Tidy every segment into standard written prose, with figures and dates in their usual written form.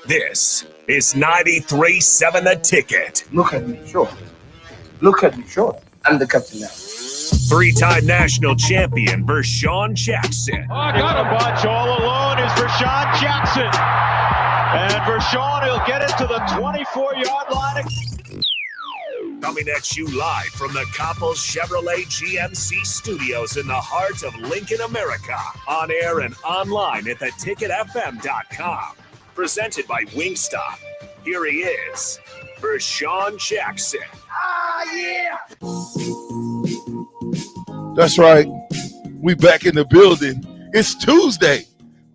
This is 93.7 The Ticket. Look at me, sure. Look at me, sure. I'm the captain now. Three-time national champion Vershawn Jackson. Oh, got a bunch all alone is Vershawn Jackson. And Vershawn, he'll get it to the 24-yard line. Coming at you live from the Coppels Chevrolet GMC studios in the heart of Lincoln, America. On air and online at theticketfm.com. Presented by Wingstop. Here he is, Vershawn Jackson. Ah, yeah! That's right. We back in the building. It's Tuesday.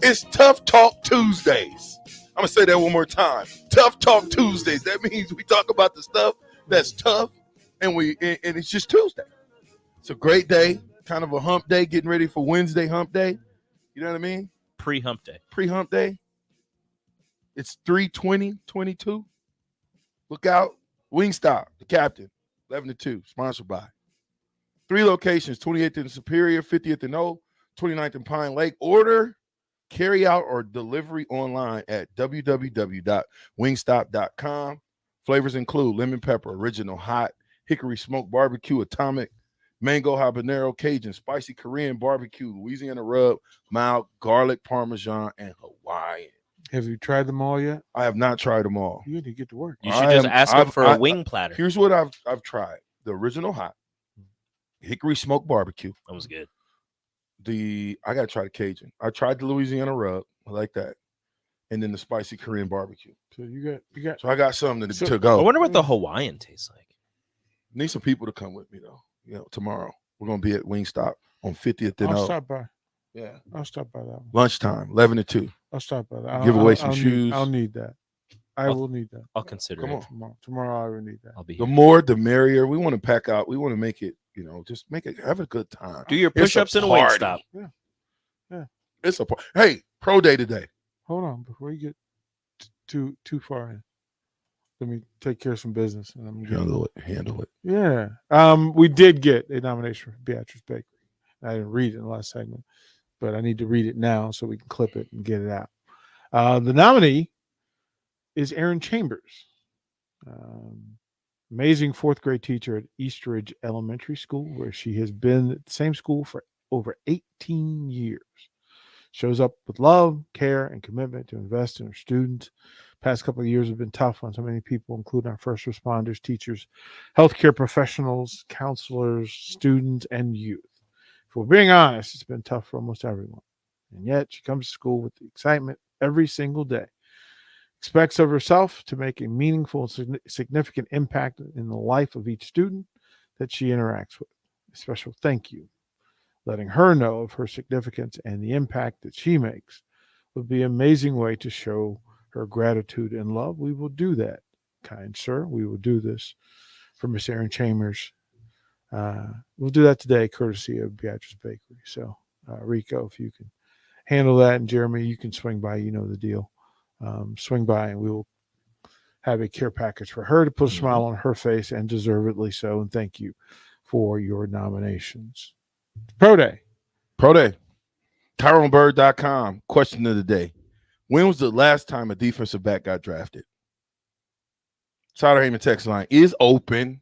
It's Tough Talk Tuesdays. I'm going to say that one more time. Tough Talk Tuesdays. That means we talk about the stuff that's tough, and it's just Tuesday. It's a great day, kind of a hump day, getting ready for Wednesday hump day. You know what I mean? Pre-hump day. Pre-hump day. It's 3/20/22. Look out. Wingstop, the captain, 11-2, sponsored by. 3 locations, 28th in Superior, 50th in O, 29th in Pine Lake. Order, carry out, or delivery online at www.wingstop.com. Flavors include lemon pepper, original hot, hickory smoked barbecue, atomic, mango habanero, Cajun, spicy Korean barbecue, Louisiana rub, mild garlic parmesan, and Hawaiian. Have you tried them all yet? I have not tried them all. You need to get to work. You should just ask them for a wing platter. Here's what I've tried: the original hot, hickory smoked barbecue. That was good. I gotta try the Cajun. I tried the Louisiana rub. I like that, and then the spicy Korean barbecue. So you got. So I got something to I go. wonder what the Hawaiian tastes like. Need some people to come with me though. You know, tomorrow we're gonna be at Wingstop on 50th and I'll O. stop by. Yeah, I'll stop by that one. lunchtime, 11-2. I'll stop by that. Give away some shoes. I'll need that. I will need that. I'll consider Come it. on. Tomorrow I will need that. I'll be The here. more, the merrier. We want to pack out. We want to make it. You know, just make it. Have a good time. Do your It's a push-ups in a party. Wingstop. It's a hey, pro day today. Hold on before you get too far in. Let me take care of some business, and I'm gonna Handle it. Yeah. We did get a nomination for Beatrice Bakery. I didn't read it in the last segment, but I need to read it now so we can clip it and get it out. The nominee is Erin Chambers, amazing 4th grade teacher at Eastridge Elementary School, where she has been at the same school for over 18 years. Shows up with love, care, and commitment to invest in her students. Past couple of years have been tough on so many people, including our first responders, teachers, healthcare professionals, counselors, students, and youth. If we're being honest, it's been tough for almost everyone. And yet she comes to school with the excitement every single day. Expects of herself to make a meaningful and significant impact in the life of each student that she interacts with. A special thank you. Letting her know of her significance and the impact that she makes would be an amazing way to show her gratitude and love. We will do that, kind sir. We will do this for Miss Erin Chambers. We'll do that today, courtesy of Beatrice Bakery. So, Rico, if you can handle that, and Jeremy, you can swing by. You know the deal. Swing by, and we will have a care package for her to put a smile on her face, and deservedly so. And thank you for your nominations. Pro Day. TyroneBird.com. Question of the day. When was the last time a defensive back got drafted? Sauter Heyman text line is open.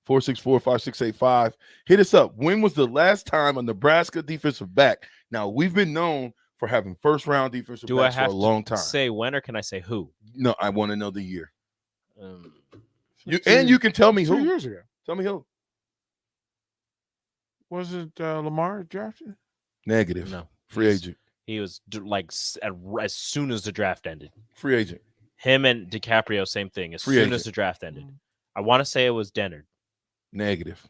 464-5685. Hit us up. When was the last time a Nebraska defensive back? Now, we've been known for having first-round defensive Do I backs for have a long time. to say when, or can I say who? No, I want to know the year. You Two- can tell me 2 who. years ago. Tell me who. Was it Lamar drafted? Negative. No. Free agent. He was as soon as the draft ended. Free agent. Him and DiCaprio, same thing. As Free soon agent. as the draft ended. I want to say it was Dennard. Negative.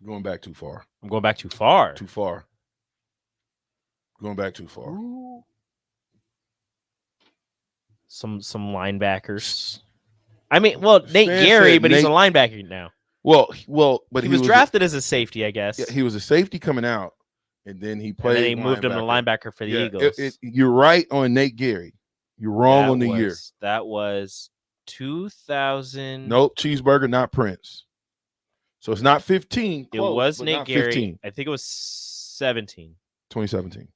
Going back too far. I'm going back too far. Too far. Going back too far. Ooh. Some linebackers. I mean, well, Nate Stan Gary, said but he's a Nate- linebacker now. Well, but He was drafted as a safety, I guess. Yeah, he was a safety coming out, and then he and played. then he moved him to linebacker for the Yeah, Eagles. you're right on Nate Gary. You're wrong on the year. That was 2000. Nope, Cheeseburger, not Prince. So it's not 15. It close, was but Nate not Gary. 15. I think it was 17. 2017.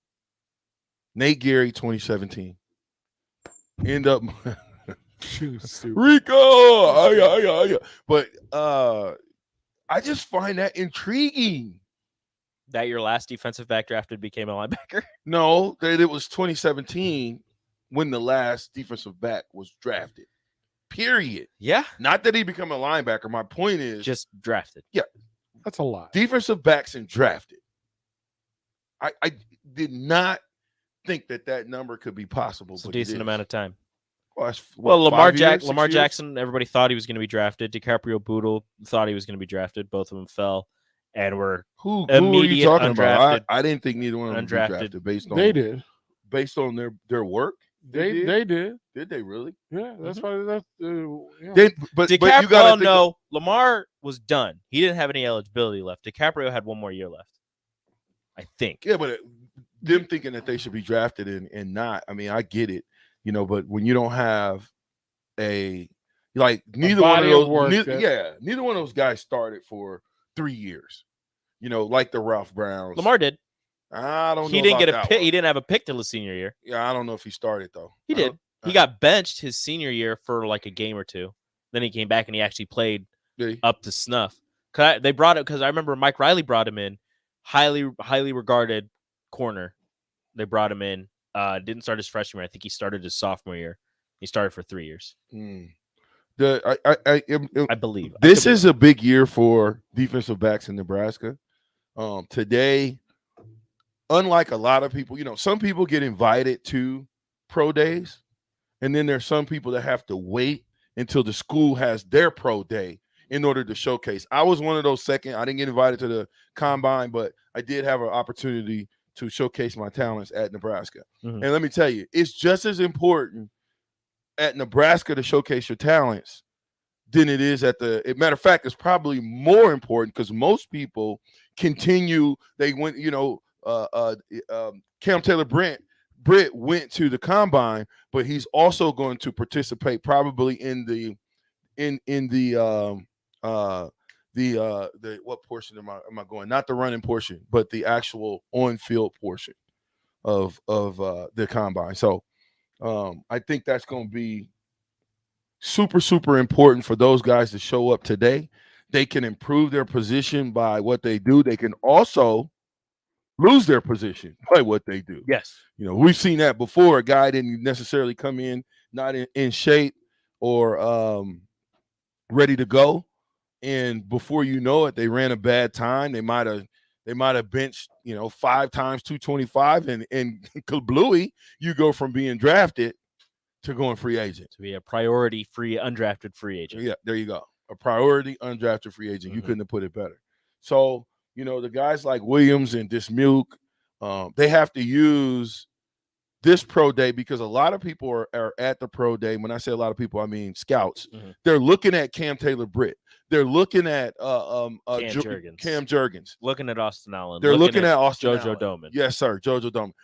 Nate Gary, 2017. end up Stupid. Rico. But I just find that intriguing. That your last defensive back drafted became a linebacker. No, that it was 2017 when the last defensive back was drafted. Period. Yeah, Not that he became a linebacker. My point is just drafted. That's a lot. defensive backs and drafted. I did not think that number could be possible. It's a but it decent is. amount of time. Well, that's, Well, what, Lamar 5 years, 6 Lamar years? Jackson, everybody thought he was going to be drafted. DiCaprio Boodle thought he was going to be drafted. Both of them fell, and were Who are you immediate talking about? undrafted- I didn't think neither one of them was undrafted. drafted based on They did. based on their work. They did. Did they really? Yeah, that's why that's yeah. They, but you DiCaprio, got to no, Lamar was done. He didn't have any eligibility left. DiCaprio had one more year left, I think. Yeah, but them thinking that they should be drafted and not. I mean, I get it, but when you don't have neither one of body those, of work neither one of those guys started for 3 years. Like the Ralph Browns. Lamar did. I don't know. He didn't about get a that pick. one. He didn't have a pick till his senior year. Yeah, I don't know if he started though. He I did. don't- He got benched his senior year for like a game or two. Then he came back and he actually played Yeah. up to snuff. They brought it because I remember Mike Riley brought him in, highly regarded corner. They brought him in. Didn't start his freshman year. I think he started his sophomore year. He started for 3 years, I believe. I This could be is a big year for defensive backs in Nebraska. Today, unlike a lot of people, some people get invited to pro days, and then there's some people that have to wait until the school has their pro day in order to showcase. I was one of those second. I didn't get invited to the combine, but I did have an opportunity to showcase my talents at Nebraska. Mhm. And let me tell you, it's just as important at Nebraska to showcase your talents than it is at matter of fact, it's probably more important because most people continue. They went, Cam Taylor Britt went to the combine, but he's also going to participate probably in the what portion am I going? Not the running portion, but the actual on-field portion of the combine. So I think that's going to be super, super important for those guys to show up today. They can improve their position by what they do. They can also lose their position by what they do. Yes. We've seen that before. A guy didn't necessarily come in not in shape or ready to go, and before you know it, they ran a bad time. They might have benched 5 times 225, and kablooey, you go from being drafted to going free agent. To be a priority undrafted free agent. Yeah, there you go. A priority undrafted free agent. You Mhm. couldn't have put it better. So, the guys like Williams and Dismuke, they have to use this pro day because a lot of people are at the pro day. When I say a lot of people, I mean scouts. Mhm. They're looking at Cam Taylor Britt. They're looking at Cam Jurgens. Cam Jurgens. Looking at Austin Allen. They're looking at Austin Jojo Allen. Doman. Yes, sir, Jojo Doman.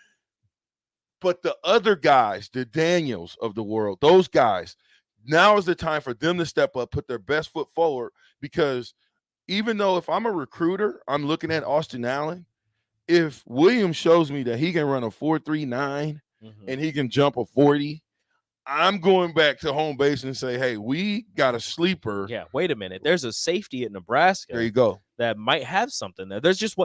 But the other guys, the Daniels of the world, those guys, now is the time for them to step up, put their best foot forward, because even though if I'm a recruiter, I'm looking at Austin Allen, if Williams shows me that he can run a 4.39 Mhm. and he can jump a 40, I'm going back to home base and say, hey, we got a sleeper. Yeah, wait a minute. There's a safety at Nebraska There you go. that might have something there. There's just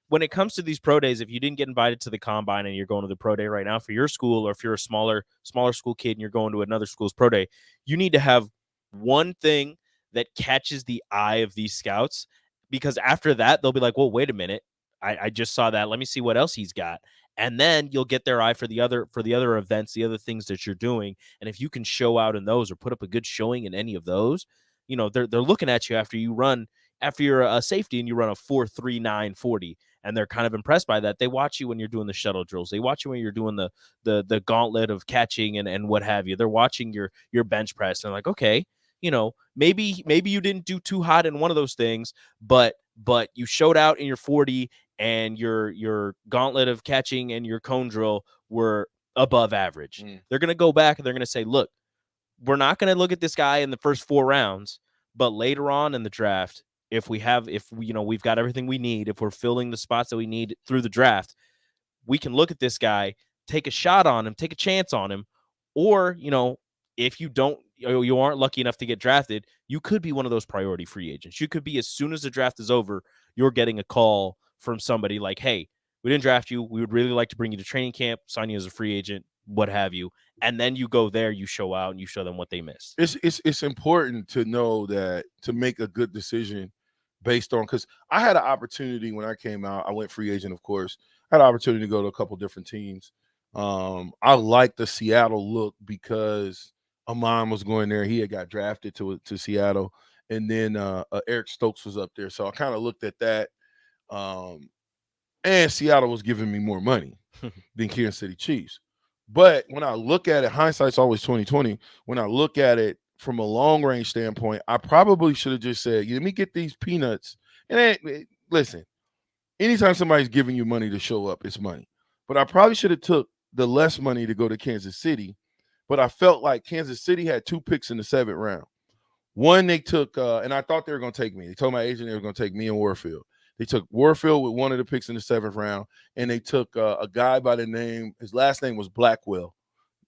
when it comes to these pro days, if you didn't get invited to the combine and you're going to the pro day right now for your school, or if you're a smaller school kid and you're going to another school's pro day, you need to have one thing that catches the eye of these scouts, because after that, they'll be like, well, wait a minute. I just saw that. Let me see what else he's got. And then you'll get their eye for the other events, the other things that you're doing. And if you can show out in those or put up a good showing in any of those, they're looking at you after you're a safety and you run a 4.39 40, and they're kind of impressed by that. They watch you when you're doing the shuttle drills. They watch you when you're doing the gauntlet of catching and what have you. They're watching your bench press and they're like, okay, maybe you didn't do too hot in one of those things, but you showed out in your 40, and your gauntlet of catching and your cone drill were above average. They're going to go back and they're going to say, look, we're not going to look at this guy in the first 4 rounds, but later on in the draft, if we've got everything we need, if we're filling the spots that we need through the draft, we can look at this guy, take a shot on him, take a chance on him, Or, if you aren't lucky enough to get drafted, you could be one of those priority free agents. You could be, as soon as the draft is over, you're getting a call from somebody like, hey, we didn't draft you. We would really like to bring you to training camp, sign you as a free agent, what have you. And then you go there, you show out, and you show them what they missed. It's important to know that, to make a good decision based on, because I had an opportunity when I came out. I went free agent, of course. I had an opportunity to go to a couple different teams. I like the Seattle look because Amon was going there. He had got drafted to Seattle, and then Eric Stokes was up there. So I kind of looked at that. And Seattle was giving me more money than Kansas City Chiefs. But when I look at it, hindsight's always 20/20. When I look at it from a long range standpoint, I probably should have just said, let me get these peanuts. And listen, anytime somebody's giving you money to show up, it's money. But I probably should have took the less money to go to Kansas City. But I felt like Kansas City had 2 picks in the 7th round. One they took, and I thought they were going to take me. They told my agent they were going to take me and Warfield. They took Warfield with one of the picks in the 7th round, and they took a guy by the name, his last name was Blackwell,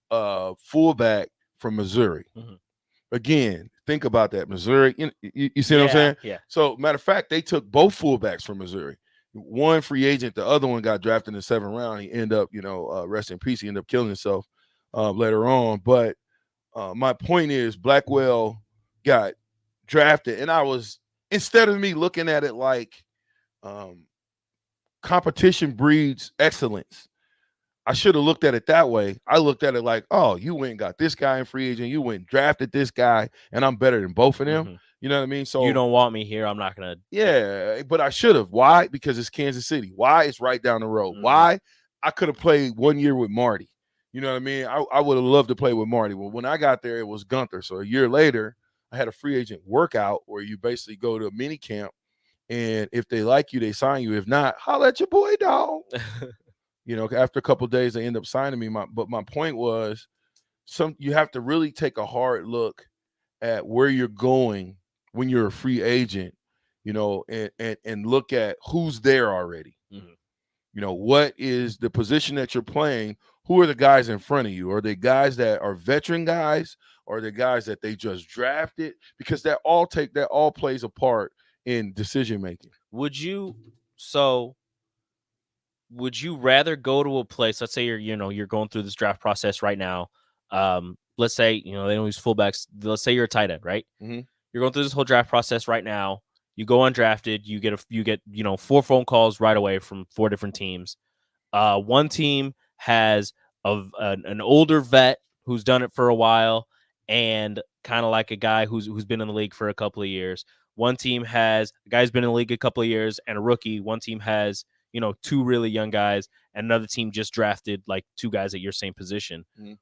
fullback from Missouri. Mm-hmm. Again, think about that. Missouri, you see what I'm saying? Yeah. So, matter of fact, they took both fullbacks from Missouri. One free agent, the other one got drafted in the 7th round. He ended up, rest in peace. He ended up killing himself later on. But my point is, Blackwell got drafted, and I was, instead of me looking at it like competition breeds excellence, I should have looked at it that way. I looked at it like, oh, you went and got this guy in free agent. You went and drafted this guy, and I'm better than both of them. Mm-hmm. You know what I mean? So you don't want me here. I'm not going to. Yeah, but I should have. Why? Because it's Kansas City. Why? It's right down the road. Mm-hmm. Why? I could have played 1 year with Marty. You know what I mean? I would have loved to play with Marty. Well, when I got there, it was Gunther. So a year later, I had a free agent workout where you basically go to a mini camp, and if they like you, they sign you. If not, holla at your boy, dog. After a couple of days, they end up signing me. But my point was, you have to really take a hard look at where you're going when you're a free agent, and look at who's there already. Mm-hmm. What is the position that you're playing? Who are the guys in front of you? Are they guys that are veteran guys? Or are they guys that they just drafted? Because that all plays a part in decision making. Would you rather go to a place? Let's say you're going through this draft process right now. Let's say they don't use fullbacks. Let's say you're a tight end, right? Mm-hmm. You're going through this whole draft process right now. You go undrafted. You get 4 phone calls right away from 4 different teams. One team has an older vet who's done it for a while, and kind of like a guy who's been in the league for a couple of years. One team has a guy who's been in the league a couple of years and a rookie. One team has 2 really young guys, and another team just drafted like 2 guys at your same position. Mm-hmm.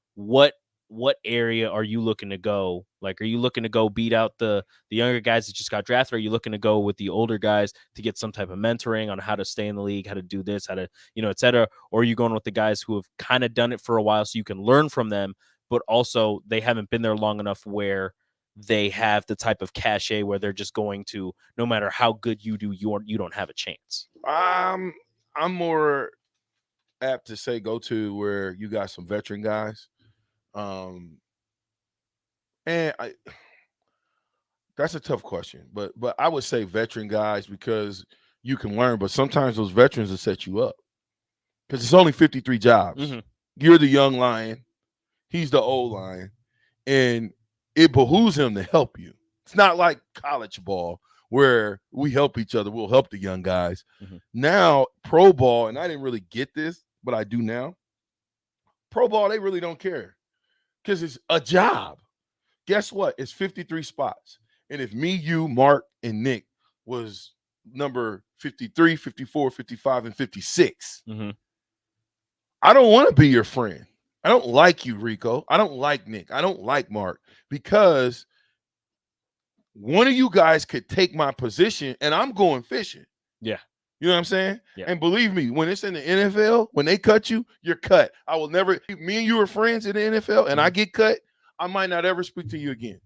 What area are you looking to go? Like, are you looking to go beat out the younger guys that just got drafted? Or are you looking to go with the older guys to get some type of mentoring on how to stay in the league, how to do this, how to, et cetera? Or are you going with the guys who have kind of done it for a while so you can learn from them, but also they haven't been there long enough where they have the type of cachet where they're just going to, no matter how good you do, you don't have a chance? I'm more apt to say go to where you got some veteran guys. That's a tough question, but I would say veteran guys because you can learn, but sometimes those veterans will set you up because it's only 53 jobs. Mm-hmm. You're the young lion. He's the old lion, and it behooves him to help you. It's not like college ball where we help each other. We'll help the young guys. Mm-hmm. Now, pro ball, and I didn't really get this, but I do now. Pro ball, they really don't care because it's a job. Guess what? It's 53 spots. And if me, you, Mark, and Nick was number 53, 54, 55, and 56, mm-hmm. I don't want to be your friend. I don't like you, Rico. I don't like Nick. I don't like Mark because one of you guys could take my position and I'm going fishing. Yeah. You know what I'm saying? Yeah. And believe me, when it's in the NFL, when they cut you, you're cut. I will never, me and you are friends in the NFL and I get cut, I might not ever speak to you again.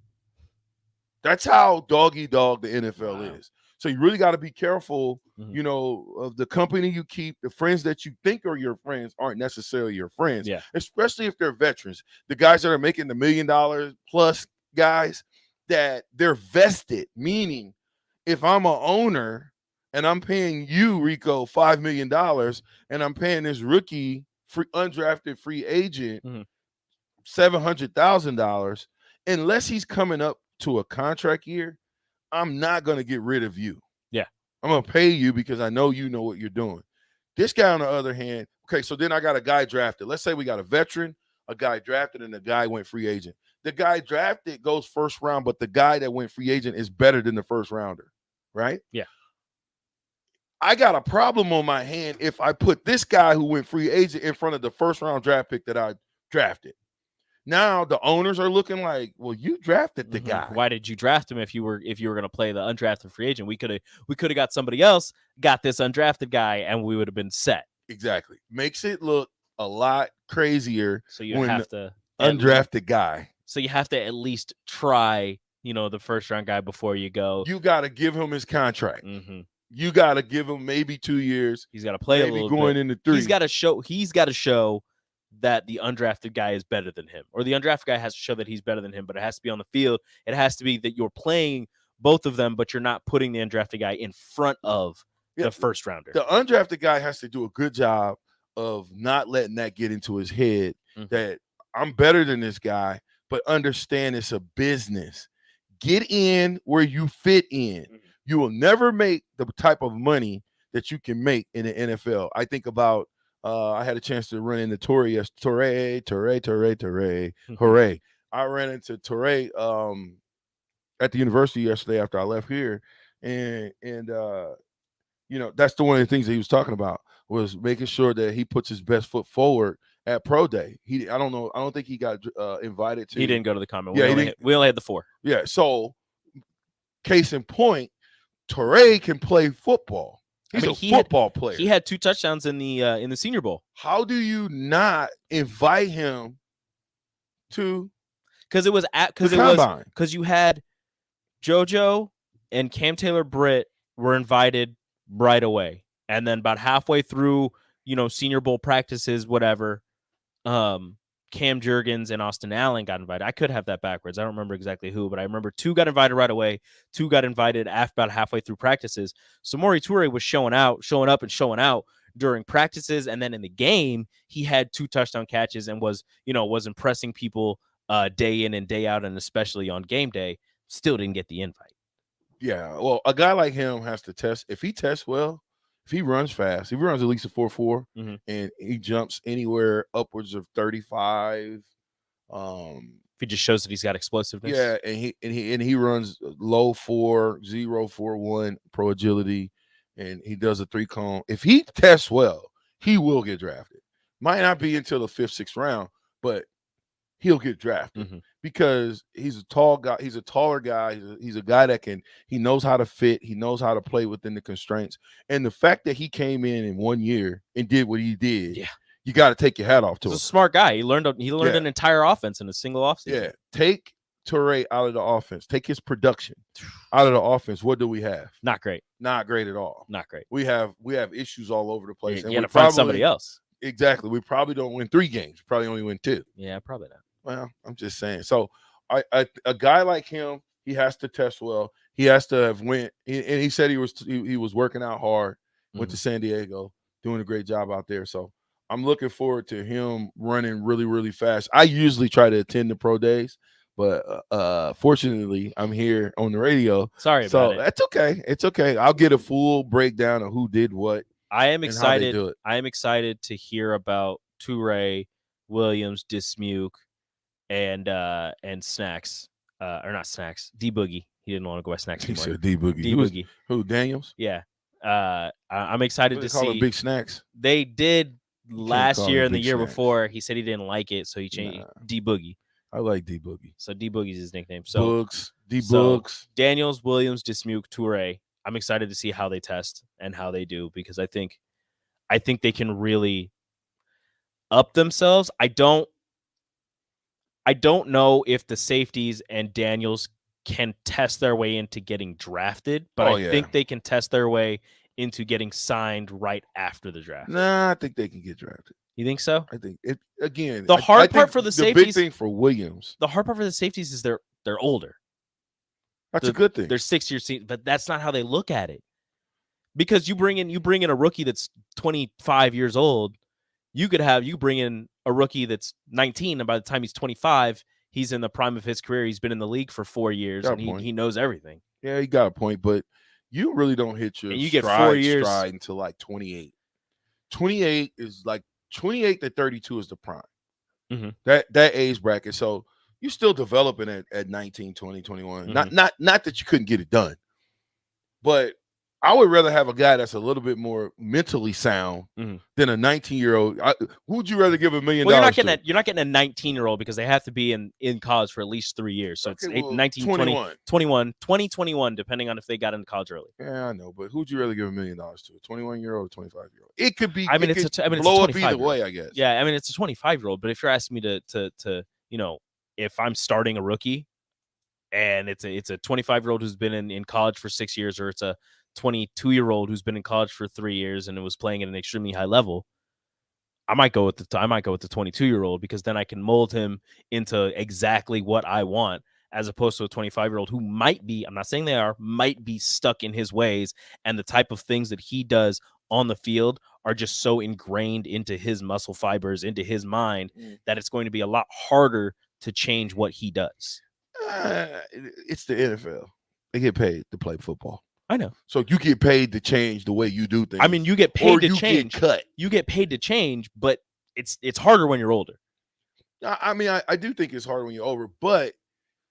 That's how dog-eat-dog the NFL is. So you really got to be careful, Mhm. you know, of the company you keep. The friends that you think are your friends aren't necessarily your friends, Yeah. especially if they're veterans. The guys that are making the $1 million plus guys, that they're vested, meaning if I'm an owner and I'm paying you, Rico, $5 million, and I'm paying this rookie undrafted free agent Mhm. $700,000, unless he's coming up to a contract year, I'm not going to get rid of you. Yeah. I'm going to pay you because I know you know what you're doing. This guy, on the other hand, okay, so then I got a guy drafted. Let's say we got a veteran, a guy drafted, and a guy went free agent. The guy drafted goes first round, but the guy that went free agent is better than the first rounder, right? Yeah. I got a problem on my hand if I put this guy who went free agent in front of the first round draft pick that I drafted. Now the owners are looking like, well, you drafted the guy. Why did you draft him if you were going to play the undrafted free agent? We could have got somebody else, got this undrafted guy, and we would have been set. Exactly. Makes it look a lot crazier. So you have to undrafted guy. So you have to at least try, you know, the first round guy before you go. You got to give him his contract. Mm-hmm. You got to give him maybe 2 years. He's got to play maybe a little going bit. into 3. He's got to show that the undrafted guy is better than him, or the undrafted guy has to show that he's better than him, but it has to be on the field. It has to be that you're playing both of them, but you're not putting the undrafted guy in front of the first rounder. The undrafted guy has to do a good job of not letting that get into his head that I'm better than this guy, but understand it's a business. Get in where you fit in. You will never make the type of money that you can make in the NFL. I think about I had a chance to run into Torrey. Yes, Torrey. Hooray. I ran into Torrey at the university yesterday after I left here. And you know, that's one of the things that he was talking about, was making sure that he puts his best foot forward at Pro Day. I don't think he got invited to. He didn't go to the comment. Yeah, we only had the 4. Yeah, so case in point, Torrey can play football. He's a football player. He had 2 touchdowns in the Senior Bowl. How do you not invite him to? Because you had JoJo and Cam Taylor-Britt were invited right away, and then about halfway through, you know, Senior Bowl practices, whatever, Cam Jurgens and Austin Allen got invited. I could have that backwards. I don't remember exactly who, but I remember 2 got invited right away. 2 got invited about halfway through practices. Samori Toure was showing up during practices, and then in the game, he had 2 touchdown catches and was impressing people day in and day out, and especially on game day. Still didn't get the invite. Yeah, well, a guy like him has to test. If he tests well, if he runs fast, if he runs at least a 4.4, and he jumps anywhere upwards of 35, if he just shows that he's got explosiveness. Yeah, and he runs low 4.041 pro agility, and he does a 3-cone. If he tests well, he will get drafted. Might not be until the 5th, 6th round, but he'll get drafted because he's a tall guy. He's a taller guy. He's a guy that he knows how to fit. He knows how to play within the constraints. And the fact that he came in 1 year and did what he did, you got to take your hat off to him. He's a smart guy. He learned an entire offense in a single offseason. Yeah. Take Toure out of the offense. Take his production out of the offense. What do we have? Not great. Not great at all. Not great. We have issues all over the place. You got to find somebody else. Exactly. We probably don't win 3 games. We probably only win 2. Yeah, probably not. Well, I'm just saying. So a guy like him, he has to test well. He has to have and he said he was working out hard, went to San Diego, doing a great job out there. So I'm looking forward to him running really, really fast. I usually try to attend the pro days, but fortunately I'm here on the radio. Sorry about it. So that's okay. It's okay. I'll get a full breakdown of who did what. I am excited. I am excited to hear about Toure, Williams, Dismuke, and Snacks, or not Snacks, D Boogie. He didn't want to go by Snacks anymore. He said D Boogie. D Boogie. Who? Daniels? Yeah. I'm excited to see. Big Snacks. They did last year and the year Snacks. Before. He said he didn't like it, so he changed D Boogie. I like D Boogie. So D Boogie's his nickname. So Books, D Books, Daniels, Williams, Dismuke, Toure. I'm excited to see how they test and how they do, because I think they can really up themselves. I don't know if the safeties and Daniels can test their way into getting drafted, but I think they can test their way into getting signed right after the draft. Nah, I think they can get drafted. You think so? I think it again. The hard part for the safeties, big thing for Williams. The hard part for the safeties is they're older. That's a good thing. They're 6 years, but that's not how they look at it. Because you bring in a rookie that's 25 years old, you bring in a rookie that's 19, and by the time he's 25, he's in the prime of his career. He's been in the league for 4 years, and he knows everything. Yeah, he got a point, but you really don't hit your get 4 years stride until like 28. 28 is like 28 to 32 is the prime. Mm-hmm. That age bracket. So you're still developing at 19, 20, 21. Mm-hmm. Not that you couldn't get it done, but I would rather have a guy that's a little bit more mentally sound than a 19-year-old. Who would you rather give $1 million? Well, you're not getting a 19-year-old because they have to be in college for at least 3 years. So it's 19, 20, 21, 20, 21, depending on if they got into college early. Yeah, I know, but who'd you rather give $1 million to? A 21-year-old or 25-year-old? It could be. It's a blow up either way, I guess. Yeah, I mean, it's a 25-year-old, but if you're asking me to if I'm starting a rookie and it's a 25-year-old who's been in college for 6 years, or it's a 22-year-old who's been in college for 3 years and it was playing at an extremely high level, I might go with the 22-year-old, because then I can mold him into exactly what I want, as opposed to a 25-year-old who might be, I'm not saying they are, might be stuck in his ways, and the type of things that he does on the field are just so ingrained into his muscle fibers, into his mind, that it's going to be a lot harder to change what he does. It's the NFL. They get paid to play football. I know. So you get paid to change the way you do things. I mean, you get paid to change. Get cut. You get paid to change, but it's harder when you're older. I mean, I do think it's harder when you're older, but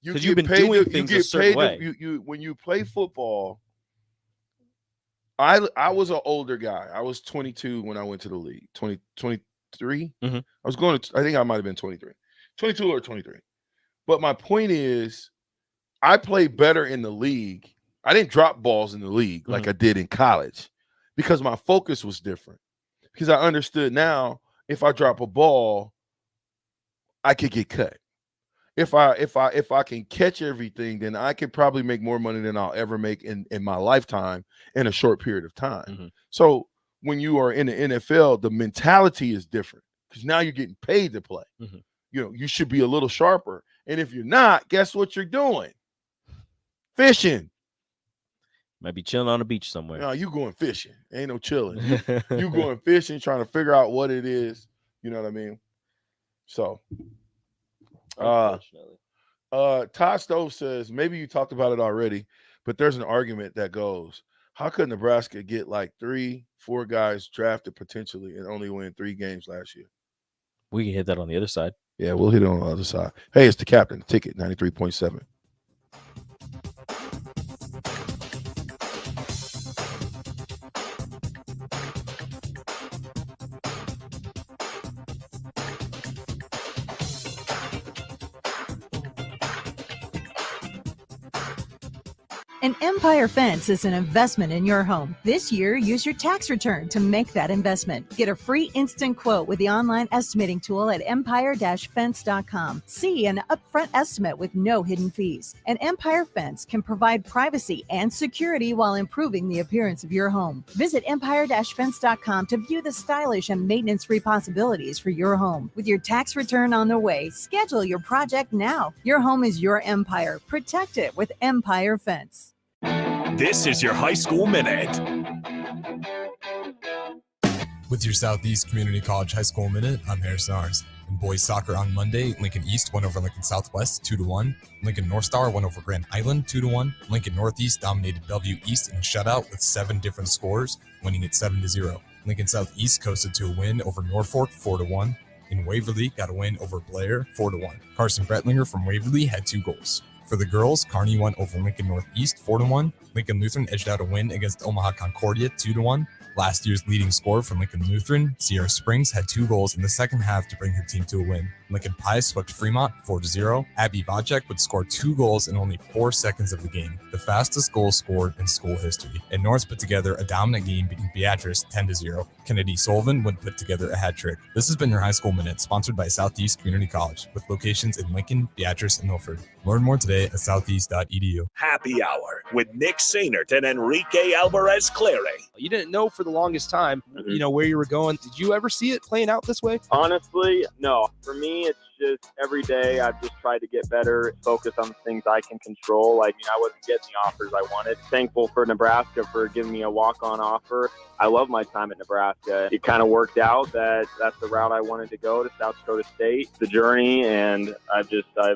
because you've been doing things a certain way. When you play football, I was an older guy. I was 22 when I went to the league. 23. Mm-hmm. I was going to. I think I might have been 23, 22 or 23. But my point is, I played better in the league. I didn't drop balls in the league like I did in college, because my focus was different. Because I understood now, if I drop a ball, I could get cut. If I can catch everything, then I could probably make more money than I'll ever make in my lifetime in a short period of time. Mm-hmm. So when you are in the NFL, the mentality is different, because now you're getting paid to play. Mm-hmm. You should be a little sharper. And if you're not, guess what you're doing? Fishing. Might be chilling on the beach somewhere. No, you going fishing. Ain't no chilling. You going fishing, trying to figure out what it is. You know what I mean? So, Todd Stove says, maybe you talked about it already, but there's an argument that goes, how could Nebraska get like 3-4 guys drafted potentially and only win 3 games last year? We can hit that on the other side. Yeah, we'll hit it on the other side. Hey, it's the captain. Ticket 93.7. An Empire Fence is an investment in your home. This year, use your tax return to make that investment. Get a free instant quote with the online estimating tool at empire-fence.com. See an upfront estimate with no hidden fees. An Empire Fence can provide privacy and security while improving the appearance of your home. Visit empire-fence.com to view the stylish and maintenance-free possibilities for your home. With your tax return on the way, schedule your project now. Your home is your empire. Protect it with Empire Fence. This is your High School Minute. With your Southeast Community College High School Minute, I'm Harrison Arns. In boys soccer on Monday, Lincoln East won over Lincoln Southwest 2-1. Lincoln North Star won over Grand Island 2-1. Lincoln Northeast dominated Bellevue East in a shutout with 7 different scores, winning it 7-0. Lincoln Southeast coasted to a win over Norfolk 4-1. And Waverly got a win over Blair 4-1. Carson Bretlinger from Waverly had 2 goals. For the girls, Kearney won over Lincoln Northeast 4-1. Lincoln Lutheran edged out a win against Omaha Concordia 2-1. Last year's leading scorer for Lincoln Lutheran, Sierra Springs, had 2 goals in the second half to bring her team to a win. Lincoln Pius swept Fremont 4-0. Abby Vodchek would score 2 goals in only 4 seconds of the game, the fastest goal scored in school history. And Norris put together a dominant game beating Beatrice 10-0. Kennedy Sullivan would put together a hat trick. This has been your High School Minute, sponsored by Southeast Community College, with locations in Lincoln, Beatrice, and Milford. Learn more today at southeast.edu. Happy Hour with Nick Sainert and Enrique Alvarez Clary. You didn't know for the longest time, where you were going. Did you ever see it playing out this way? Honestly, no. For me, it's just every day I've just tried to get better, focus on the things I can control. I wasn't getting the offers I wanted. Thankful for Nebraska for giving me a walk-on offer. I love my time at Nebraska. It kind of worked out that that's the route I wanted to go, to South Dakota State, the journey, and I've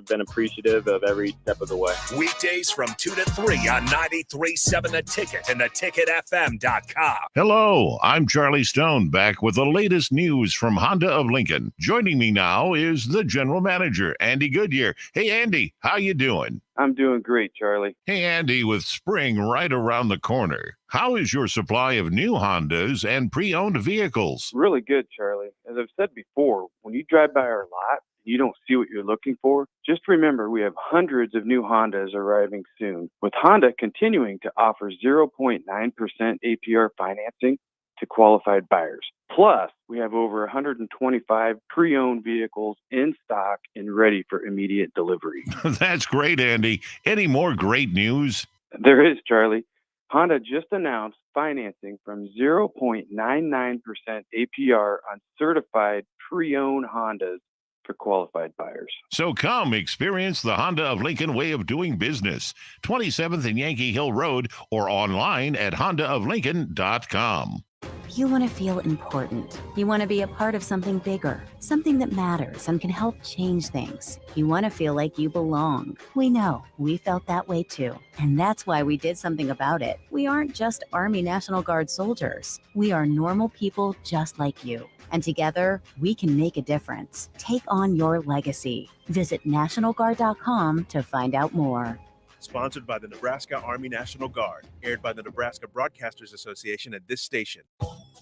been appreciative of every step of the way. Weekdays from 2 to 3 on 93.7 The Ticket and theticketfm.com. Hello, I'm Charlie Stone, back with the latest news from Honda of Lincoln. Joining me now is the general manager, Andy Goodyear. Hey, Andy, how you doing? I'm doing great, Charlie. Hey, Andy, with spring right around the corner, how is your supply of new Hondas and pre-owned vehicles? Really good, Charlie. As I've said before, when you drive by our lot, you don't see what you're looking for, just remember we have hundreds of new Hondas arriving soon, with Honda continuing to offer 0.9% APR financing to qualified buyers. Plus, we have over 125 pre-owned vehicles in stock and ready for immediate delivery. That's great, Andy. Any more great news? There is, Charlie. Honda just announced financing from 0.99% APR on certified pre-owned Hondas for qualified buyers. So come experience the Honda of Lincoln way of doing business. 27th and Yankee Hill Road, or online at hondaoflincoln.com. You want to feel important. You want to be a part of something bigger, something that matters and can help change things. You want to feel like you belong. We know. We felt that way too. And that's why we did something about it. We aren't just Army National Guard soldiers. We are normal people just like you. And together, we can make a difference. Take on your legacy. Visit NationalGuard.com to find out more. Sponsored by the Nebraska Army National Guard. Aired by the Nebraska Broadcasters Association at this station.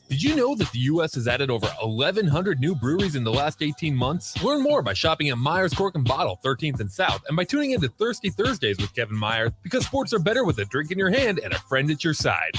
Did you know that the U.S. has added over 1,100 new breweries in the last 18 months? Learn more by shopping at Myers Cork and Bottle, 13th and South, and by tuning into Thirsty Thursdays with Kevin Myers, because sports are better with a drink in your hand and a friend at your side.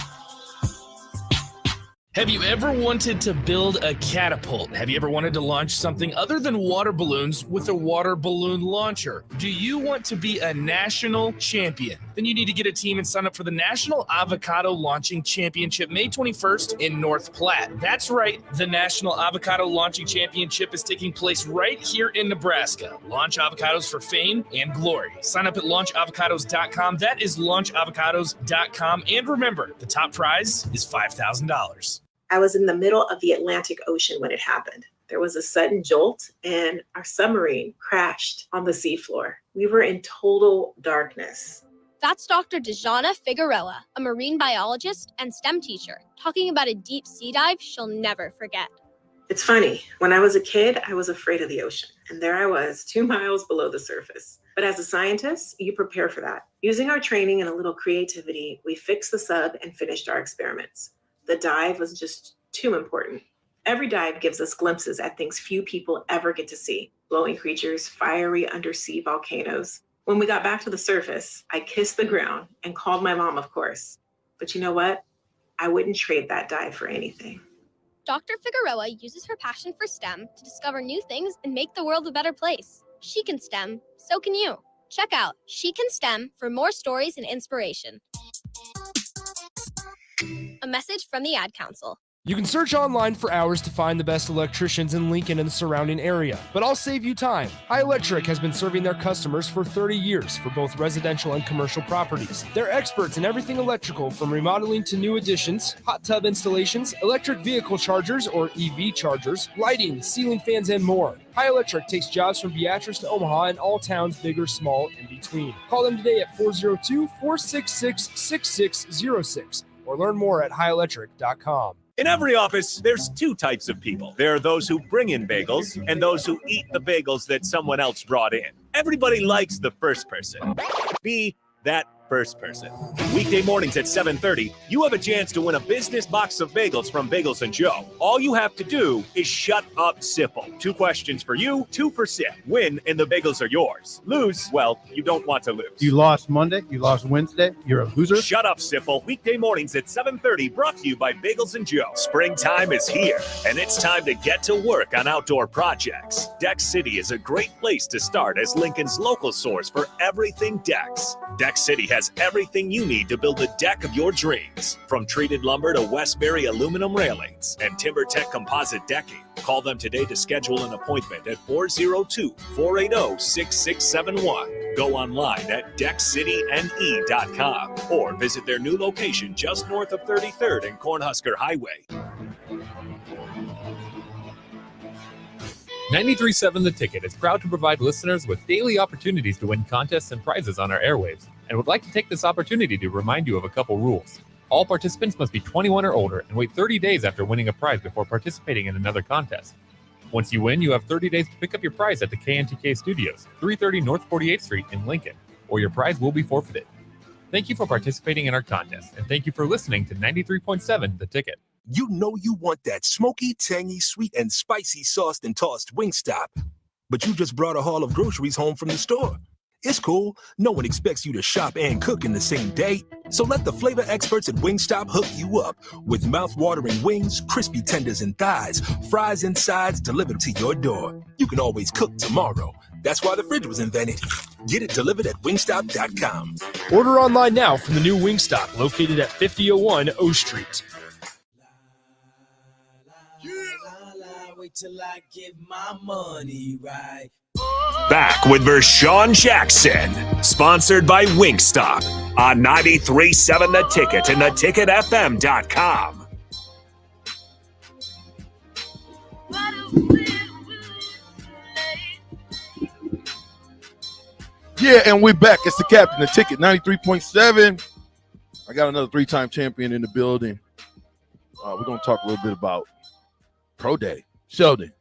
Have you ever wanted to build a catapult? Have you ever wanted to launch something other than water balloons with a water balloon launcher? Do you want to be a national champion? Then you need to get a team and sign up for the National Avocado Launching Championship, May 21st in North Platte. That's right, the National Avocado Launching Championship is taking place right here in Nebraska. Launch avocados for fame and glory. Sign up at launchavocados.com. That is launchavocados.com. And remember, the top prize is $5,000. I was in the middle of the Atlantic Ocean when it happened. There was a sudden jolt and our submarine crashed on the seafloor. We were in total darkness. That's Dr. Dejana Figueroa, a marine biologist and STEM teacher, talking about a deep sea dive she'll never forget. It's funny, when I was a kid, I was afraid of the ocean. And there I was, 2 miles below the surface. But as a scientist, you prepare for that. Using our training and a little creativity, we fixed the sub and finished our experiments. The dive was just too important. Every dive gives us glimpses at things few people ever get to see. Glowing creatures, fiery undersea volcanoes. When we got back to the surface, I kissed the ground and called my mom, of course. But you know what? I wouldn't trade that dive for anything. Dr. Figueroa uses her passion for STEM to discover new things and make the world a better place. She can STEM, so can you. Check out She Can STEM for more stories and inspiration. A message from the Ad Council. You can search online for hours to find the best electricians in Lincoln and the surrounding area, but I'll save you time. High Electric has been serving their customers for 30 years for both residential and commercial properties. They're experts in everything electrical, from remodeling to new additions, hot tub installations, electric vehicle chargers or EV chargers, lighting, ceiling fans, and more. High Electric takes jobs from Beatrice to Omaha and all towns, big or small, in between. Call them today at 402-466-6606 or learn more at highelectric.com. In every office, there's 2 types of people. There are those who bring in bagels and those who eat the bagels that someone else brought in. Everybody likes the first person. Be that first person. Weekday mornings at 7:30, you have a chance to win a business box of bagels from Bagels and Joe. All you have to do is shut up, Sipple. 2 questions for you, 2 for Sip. Win, and the bagels are yours. Lose, well, you don't want to lose. You lost Monday, you lost Wednesday, you're a loser. Shut up, Sipple. Weekday mornings at 7:30, brought to you by Bagels and Joe. Springtime is here, and it's time to get to work on outdoor projects. Deck City is a great place to start as Lincoln's local source for everything decks. Deck City has everything you need to build the deck of your dreams. From treated lumber to Westbury aluminum railings and TimberTech composite decking. Call them today to schedule an appointment at 402-480-6671. Go online at deckcityne.com or visit their new location just north of 33rd and Cornhusker Highway. 93.7 The Ticket is proud to provide listeners with daily opportunities to win contests and prizes on our airwaves, and would like to take this opportunity to remind you of a couple rules. All participants must be 21 or older and wait 30 days after winning a prize before participating in another contest. Once you win, you have 30 days to pick up your prize at the KNTK Studios, 330 North 48th Street in Lincoln, or your prize will be forfeited. Thank you for participating in our contest, and thank you for listening to 93.7 The Ticket. You know you want that smoky, tangy, sweet, and spicy sauced and tossed Wingstop. But you just brought a haul of groceries home from the store. It's cool. No one expects you to shop and cook in the same day. So let the flavor experts at Wingstop hook you up with mouth-watering wings, crispy tenders and thighs, fries and sides delivered to your door. You can always cook tomorrow. That's why the fridge was invented. Get it delivered at wingstop.com. Order online now from the new Wingstop located at 5001 O Street. Wait till I get my money right. Back with Vershawn Jackson, sponsored by Wingstop on 93.7 The Ticket and theticketfm.com. Yeah, and we're back. It's the captain, The Ticket, 93.7. I got another 3-time champion in the building. We're going to talk a little bit about Pro Day. Sheldon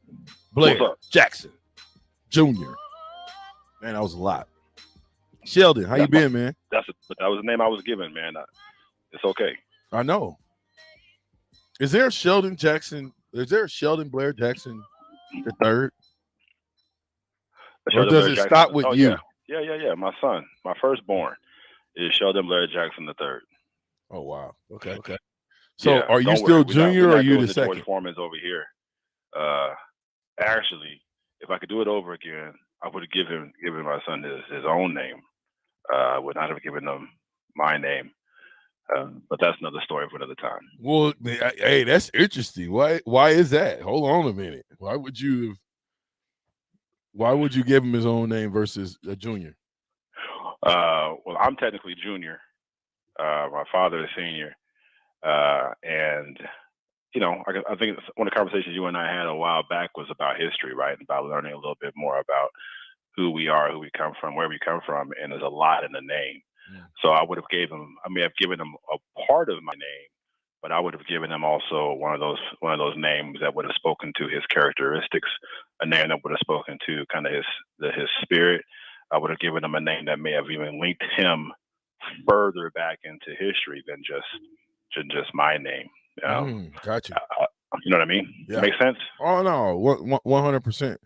Blair Jackson Jr. Man, that was a lot. Sheldon, how you been, man? That was the name I was given, man. It's okay. I know. Is there a Sheldon Jackson? Is there a Sheldon Blair Jackson the third? Or does it stop with you? Yeah. My son, my firstborn, is Sheldon Blair Jackson the third. Oh wow. Okay. So are you still junior or are you the second? George Foreman's over here. Actually, if I could do it over again, I would have given my son his own name. I would not have given him my name. But that's another story for another time. Well, hey, that's interesting. Why is that? Hold on a minute. Why would you give him his own name versus a junior? Well, I'm technically junior. My father is senior. And you know, I think one of the conversations you and I had a while back was about history, right? About learning a little bit more about who we are, who we come from, where we come from, and there's a lot in the name. Yeah. So I may have given him a part of my name, but I would have given him also one of those names that would have spoken to his characteristics, a name that would have spoken to kind of his spirit. I would have given him a name that may have even linked him further back into history than just my name. Gotcha. You know what I mean? Yeah. Make sense? Oh no, 100%.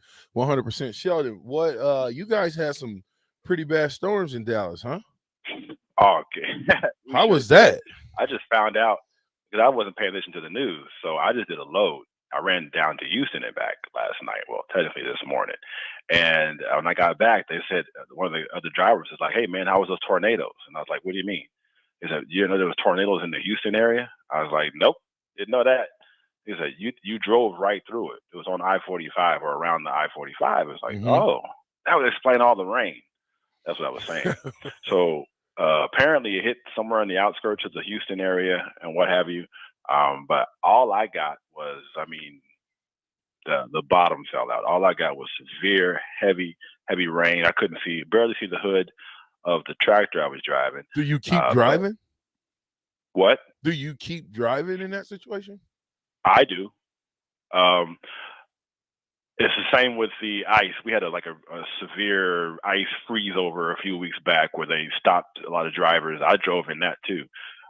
Sheldon, what you guys had some pretty bad storms in Dallas, huh? Oh, okay. How was that? I just found out because I wasn't paying attention to the news, so I just did a load. I ran down to Houston and back last night. Well, technically this morning. And when I got back, they said one of the other drivers is like, "Hey man, how was those tornadoes?" And I was like, "What do you mean?" He said, "You know there was tornadoes in the Houston area?" I was like, "Nope, didn't know that." He said, "You drove right through it. It was on I-45 or around the I-45." It was like, oh, that would explain all the rain. That's what I was saying. So apparently it hit somewhere in the outskirts of the Houston area and what have you. But all I got was, the bottom fell out. All I got was severe, heavy rain. I couldn't barely see the hood of the tractor I was driving. Do you keep driving? What? Do you keep driving in that situation? I do. It's the same with the ice. We had a severe ice freeze over a few weeks back where they stopped a lot of drivers. I drove in that too.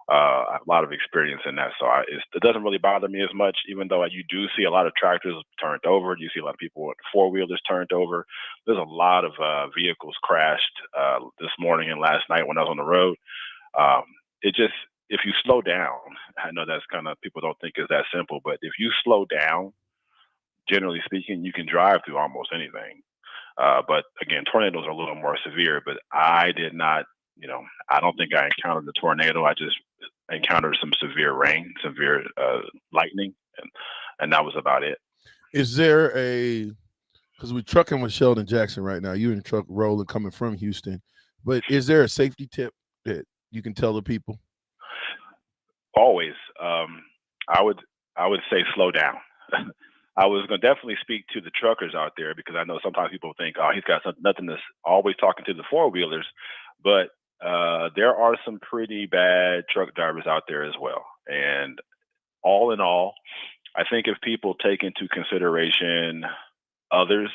A lot of experience in that, so it doesn't really bother me as much. Even though you do see a lot of tractors turned over, you see a lot of people with four-wheelers turned over. There's a lot of vehicles crashed this morning and last night when I was on the road. If you slow down, I know that's kind of people don't think it's that simple, but if you slow down, generally speaking, you can drive through almost anything. But again, tornadoes are a little more severe, but I did not, I don't think I encountered the tornado. I just encountered some severe rain, severe lightning, and that was about it. Is there because we're trucking with Sheldon Jackson right now, you in the truck rolling coming from Houston, but is there a safety tip that you can tell the people? Always. I would say slow down. I was going to definitely speak to the truckers out there because I know sometimes people think, oh, he's got nothing that's always talking to the four-wheelers, but there are some pretty bad truck drivers out there as well. And all in all, I think if people take into consideration others,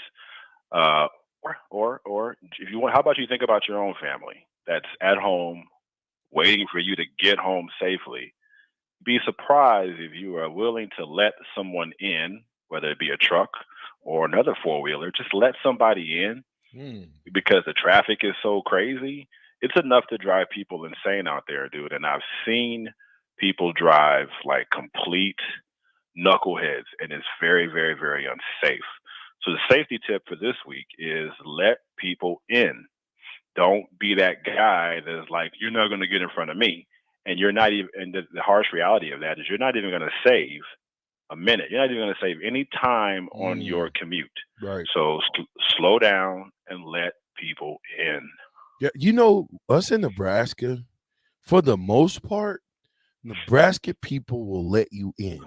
or if you want, how about you think about your own family that's at home waiting for you to get home safely? Be surprised if you are willing to let someone in, whether it be a truck or another four-wheeler, just let somebody in because the traffic is so crazy. It's enough to drive people insane out there, dude. And I've seen people drive like complete knuckleheads, and it's very, very, very unsafe. So the safety tip for this week is let people in. Don't be that guy that's like, you're not going to get in front of me. And you're not even, and the harsh reality of that is you're not even going to save a minute. You're not even going to save any time on your commute. Right. So slow down and let people in. Yeah, us in Nebraska, for the most part, Nebraska people will let you in.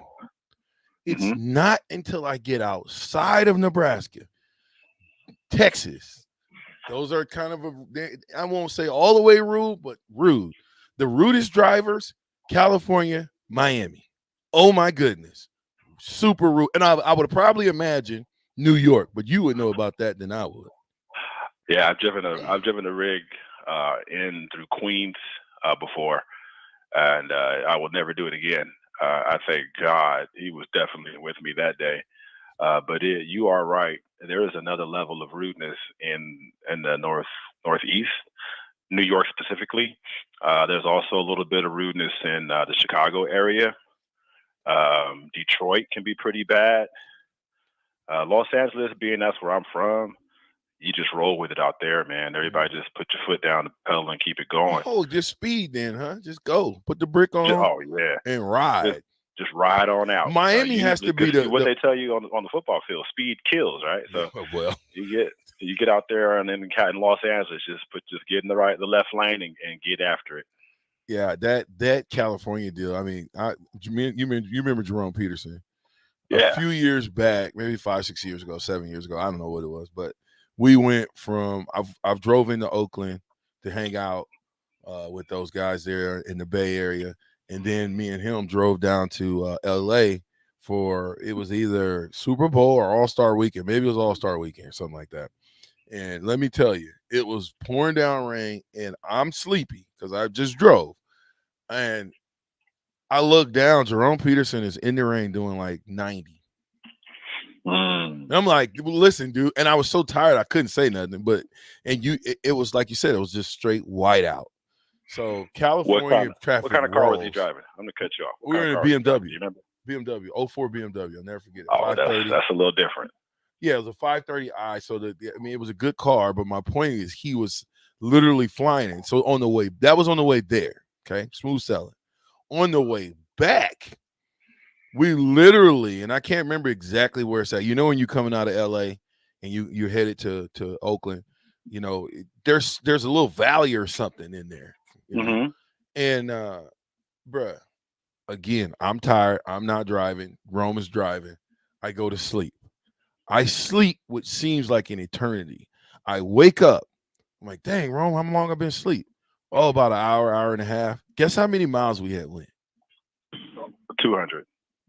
It's not until I get outside of Nebraska, Texas. Those are kind of I won't say all the way rude, but rude. The rudest drivers, California, Miami. Oh my goodness. Super rude. And I would probably imagine New York, but you would know about that than I would. Yeah, I've driven a rig in through Queens before, and I will never do it again. I thank God he was definitely with me that day. But you are right. There is another level of rudeness in the northeast, New York specifically. There's also a little bit of rudeness in the Chicago area. Detroit can be pretty bad. Los Angeles, being that's where I'm from, you just roll with it out there, man. Everybody just put your foot down the pedal and keep it going. Oh, just speed then, huh? Just go. Put the brick on. And ride. Just ride on out. Miami has to be what they tell you on the football field. Speed kills, right? So you get out there and in Los Angeles, just get in the left lane and get after it. Yeah, that California deal. I mean, you remember Jerome Peterson? Yeah. A few years back, maybe 5-6 years ago, 7 years ago, I don't know what it was, but we went from I've drove into Oakland to hang out with those guys there in the Bay Area, and then me and him drove down to LA for it was either Super Bowl or All-Star Weekend. Maybe it was All-Star Weekend or something like that. And let me tell you, it was pouring down rain, and I'm sleepy because I just drove. And I look down, Jerome Peterson is in the rain doing like 90. And I'm like, listen, dude. And I was so tired I couldn't say nothing. But it was like you said, it was just straight white out. So California traffic. What kind of car was he driving? I'm gonna cut you off. We were in a BMW. You remember? BMW, 04 BMW. I'll never forget it. Oh, that's a little different. Yeah, it was a 530i. So it was a good car. But my point is, he was literally flying it. So on the way, that was on the way there. Okay, smooth sailing. On the way back, we literally, and I can't remember exactly where it's at. You know, when you're coming out of LA and you're headed to Oakland, you know, there's a little valley or something in there. You know? And bruh, again, I'm tired. I'm not driving. Rome is driving. I go to sleep. I sleep what seems like an eternity. I wake up. I'm like, dang, Rome, how long I've been asleep? Oh, about an hour and a half. Guess how many miles we had went? 200.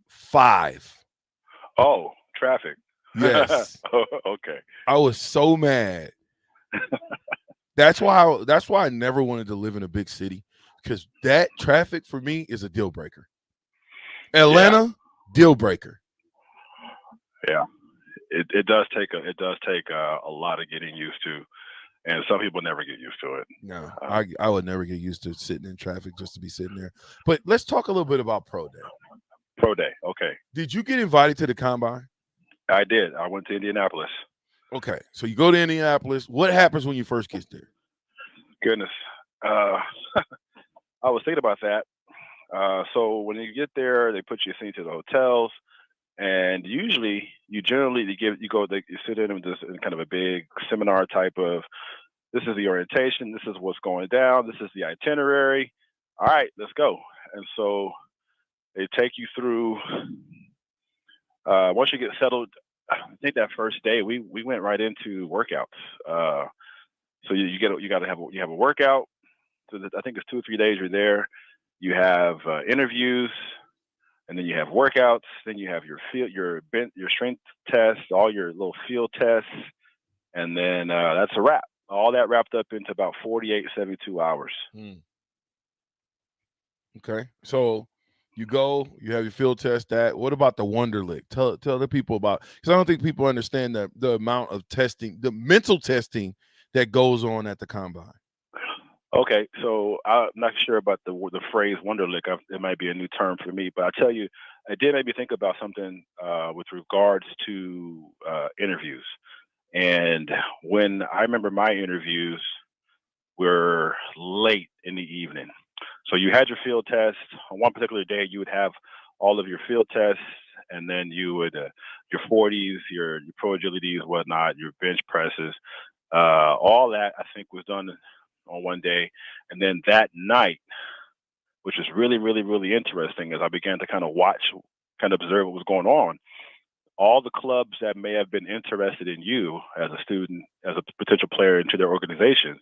5. Oh, traffic. Yes. Oh, okay. I was so mad. That's why I never wanted to live in a big city, because that traffic for me is a deal breaker. Atlanta, deal breaker. Yeah, it does take a lot of getting used to, and some people never get used to it. No, I would never get used to sitting in traffic just to be sitting there. But let's talk a little bit about Pro Day. Pro Day, okay. Did you get invited to the combine? I did. I went to Indianapolis. Okay, so you go to Indianapolis. What happens when you first get there? Goodness, I was thinking about that. So when you get there, they put you into the hotels, and usually you sit in kind of a big seminar type of, this is the orientation, this is what's going down, this is the itinerary. All right, let's go. And so they take you through. Once you get settled, I think that first day we went right into workouts. So you have a workout. So I think it's 2 or 3 days you're there. You have interviews, and then you have workouts. Then you have your strength tests, all your little field tests, and then that's a wrap. All that wrapped up into about 48, 72 hours. Okay, so you go, you have your field test. What about the Wonderlic? Tell the people about, because I don't think people understand the amount of testing, the mental testing that goes on at the combine. Okay, so I'm not sure about the phrase Wonderlic. It might be a new term for me, but I tell you, it did make me think about something with regards to interviews. And when I remember my interviews were late in the evening. So you had your field test. On one particular day, you would have all of your field tests, and then you would, your 40s, your pro agilities, whatnot, your bench presses, all that I think was done on one day. And then that night, which was really, really, really interesting as I began to kind of observe what was going on, all the clubs that may have been interested in you as a student, as a potential player into their organization,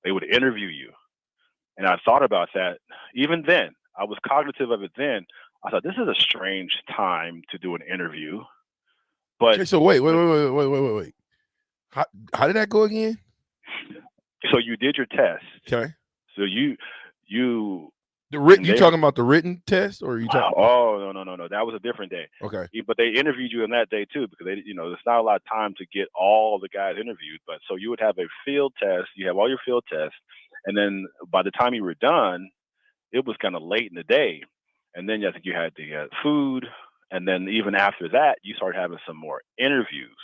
they would interview you. And I thought about that. Even then, I was cognitive of it then. I thought, this is a strange time to do an interview. But okay, so wait. How did that go again? So you did your test. Okay. So you talking about the written test, or are you talking? Oh, no. That was a different day. Okay. But they interviewed you on that day too, because there's not a lot of time to get all the guys interviewed. But so you would have a field test. You have all your field tests, and then by the time you were done, it was kind of late in the day. And then I think you had the food, and then even after that, you started having some more interviews.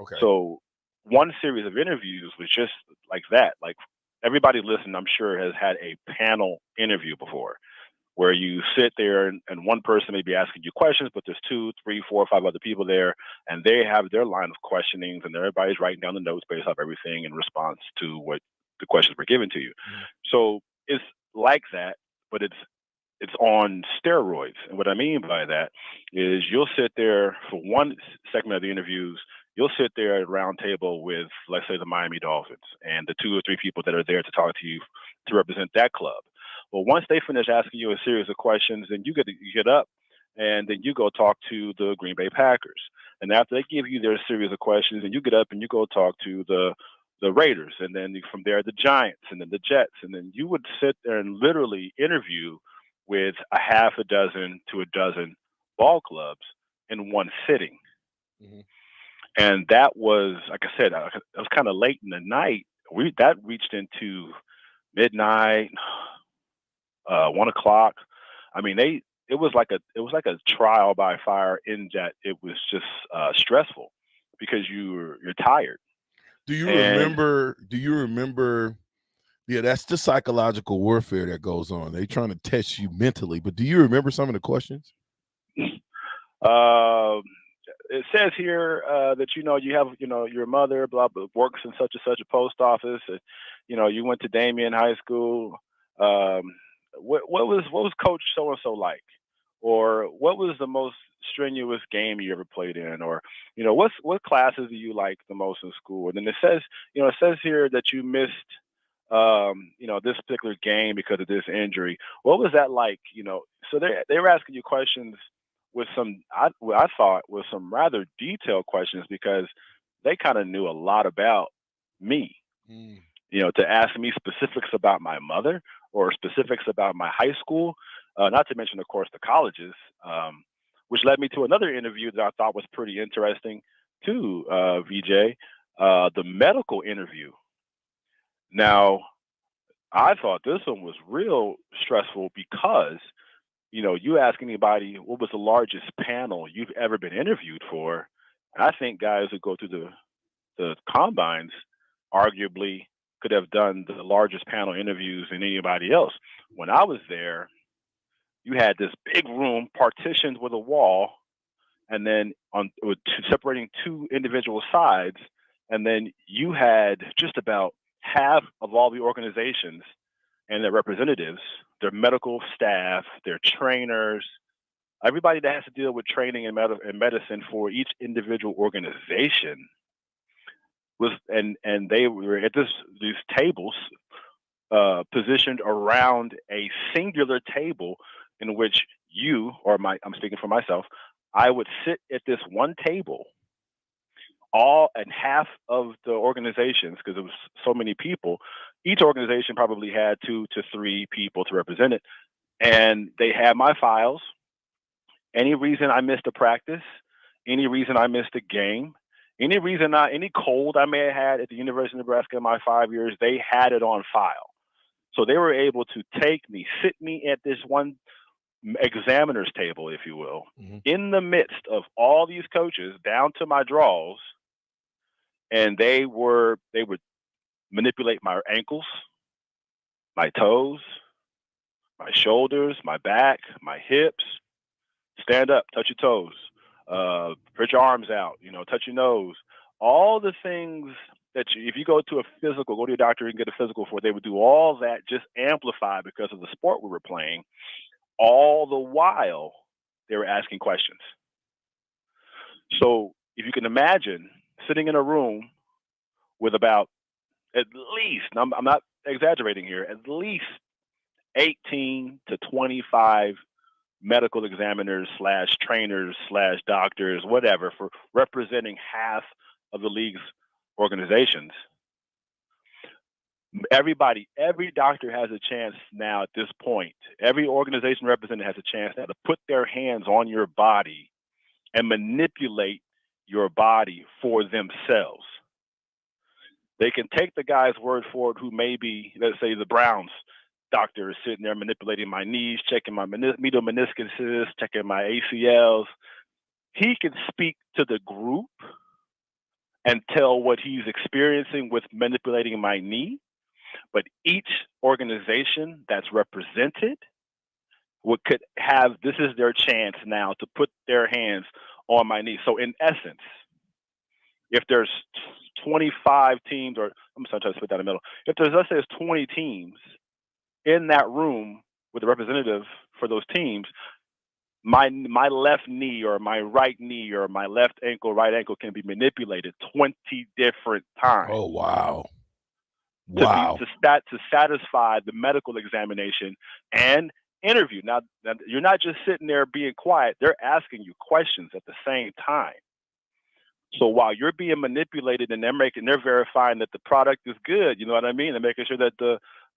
Okay. So one series of interviews was just like that. Like, everybody listening, I'm sure, has had a panel interview before, where you sit there and one person may be asking you questions, but there's 2, 3, 4, 5 other people there, and they have their line of questionings, and everybody's writing down the notes based off everything in response to what the questions were given to you. So it's like that, but it's on steroids. And what I mean by that is, you'll sit there for one segment of the interviews, you'll sit there at a round table with, let's say, the Miami Dolphins and the 2 or 3 people that are there to talk to you to represent that club. Well, once they finish asking you a series of questions, then you get up and then you go talk to the Green Bay Packers. And after they give you their series of questions, and you get up and you go talk to the Raiders, and then from there the Giants, and then the Jets, and then you would sit there and literally interview with a half a dozen to a dozen ball clubs in one sitting. And that was, like I said, it was kind of late in the night. That reached into midnight, 1 o'clock. I mean, it was like a trial by fire, in that it was just stressful because you're tired. Do you remember? Yeah, that's the psychological warfare that goes on. They're trying to test you mentally. But do you remember some of the questions? It says here that you have your mother works in such and such a post office. You went to Damien High School. What was Coach so and so like, or what was the most strenuous game you ever played in, or what classes do you like the most in school? And then it says here that you missed this particular game because of this injury. What was that like? So they were asking you questions with what I thought was some rather detailed questions because they kind of knew a lot about me. You know, to ask me specifics about my mother or specifics about my high school, not to mention, of course, the colleges, which led me to another interview that I thought was pretty interesting too, VJ, the medical interview. Now, I thought this one was real stressful because, you know, you ask anybody what was the largest panel you've ever been interviewed for, I think guys who go through the combines arguably could have done the largest panel interviews than anybody else. When I was there, you had this big room partitioned with a wall, and then separating two individual sides, and then you had just about half of all the organizations and their representatives, their medical staff, their trainers, everybody that has to deal with training and medicine for each individual organization was, and they were at these tables positioned around a singular table in which I'm speaking for myself, I would sit at this one table, all and half of the organizations, because it was so many people, each organization probably had 2 to 3 people to represent it. And they had my files. Any reason I missed a practice, any reason I missed a game, any cold I may have had at the University of Nebraska in my 5 years, they had it on file. So they were able to sit me at this one examiner's table, if you will, in the midst of all these coaches down to my draws. And they would manipulate my ankles, my toes, my shoulders, my back, my hips. Stand up, touch your toes, put your arms out, touch your nose. All the things that if you go to your doctor and get a physical for, they would do all that, just amplified because of the sport we were playing. All the while, they were asking questions. So if you can imagine sitting in a room with about at least, I'm not exaggerating here, at least 18 to 25 medical examiners / trainers / doctors, whatever, for representing half of the league's organizations. Every doctor has a chance now at this point. Every organization represented has a chance now to put their hands on your body and manipulate your body for themselves. They can take the guy's word for it who may be, let's say, the Browns doctor is sitting there manipulating my knees, checking my medial meniscuses, checking my ACLs. He can speak to the group and tell what he's experiencing with manipulating my knee. But each organization that's represented this is their chance now to put their hands on my knee. So in essence, if there's 25 teams, or I'm sorry, trying to split down the middle. If let's say there's 20 teams in that room with a representative for those teams, my left knee or my right knee or my left ankle, right ankle can be manipulated 20 different times. Oh, wow. To satisfy the medical examination and interview. Now, you're not just sitting there being quiet. They're asking you questions at the same time. So while you're being manipulated and they're verifying that the product is good, you know what I mean? They're making sure that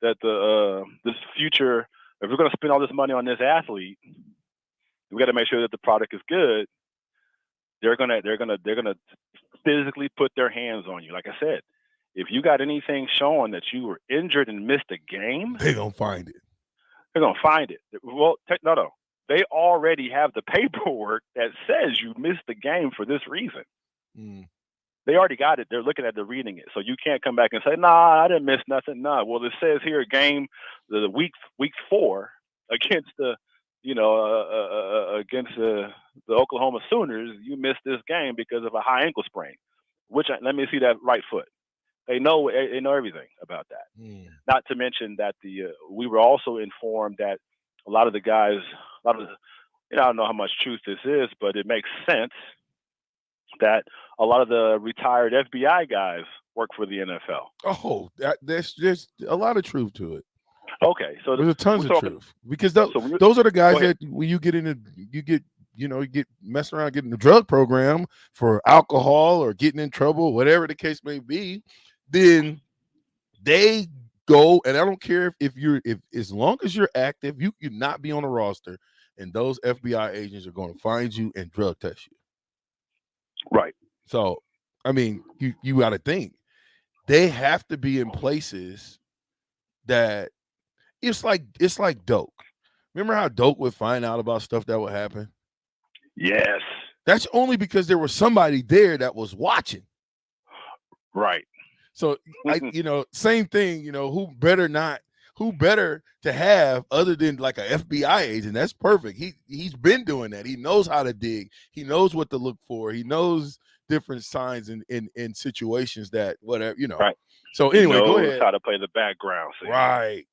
this future, if we're going to spend all this money on this athlete, we got to make sure that the product is good. They're gonna physically put their hands on you. Like I said, if you got anything showing that you were injured and missed a game, they're gonna find it. They're gonna find it. Well, no. They already have the paperwork that says you missed the game for this reason. They already got it. They're looking at it, they're reading it. So you can't come back and say, nah, I didn't miss nothing. Nah. Well, it says here game the week 4 against against the Oklahoma Sooners, you missed this game because of a high ankle sprain. Let me see that right foot. They know everything about that. Not to mention that we were also informed that a lot of the guys, I don't know how much truth this is, but it makes sense that a lot of the retired FBI guys work for the NFL. Oh, there's a lot of truth to it. Okay, so there's tons of truth because those are the guys that when you get get messing around getting the drug program for alcohol or getting in trouble, whatever the case may be, then they go, and I don't care if as long as you're active, you could not be on a roster, and those FBI agents are going to find you and drug test you. Right. So, I mean, you got to think they have to be in places that it's like Doak. Remember how Doak would find out about stuff that would happen? Yes. That's only because there was somebody there that was watching. Right. So, same thing, who better to have other than like an FBI agent? That's perfect. He's been doing that. He knows how to dig. He knows what to look for. He knows different signs in situations that whatever, Right. So anyway, he knows go ahead. how to play the background. So Right.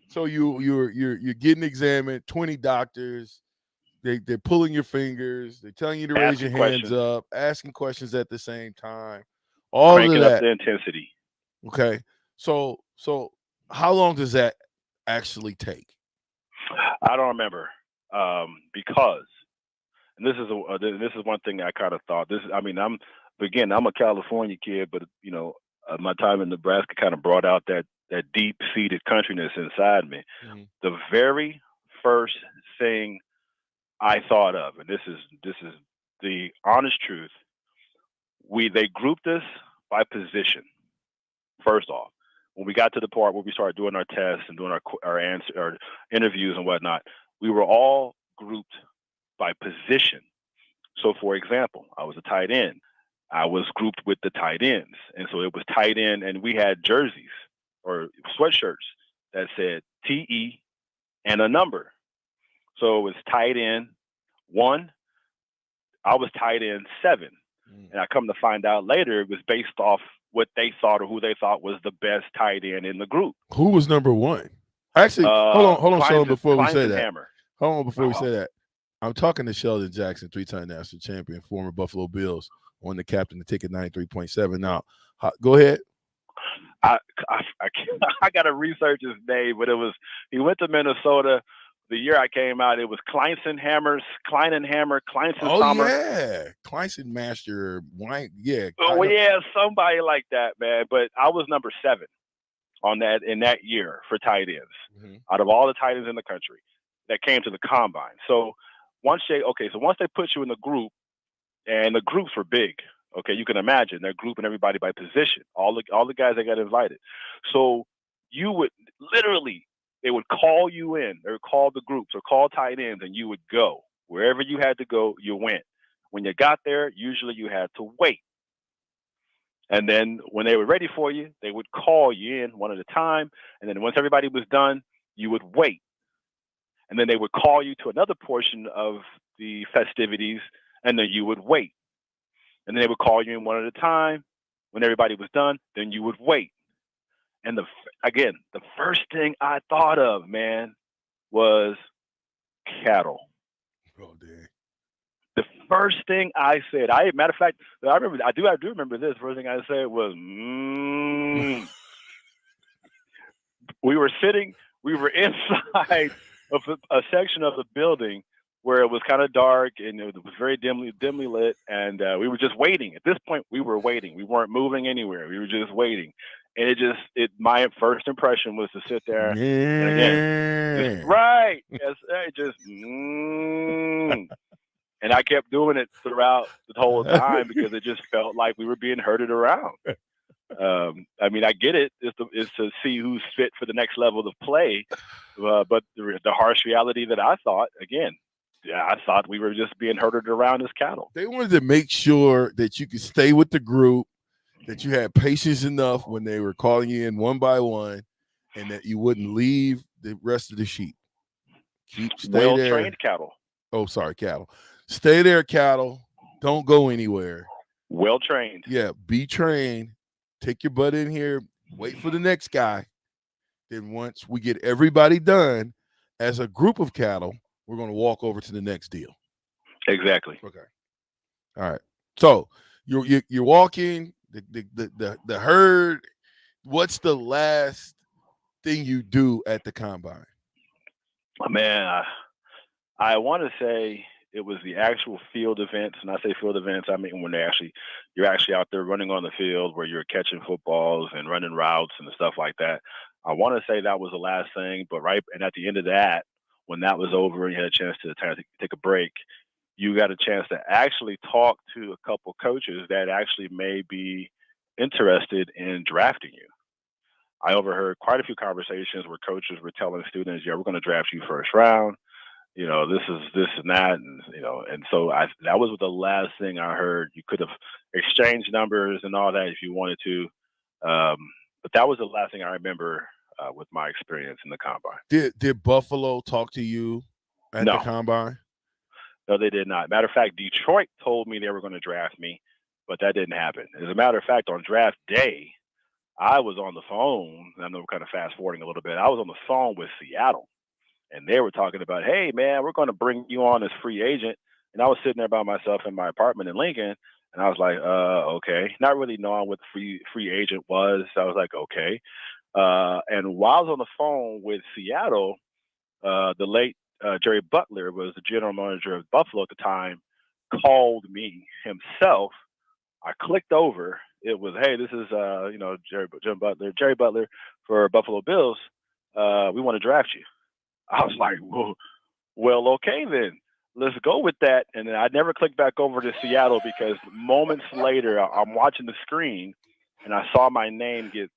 So you're getting examined. 20 doctors. They're pulling your fingers. They're telling you to raise your hands up, asking questions at the same time. All cranking of that. up the intensity. Okay. So how long does that actually take? I don't remember because, and this is one thing I kind of thought. I'm a California kid, but my time in Nebraska kind of brought out that deep-seated countryness inside me. Mm-hmm. The very first thing I thought of, and this is the honest truth, they grouped us by position. First off, when we got to the part where we started doing our tests and doing our interviews and whatnot, we were all grouped by position. So, for example, I was a tight end. I was grouped with the tight ends, and so it was tight end, and we had jerseys or sweatshirts that said TE and a number. So it was tight end 1. I was tight end 7. And I come to find out later it was based off what they thought or who they thought was the best tight end in the group. Who was number 1? Actually, hold on, Sheldon, before we say that. Hammer. Hold on, before we say that. I'm talking to Sheldon Jackson, 3-time national champion, former Buffalo Bills, won the captain of the ticket 93.7. Now, go ahead. I got to research his name, but he went to Minnesota. The year I came out, it was Kleinenhammer, Oh, yeah. Kleinsenmaster. Yeah. Oh, yeah, somebody like that, man. But I was number 7 in that year for tight ends, out of all the tight ends in the country that came to the combine. So once they put you in the group, and the groups were big, okay, you can imagine they're grouping everybody by position, all the guys that got invited. So you would literally, they would call you in, they would call the groups or call tight ends, and you would go. Wherever you had to go, you went. When you got there, usually you had to wait. And then when they were ready for you, they would call you in one at a time. And then once everybody was done, you would wait. And then they would call you to another portion of the festivities, and then you would wait. And then they would call you in one at a time. When everybody was done, then you would wait. And the first thing I thought of, man, was cattle. Oh, dang. The first thing I said, matter of fact, I do remember this. The first thing I said was, We were inside of a section of the building where it was kind of dark and it was very dimly lit, and we were just waiting. At this point, we were waiting. We weren't moving anywhere. We were just waiting. And my first impression was to sit there and again, right. Yes, and I kept doing it throughout the whole time because it just felt like we were being herded around. I get it. It's to see who's fit for the next level of play. But the harsh reality that I thought we were just being herded around as cattle. They wanted to make sure that you could stay with the group, that you had patience enough when they were calling you in one by one, and that you wouldn't leave the rest of the sheep. Well-trained cattle. Oh, sorry, cattle. Stay there, cattle. Don't go anywhere. Well-trained. Yeah, be trained. Take your butt in here. Wait for the next guy. Then once we get everybody done as a group of cattle, we're going to walk over to the next deal. Exactly. Okay. All right. So you're walking the herd. What's the last thing you do at the combine? Man, I want to say it was the actual field events. And I say field events, I mean when you're actually out there running on the field where you're catching footballs and running routes and stuff like that. I want to say that was the last thing, but and at the end of that, when that was over and you had a chance to take a break, you got a chance to actually talk to a couple coaches that actually may be interested in drafting you. I overheard quite a few conversations where coaches were telling students, yeah, we're going to draft you first round. This is this and that. And so that was the last thing I heard. You could have exchanged numbers and all that if you wanted to. But that was the last thing I remember with my experience in the combine. Did Buffalo talk to you at the combine? No, they did not. Matter of fact, Detroit told me they were going to draft me, but that didn't happen. As a matter of fact, on draft day, I was on the phone. I know we're kind of fast forwarding a little bit. I was on the phone with Seattle, and they were talking about, hey, man, we're going to bring you on as free agent. And I was sitting there by myself in my apartment in Lincoln, and I was like, okay. Not really knowing what the free agent was. I was like, okay. And while I was on the phone with Seattle, the late Jerry Butler was the general manager of Buffalo at the time, called me himself. I clicked over. It was, hey, this is Jerry Butler for Buffalo Bills. We want to draft you. I was like, well, okay then. Let's go with that. And then I never clicked back over to Seattle because moments later, I'm watching the screen and I saw my name get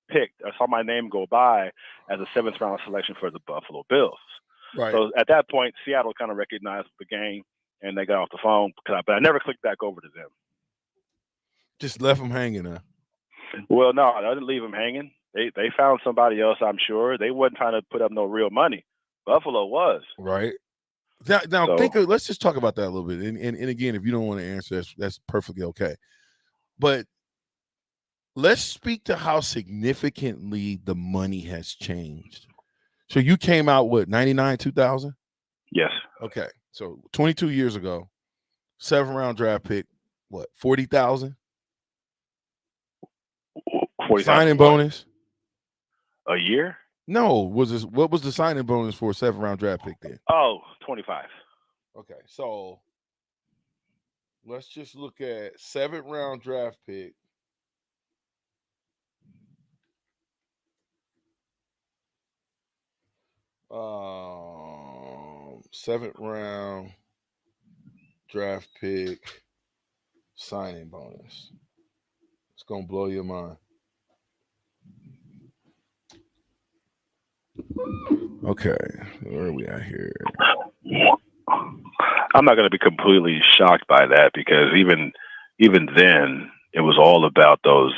picked. I saw my name go by as a 7th round selection for the Buffalo Bills. Right. So at that point, Seattle kind of recognized the game and they got off the phone. But I never clicked back over to them. Just left them hanging, huh? Well, no, I didn't leave them hanging. They found somebody else, I'm sure. They wasn't trying to put up no real money. Buffalo was. Right. Now let's just talk about that a little bit. And again, if you don't want to answer, that's perfectly okay. But let's speak to how significantly the money has changed. So you came out, 99, 2000? Yes. Okay. So 22 years ago, 7th round draft pick, 40,000? 40,000 signing bonus? A year? No. What was the signing bonus for a 7th round draft pick then? Oh, 25. Okay. So let's just look at 7th round draft pick. Seventh round draft pick signing bonus. It's gonna blow your mind. Okay, where are we at here? I'm not going to be completely shocked by that because even then, it was all about those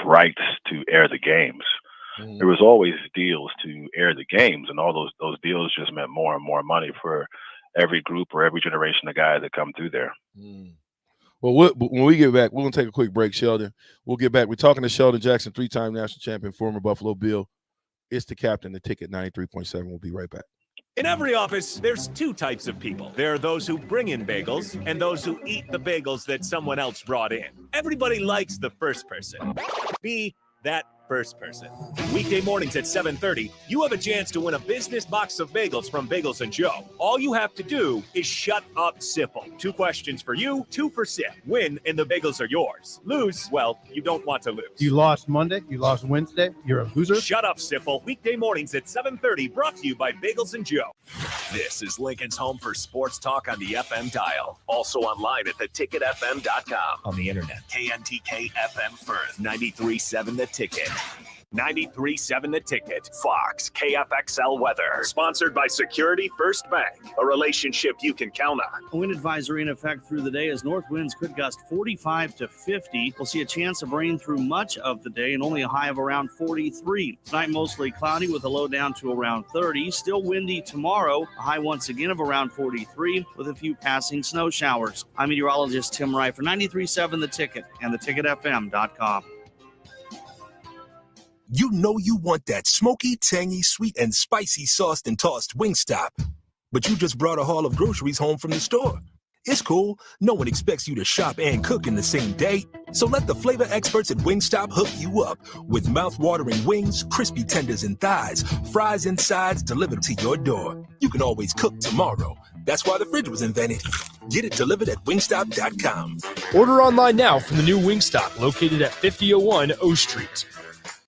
rights to air the games. Mm-hmm. There was always deals to air the games, and all those deals just meant more and more money for every group or every generation of guys that come through there. Mm. Well, when we get back, we're going to take a quick break, Sheldon. We'll get back. We're talking to Sheldon Jackson, 3-time national champion, former Buffalo Bill. It's the captain, the ticket 93.7. We'll be right back. In every office, there's two types of people. There are those who bring in bagels and those who eat the bagels that someone else brought in. Everybody likes the first person. Be that first person. Weekday mornings at 7:30, you have a chance to win a business box of bagels from Bagels and Joe. All you have to do is shut up Sipple. 2 questions for you, 2 for Sip. Win and the bagels are yours. Lose, well, you don't want to lose. You lost Monday, you lost Wednesday, you're a loser. Shut up Sipple. Weekday mornings at 7:30, brought to you by Bagels and Joe. This is Lincoln's home for sports talk on the FM dial. Also online at theticketfm.com. On the internet, KNTK FM Firth, 93.7 The Ticket. 93.7 The Ticket. Fox, KFXL Weather. Sponsored by Security First Bank. A relationship you can count on. A wind advisory in effect through the day as north winds could gust 45 to 50. We'll see a chance of rain through much of the day and only a high of around 43. Tonight mostly cloudy with a low down to around 30. Still windy tomorrow. A high once again of around 43 with a few passing snow showers. I'm meteorologist Tim Wright for 93.7 The Ticket and theticketfm.com. You know you want that smoky, tangy, sweet, and spicy sauced and tossed Wingstop. But you just brought a haul of groceries home from the store. It's cool. No one expects you to shop and cook in the same day. So let the flavor experts at Wingstop hook you up with mouth-watering wings, crispy tenders and thighs, fries and sides delivered to your door. You can always cook tomorrow. That's why the fridge was invented. Get it delivered at wingstop.com. Order online now from the new Wingstop located at 5001 O Street.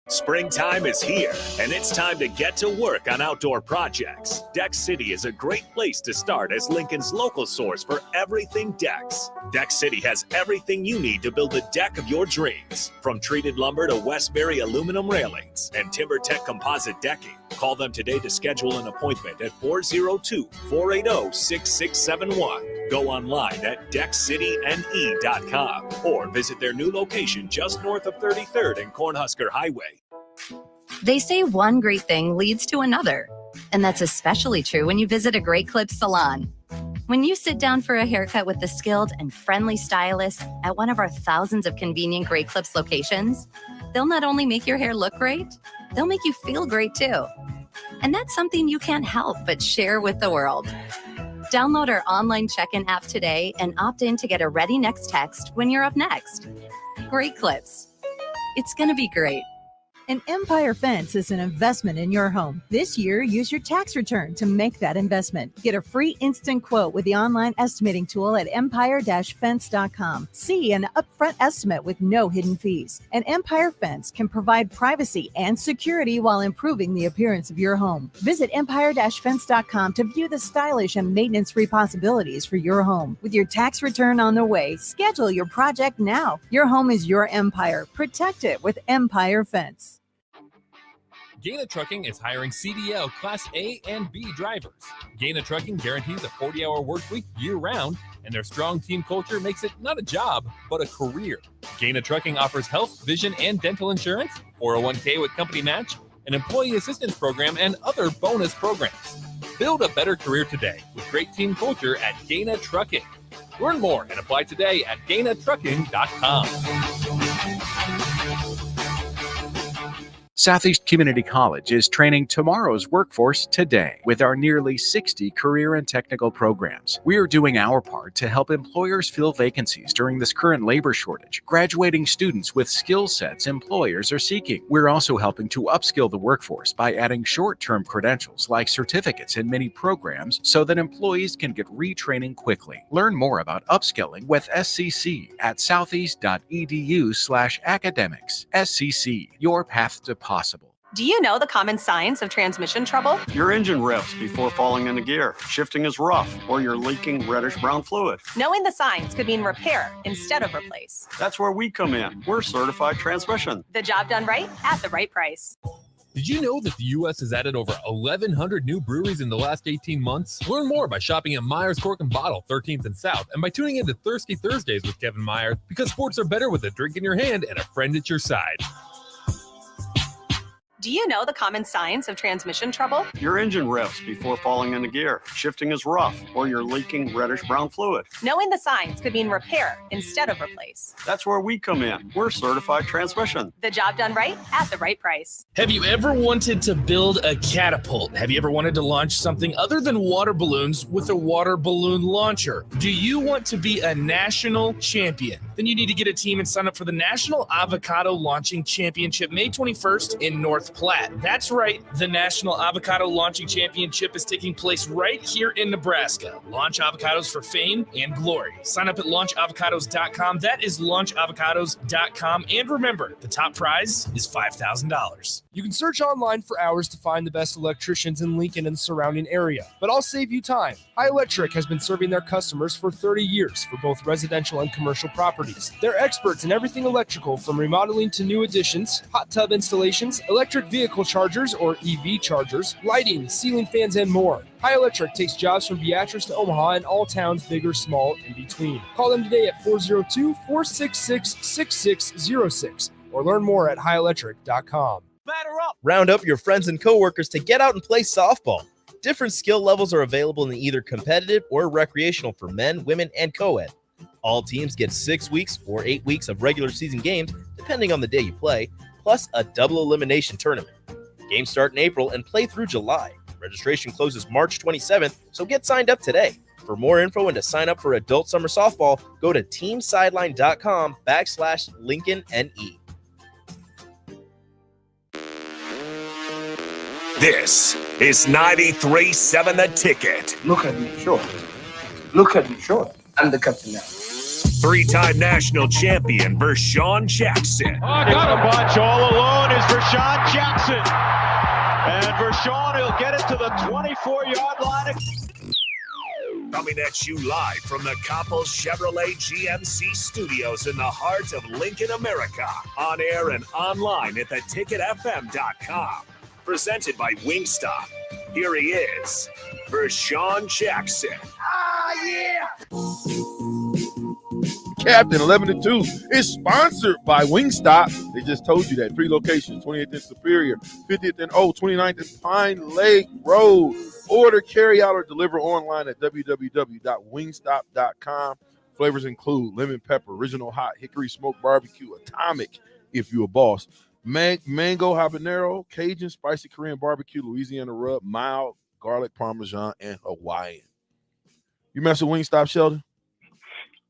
Springtime is here, and it's time to get to work on outdoor projects. Deck City is a great place to start as Lincoln's local source for everything decks. Deck City has everything you need to build the deck of your dreams, from treated lumber to Westbury aluminum railings and TimberTech composite decking. Call them today to schedule an appointment at 402-480-6671. Go online at deckcityne.com or visit their new location just north of 33rd and Cornhusker Highway. They say one great thing leads to another, and that's especially true when you visit a Great Clips salon. When you sit down for a haircut with the skilled and friendly stylist at one of our thousands of convenient Great Clips locations, they'll not only make your hair look great, they'll make you feel great too. And that's something you can't help but share with the world. Download our online check-in app today and opt in to get a ready next text when you're up next. Great Clips. It's going to be great. An Empire Fence is an investment in your home. This year, use your tax return to make that investment. Get a free instant quote with the online estimating tool at empire-fence.com. See an upfront estimate with no hidden fees. An Empire Fence can provide privacy and security while improving the appearance of your home. Visit empire-fence.com to view the stylish and maintenance-free possibilities for your home. With your tax return on the way, schedule your project now. Your home is your empire. Protect it with Empire Fence. Gaina Trucking is hiring CDL Class A and B drivers. Gaina Trucking guarantees a 40-hour work week year-round, and their strong team culture makes it not a job, but a career. Gaina Trucking offers health, vision, and dental insurance, 401k with company match, an employee assistance program, and other bonus programs. Build a better career today with great team culture at Gaina Trucking. Learn more and apply today at gainatrucking.com. Southeast Community College is training tomorrow's workforce today with our nearly 60 career and technical programs. We are doing our part to help employers fill vacancies during this current labor shortage, graduating students with skill sets employers are seeking. We're also helping to upskill the workforce by adding short-term credentials like certificates in many programs so that employees can get retraining quickly. Learn more about upskilling with SCC at southeast.edu/academics. SCC, your path to possible. Do you know the common signs of transmission trouble? Your engine revs before falling into gear, shifting is rough, or you're leaking reddish-brown fluid. Knowing the signs could mean repair instead of replace. That's where we come in. We're Certified Transmission. The job done right at the right price. Did you know that the U.S. has added over 1,100 new breweries in the last 18 months? Learn more by shopping at Myers Cork and Bottle, 13th and South, and by tuning into Thirsty Thursdays with Kevin Myers, because sports are better with a drink in your hand and a friend at your side. Do you know the common signs of transmission trouble? Your engine revs before falling into gear, shifting is rough, or you're leaking reddish-brown fluid. Knowing the signs could mean repair instead of replace. That's where we come in. We're Certified Transmission. The job done right at the right price. Have you ever wanted to build a catapult? Have you ever wanted to launch something other than water balloons with a water balloon launcher? Do you want to be a national champion? Then you need to get a team and sign up for the National Avocado Launching Championship, May 21st in North Platte. That's right. The National Avocado Launching Championship is taking place right here in Nebraska. Launch avocados for fame and glory. Sign up at launchavocados.com. That is launchavocados.com. And remember, the top prize is $5,000. You can search online for hours to find the best electricians in Lincoln and the surrounding area, but I'll save you time. High Electric has been serving their customers for 30 years for both residential and commercial properties. They're experts in everything electrical, from remodeling to new additions, hot tub installations, electric vehicle chargers or EV chargers, lighting, ceiling fans, and more. High Electric takes jobs from Beatrice to Omaha and all towns, big or small, in between. Call them today at 402-466-6606 or learn more at highelectric.com. Round up your friends and coworkers to get out and play softball. Different skill levels are available in either competitive or recreational for men, women, and co-ed. All teams get 6 weeks or 8 weeks of regular season games, depending on the day you play, plus a double elimination tournament. Games start in April and play through July. Registration closes March 27th, so get signed up today. For more info and to sign up for adult summer softball, go to teamsideline.com/LincolnNE. This is 93.7 The Ticket. Look at me, sure. Look at me, sure. I'm the captain now. Three-time national champion Vershawn Jackson. Got a bunch all alone is Vershawn Jackson. And Vershawn will get it to the 24-yard line. Coming at you live from the Coppel Chevrolet GMC studios in the heart of Lincoln, America. On air and online at theticketfm.com. Presented by Wingstop. Here he is, Vershawn Jackson. Ah, yeah! Captain 11-2 is sponsored by Wingstop. They just told you that. 3 locations, 28th and Superior, 50th and 29th and Pine Lake Road. Order, carry out, or deliver online at www.wingstop.com. Flavors include lemon pepper, original hot, hickory smoked barbecue, atomic if you're a boss, mango habanero, Cajun spicy Korean barbecue, Louisiana rub, mild garlic parmesan, and Hawaiian. You mess with Wingstop, Sheldon?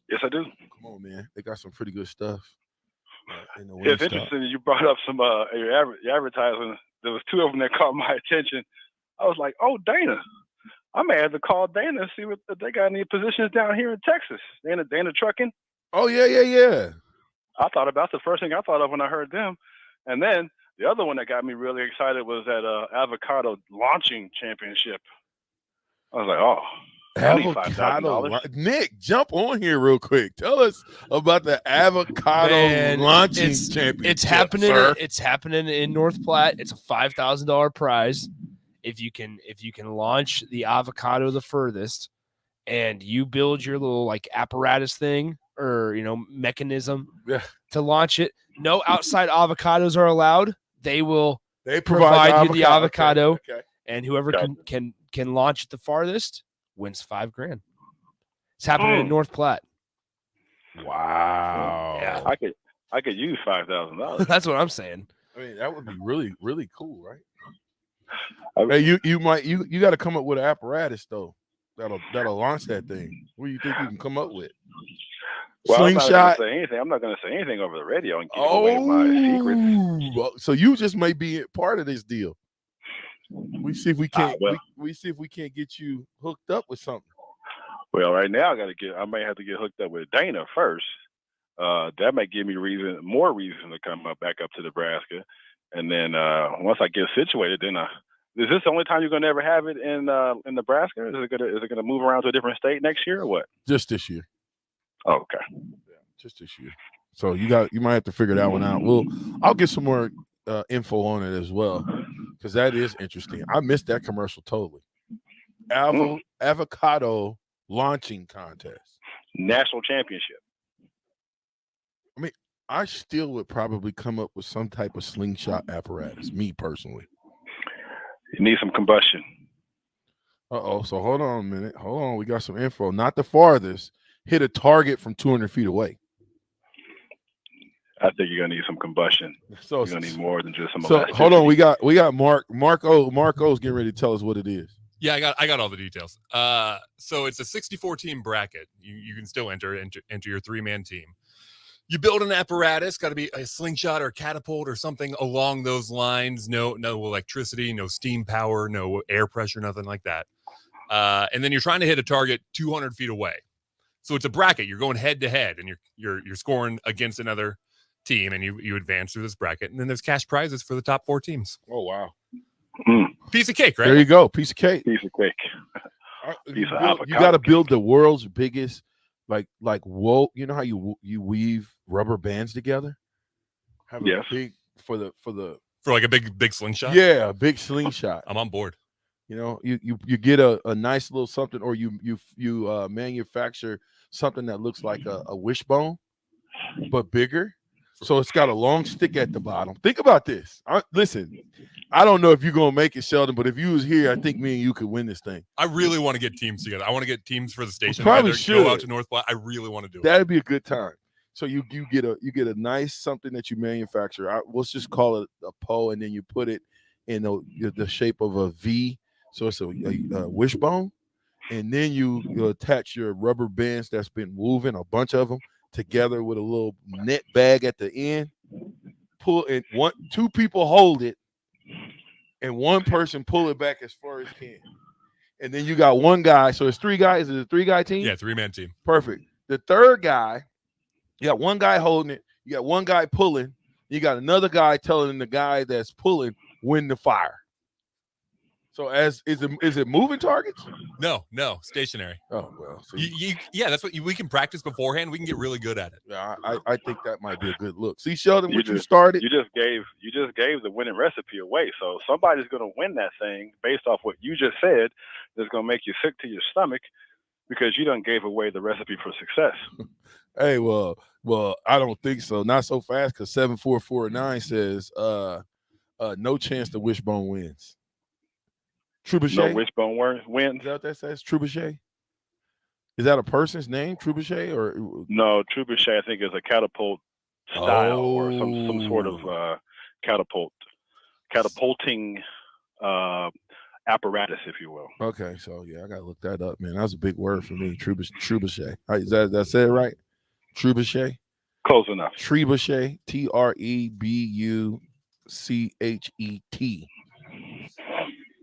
Yes, I do. Come on, man. They got some pretty good stuff. It's interesting you brought up some your advertising. There was 2 of them that caught my attention. I was like, oh, Dana. I may have to call Dana and see if they got any positions down here in Texas. Dana Trucking. Oh, yeah. I thought about the first thing I thought of when I heard them. And then the other one that got me really excited was that avocado launching championship. I was like, oh. Avocado. Nick, jump on here real quick. Tell us about the avocado launching championship. It's happening. Sir. It's happening in North Platte. It's a $5,000 prize if you can launch the avocado the furthest, and you build your little like apparatus thing or mechanism to launch it. No outside avocados are allowed. They provide you the avocado, okay. And whoever can launch it the farthest wins $5,000. It's happening in North Platte. Wow. Yeah, I could use $5,000. That's what I'm saying. I mean, that would be really, really cool, right? Hey, you got to come up with an apparatus though that'll launch that thing. What do you think you can come up with? Well, Slingshot. I'm not going to say anything over the radio and give away my secrets. So you just may be part of this deal. We see if we can't. We see if we can't get you hooked up with something. Well, right now I may have to get hooked up with Dana first. That might give me more reason to come back up to Nebraska, and then once I get situated, then is this the only time you're going to ever have it in Nebraska? Is it gonna move around to a different state next year or what? Just this year. Oh, okay. Yeah, just this year. So you might have to figure that one out. I'll get some more info on it as well, because that is interesting. I missed that commercial totally. Avocado launching contest. National championship. I mean, I still would probably come up with some type of slingshot apparatus, me personally. You need some combustion. So hold on a minute. Hold on. We got some info. Not the farthest. Hit a target from 200 feet away. I think you're gonna need some combustion. So you're gonna need more than just some. So hold on. We got Marco's getting ready to tell us what it is. Yeah, I got all the details. So it's a 64-team bracket. You can still enter your 3-man team. You build an apparatus, got to be a slingshot or a catapult or something along those lines. No electricity, no steam power, no air pressure, nothing like that. And then you're trying to hit a target 200 feet away. So it's a bracket. You're going head to head, and you're scoring against another team, and you advance through this bracket. And then there's cash prizes for the top 4 teams. Oh wow! Piece of cake, right? There you go, piece of cake. Piece of cake. You got to build the world's biggest, like wool. You know how you weave rubber bands together? Yes. Big for like a big slingshot. Yeah, a big slingshot. I'm on board. You know, you get a nice little something, or you manufacture something that looks like a wishbone, but bigger. So it's got a long stick at the bottom. Think about this. Listen, I don't know if you're going to make it, Sheldon, but if you was here, I think me and you could win this thing. I really want to get teams together. I want to get teams for the station. Probably should go out to North Platte. I really want to do it. That'd be a good time. So you get a nice something that you manufacture. Let's just call it a pole, and then you put it in the shape of a V. So it's a wishbone, and then you attach your rubber bands that's been moving, a bunch of them, together with a little net bag at the end. Pull it. Two people hold it, and one person pull it back as far as can. And then you got one guy. So it's three guys. Is it a 3-guy team? Yeah, 3-man team. Perfect. The third guy, you got one guy holding it. You got one guy pulling. You got another guy telling the guy that's pulling when to fire. So is it moving targets? No, stationary. Oh well, so yeah, that's what we can practice beforehand. We can get really good at it. Yeah, I think that might be a good look. See, Sheldon, You you just started. You just gave the winning recipe away. So somebody's going to win that thing based off what you just said. That's going to make you sick to your stomach because you done gave away the recipe for success. Hey, well, I don't think so. Not so fast, because 7449 says no chance the wishbone wins. Trebuchet? No wishbone wins. Is that what that says? Trebuchet? Is that a person's name, Trebuchet, or No, Trebuchet, I think, is a catapult style or some sort of catapulting apparatus, if you will. Okay, so yeah, I gotta look that up, man. That was a big word for me. Trebuchet. Is that said right? Trebuchet. Close enough. Trebuchet. Trebuchet.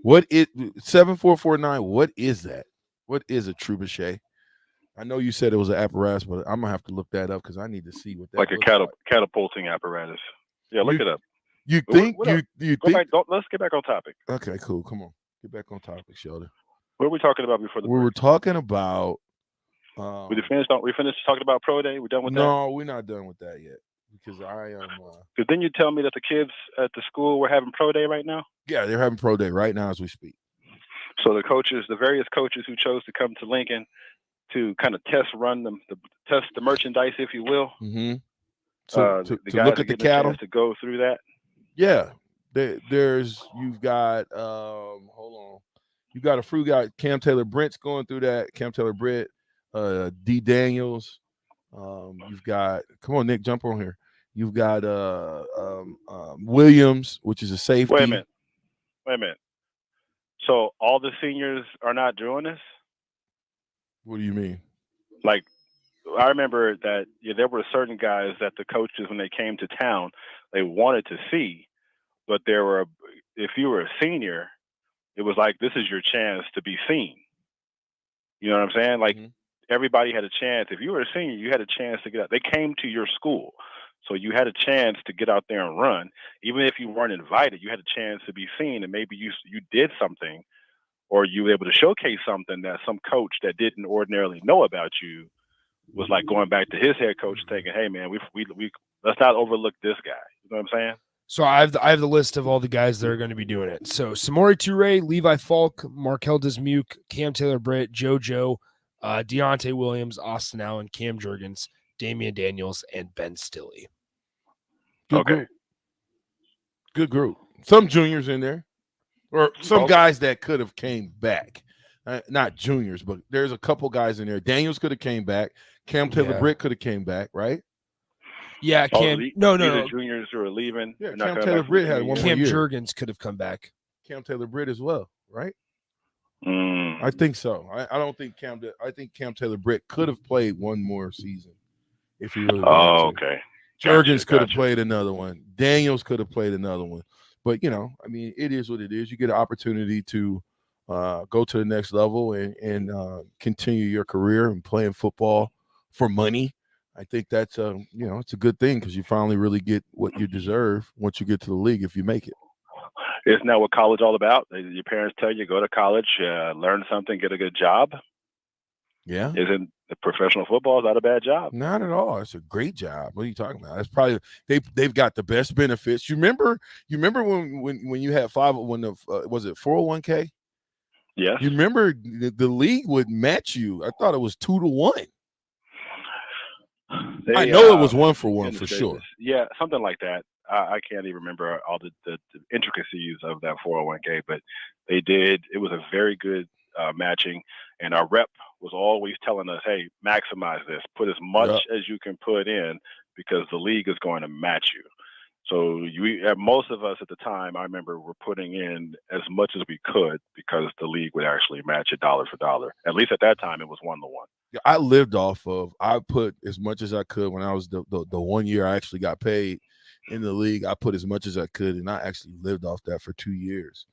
What is 7449? What is that? What is a trebuchet? I know you said it was an apparatus, but I'm gonna have to look that up because I need to see what that Like a looks like. catapulting apparatus. Yeah, look it up. You think What up? you Go think? back, let's get back on topic. Okay, cool. Come on, get back on topic, Sheldon. What were we talking about before the We were talking about. We finished talking about Pro Day? We're done with that? No, we're not done with that yet because I am. Because then you tell me that the kids at the school were having Pro Day right now? Yeah, they're having pro day right now as we speak. So the various coaches who chose to come to Lincoln to kind of test the merchandise, if you will. Mm-hmm. So the to guys look are at the getting a chance cattle. to go through that. Yeah, you've got hold on, you got a few guys. Cam Taylor Brent's going through that. Cam Taylor Brent, D Daniels. You've got, come on, Nick, jump on here. You've got Williams, which is a safety. Wait a minute. So all the seniors are not doing this? What do you mean? Like, I remember that there were certain guys that the coaches, when they came to town, they wanted to see, but if you were a senior, it was like, this is your chance to be seen. You know what I'm saying? Like, everybody had a chance. If you were a senior, you had a chance to get out. They came to your school. So you had a chance to get out there and run. Even if you weren't invited, you had a chance to be seen, and maybe you did something, or you were able to showcase something that some coach that didn't ordinarily know about you was like going back to his head coach thinking, hey, man, we let's not overlook this guy. You know what I'm saying? So I have the list of all the guys that are going to be doing it. So Samori Toure, Levi Falk, Markel Dismuke, Cam Taylor-Britt, JoJo, Deontay Williams, Austin Allen, Cam Jurgens, Damian Daniels, and Ben Stilley. Good group. Some juniors in there, or some guys that could have came back. Not juniors, but there's a couple guys in there. Daniels could have came back. Cam Taylor-Britt could have came back, right? Yeah, Cam. No. Juniors who are leaving. Yeah, Cam Taylor-Britt had one Cam more year. Jurgens could have come back. Cam Taylor-Britt as well, right? I think so. I don't think I think Cam Taylor-Britt could have played one more season if he really wanted to. Okay. Jurgens could have played another one. Daniels could have played another one. But, I mean, it is what it is. You get an opportunity to go to the next level and continue your career and playing football for money. I think that's, it's a good thing because you finally really get what you deserve once you get to the league if you make it. Isn't that what college all about? Your parents tell you, go to college, learn something, get a good job. Yeah. Isn't professional football not a bad job? Not at all. It's a great job. What are you talking about? It's probably they've got the best benefits. You remember when you had was it 401k? Yes. You remember the league would match you. I thought it was 2-to-1. I know it was 1-for-1 for sure. Yeah, something like that. I can't even remember all the intricacies of that 401k, but they did. It was a very good matching, and our rep was always telling us, hey, maximize this. Put as much as you can put in because the league is going to match you. So most of us at the time, I remember, were putting in as much as we could because the league would actually match it dollar for dollar. At least at that time, it was 1-to-1. Yeah, I lived off of. I put as much as I could when I was the 1 year I actually got paid in the league. I put as much as I could, and I actually lived off that for 2 years.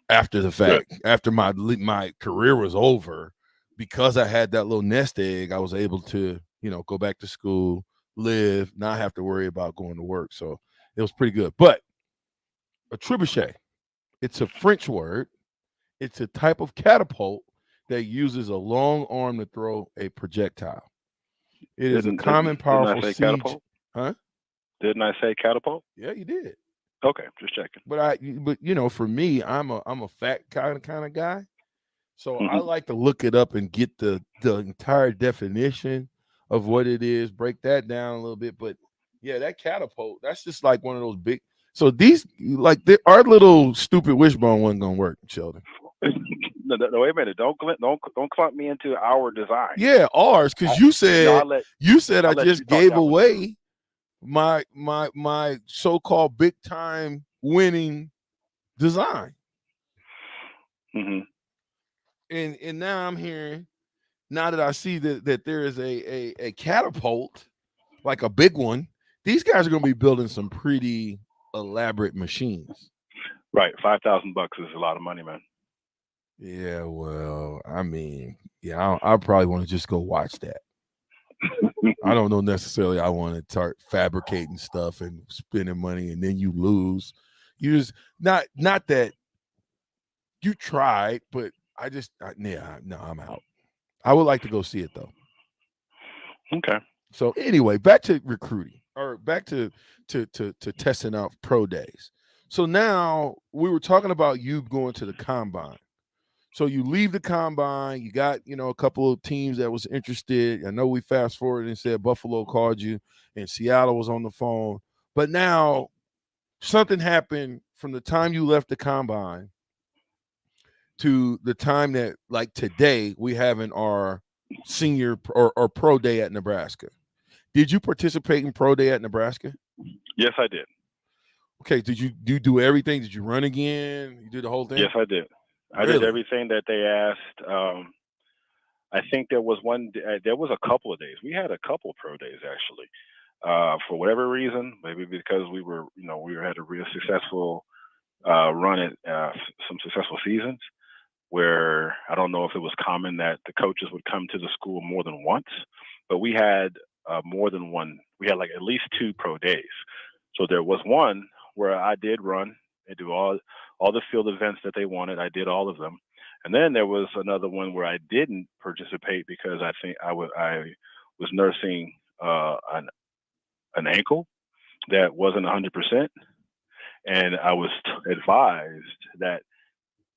After the fact, after my career was over, because I had that little nest egg, I was able to, go back to school, live, not have to worry about going to work. So it was pretty good. But a trebuchet, it's a French word. It's a type of catapult that uses a long arm to throw a projectile. It is a common, powerful siege. Catapult? Huh? Didn't I say catapult? Yeah, you did. Okay, just checking. But for me, I'm a fact kind of guy. So I like to look it up and get the entire definition of what it is, break that down a little bit. But yeah, that catapult, that's just like one of those big. So these, our little stupid wishbone wasn't gonna work, Sheldon. No, wait a minute. Don't clump me into our design. Yeah, ours, because you said I just gave away my so-called big time winning design. Mm-hmm. And now I'm hearing, now that I see that there is a catapult, like a big one, these guys are going to be building some pretty elaborate machines. Right, $5,000 is a lot of money, man. Yeah, well, I mean, yeah, I probably want to just go watch that. I don't know necessarily I want to start fabricating stuff and spending money and then you lose. You just not that you tried, but I'm out. I would like to go see it though. Okay. So anyway, back to recruiting, or back to testing out pro days. So now we were talking about you going to the combine. So you leave the combine, you got, a couple of teams that was interested. I know we fast forwarded and said Buffalo called you and Seattle was on the phone. But now something happened from the time you left the combine to the time that, like today, we having our senior or pro day at Nebraska. Did you participate in pro day at Nebraska? Yes, I did. Okay. Did you do everything? Did you run again? You did the whole thing? Yes, I did. I did everything that they asked. I think there was a couple of days. We had a couple of pro days actually. For whatever reason, maybe because we had a real successful run at some successful seasons, where I don't know if it was common that the coaches would come to the school more than once, but we had more than one. We had like at least 2 pro days. So there was one where I did run and do all the field events that they wanted. I did all of them. And then there was another one where I didn't participate because I think I was nursing an ankle that wasn't 100%. And I was advised that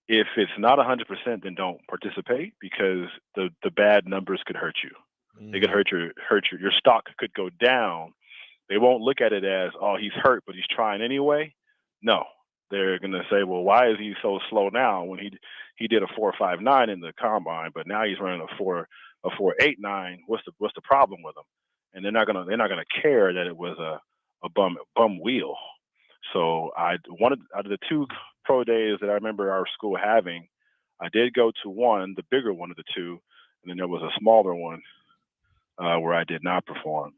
if it's not 100%, then don't participate because the bad numbers could hurt you. They could hurt your stock could go down. They won't look at it as, oh, he's hurt, but he's trying anyway. No, they're going to say, well, why is he so slow now when he did a 4.59 in the combine, but now he's running a 4.89? What's the problem with him? And they're not gonna care that it was a bum wheel. So out of the 2 pro days that I remember our school having, I did go to one, the bigger one of the 2, and then there was a smaller one where I did not perform.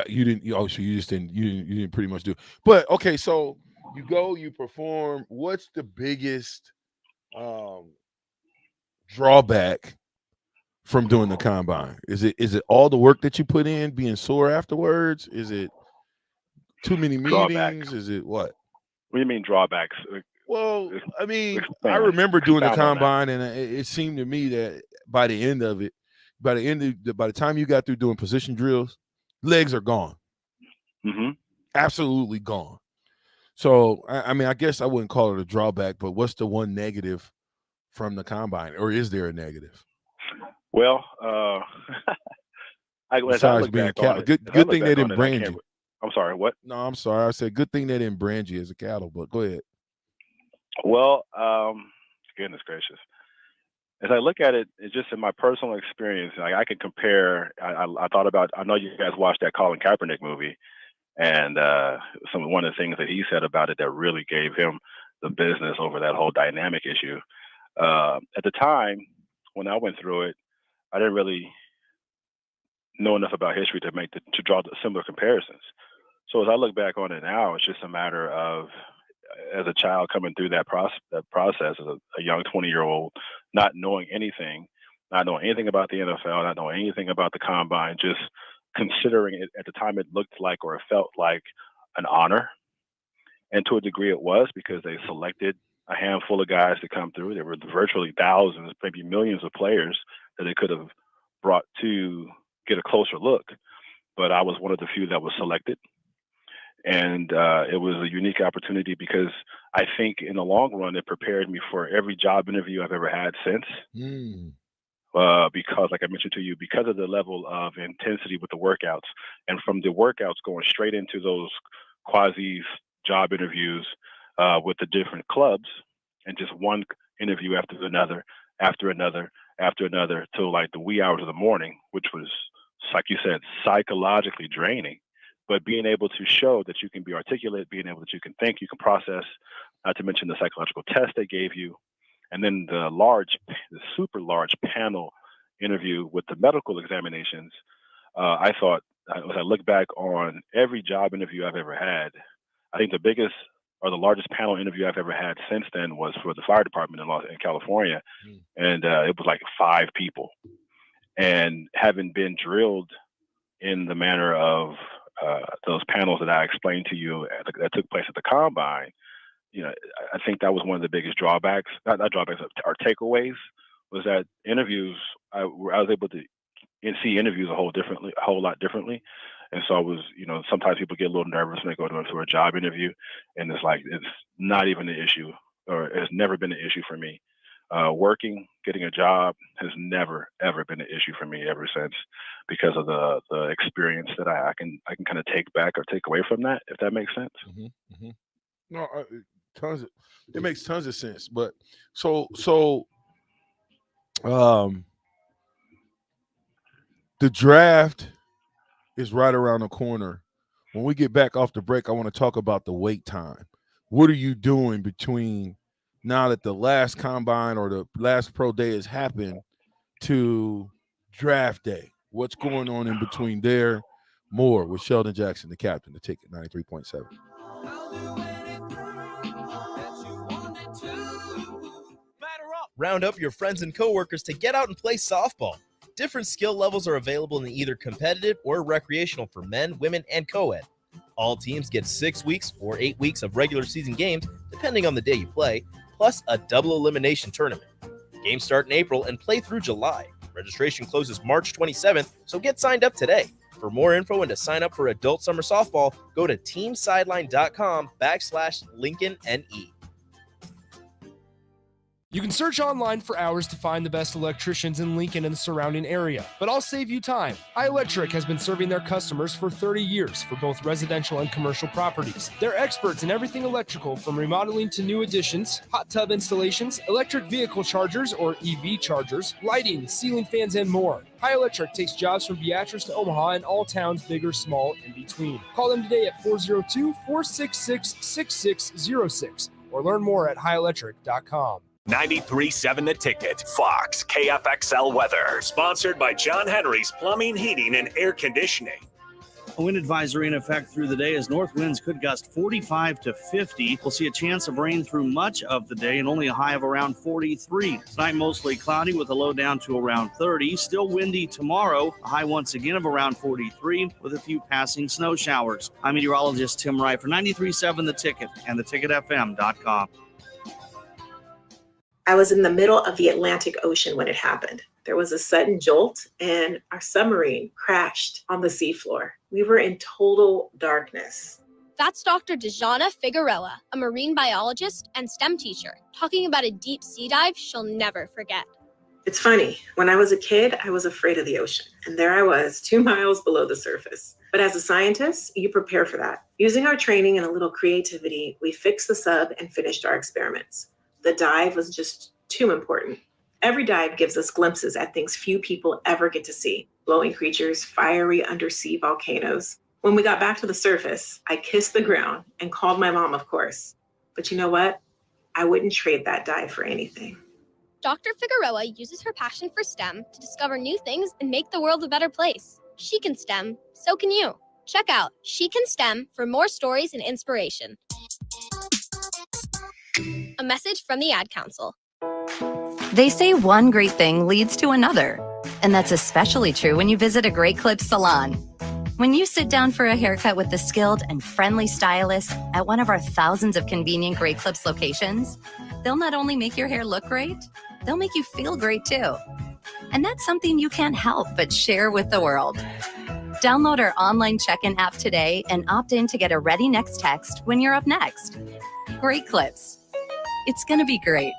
You didn't pretty much do. But okay, so you go, you perform. What's the biggest drawback from doing the combine? Is it all the work that you put in, being sore afterwards? Is it too many meetings? Drawback. Is it what? What do you mean drawbacks? Well, I mean, I remember doing the combine, and it seemed to me that by the end of it, by the time you got through doing position drills, legs are gone. Mm-hmm. Absolutely gone. So, I mean, I guess I wouldn't call it a drawback, but what's the one negative from the combine, or is there a negative? Well, besides being cattle, good thing they didn't brand you. I'm sorry, what? No, I'm sorry. I said good thing they didn't brand you as a cattle, but go ahead. Well, goodness gracious. As I look at it, it's just in my personal experience, like I can compare. I thought about. I know you guys watched that Colin Kaepernick movie, And one of the things that he said about it that really gave him the business over that whole dynamic issue. At the time when I went through it, I didn't really know enough about history to draw the similar comparisons. So as I look back on it now, it's just a matter of, as a child coming through that process as a young 20-year-old, not knowing anything about the NFL, not knowing anything about the combine, just considering it at the time it looked like, or it felt like, an honor. And to a degree it was, because they selected a handful of guys to come through. There were virtually thousands, maybe millions of players that they could have brought to get a closer look. But I was one of the few that was selected. And it was a unique opportunity because I think in the long run, it prepared me for every job interview I've ever had since. Because, like I mentioned to you, because of the level of intensity with the workouts, and from the workouts going straight into those quasi job interviews with the different clubs, and just one interview after another, till like the wee hours of the morning, which was, like you said, psychologically draining. But being able to show that you can be articulate, being able that you can think, you can process, not to mention the psychological test they gave you, and then the super large panel interview with the medical examinations. I thought, as I look back on every job interview I've ever had, I think the biggest or the largest panel interview I've ever had since then was for the fire department in California. And it was like 5 people. And having been drilled in the manner of those panels that I explained to you that took place at the combine, I think that was one of the biggest drawbacks, not drawbacks, or takeaways, was that interviews, I was able to see interviews a whole lot differently. And so I was, sometimes people get a little nervous when they go to a job interview, and it's not even an issue, or it has never been an issue for me. Getting a job has never, ever been an issue for me ever since, because of the experience that I can kind of take back or take away from that, if that makes sense. No, it makes tons of sense. But so the draft is right around the corner. When we get back off the break, I want to talk about the wait time. What are you doing between now that the last combine or the last pro day has happened to draft day? What's going on in between there? More with Sheldon Jackson, the captain, the Ticket 93.7. Round up your friends and coworkers to get out and play softball. Different skill levels are available in either competitive or recreational for men, women, and co-ed. All teams get 6 weeks or 8 weeks of regular season games, depending on the day you play, plus a double elimination tournament. Games start in April and play through July. Registration closes March 27th, so get signed up today. For more info and to sign up for adult summer softball, go to teamsideline.com/LincolnNE. You can search online for hours to find the best electricians in Lincoln and the surrounding area, but I'll save you time. High Electric has been serving their customers for 30 years for both residential and commercial properties. They're experts in everything electrical, from remodeling to new additions, hot tub installations, electric vehicle chargers or EV chargers, lighting, ceiling fans, and more. High Electric takes jobs from Beatrice to Omaha and all towns, big or small, in between. Call them today at 402-466-6606 or learn more at highelectric.com. 93.7 The Ticket, Fox, KFXL weather. Sponsored by John Henry's Plumbing, Heating, and Air Conditioning. A wind advisory in effect through the day as north winds could gust 45 to 50. We'll see a chance of rain through much of the day and only a high of around 43. Tonight mostly cloudy with a low down to around 30. Still windy tomorrow, a high once again of around 43 with a few passing snow showers. I'm meteorologist Tim Wright for 93.7 The Ticket and theticketfm.com. I was in the middle of the Atlantic Ocean when it happened. There was a sudden jolt and our submarine crashed on the seafloor. We were in total darkness. That's Dr. Dejana Figueroa, a marine biologist and STEM teacher, talking about a deep sea dive she'll never forget. It's funny, when I was a kid, I was afraid of the ocean. And there I was, 2 miles below the surface. But as a scientist, you prepare for that. Using our training and a little creativity, we fixed the sub and finished our experiments. The dive was just too important. Every dive gives us glimpses at things few people ever get to see. Glowing creatures, fiery undersea volcanoes. When we got back to the surface, I kissed the ground and called my mom, of course. But you know what? I wouldn't trade that dive for anything. Dr. Figueroa uses her passion for STEM to discover new things and make the world a better place. She can STEM, so can you. Check out She Can STEM for more stories and inspiration. A message from the Ad Council. They say one great thing leads to another, and that's especially true when you visit a Great Clips salon. When you sit down for a haircut with the skilled and friendly stylist at one of our thousands of convenient Great Clips locations, they'll not only make your hair look great, they'll make you feel great too. And that's something you can't help but share with the world. Download our online check-in app today and opt in to get a Ready Next text when you're up next. Great Clips. It's going to be great.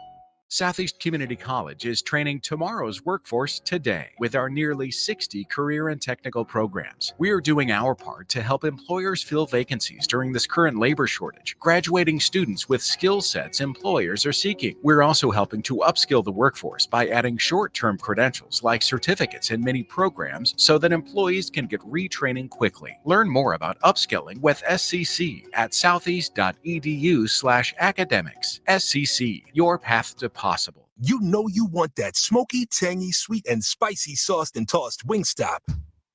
Southeast Community College is training tomorrow's workforce today with our nearly 60 career and technical programs. We are doing our part to help employers fill vacancies during this current labor shortage, graduating students with skill sets employers are seeking. We're also helping to upskill the workforce by adding short-term credentials like certificates in many programs so that employees can get retraining quickly. Learn more about upskilling with SCC at southeast.edu/academics. SCC, your path to possible. You know you want that smoky, tangy, sweet, and spicy sauced and tossed Wingstop.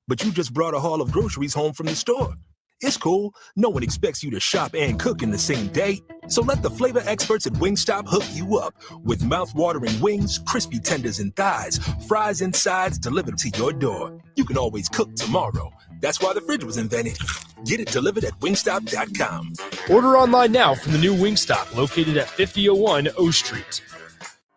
But you just brought a haul of groceries home from the store. It's cool. No one expects you to shop and cook in the same day. So let the flavor experts at Wingstop hook you up with mouth-watering wings, crispy tenders and thighs, fries and sides delivered to your door. You can always cook tomorrow. That's why the fridge was invented. Get it delivered at wingstop.com. Order online now from the new Wingstop located at 5001 O Street.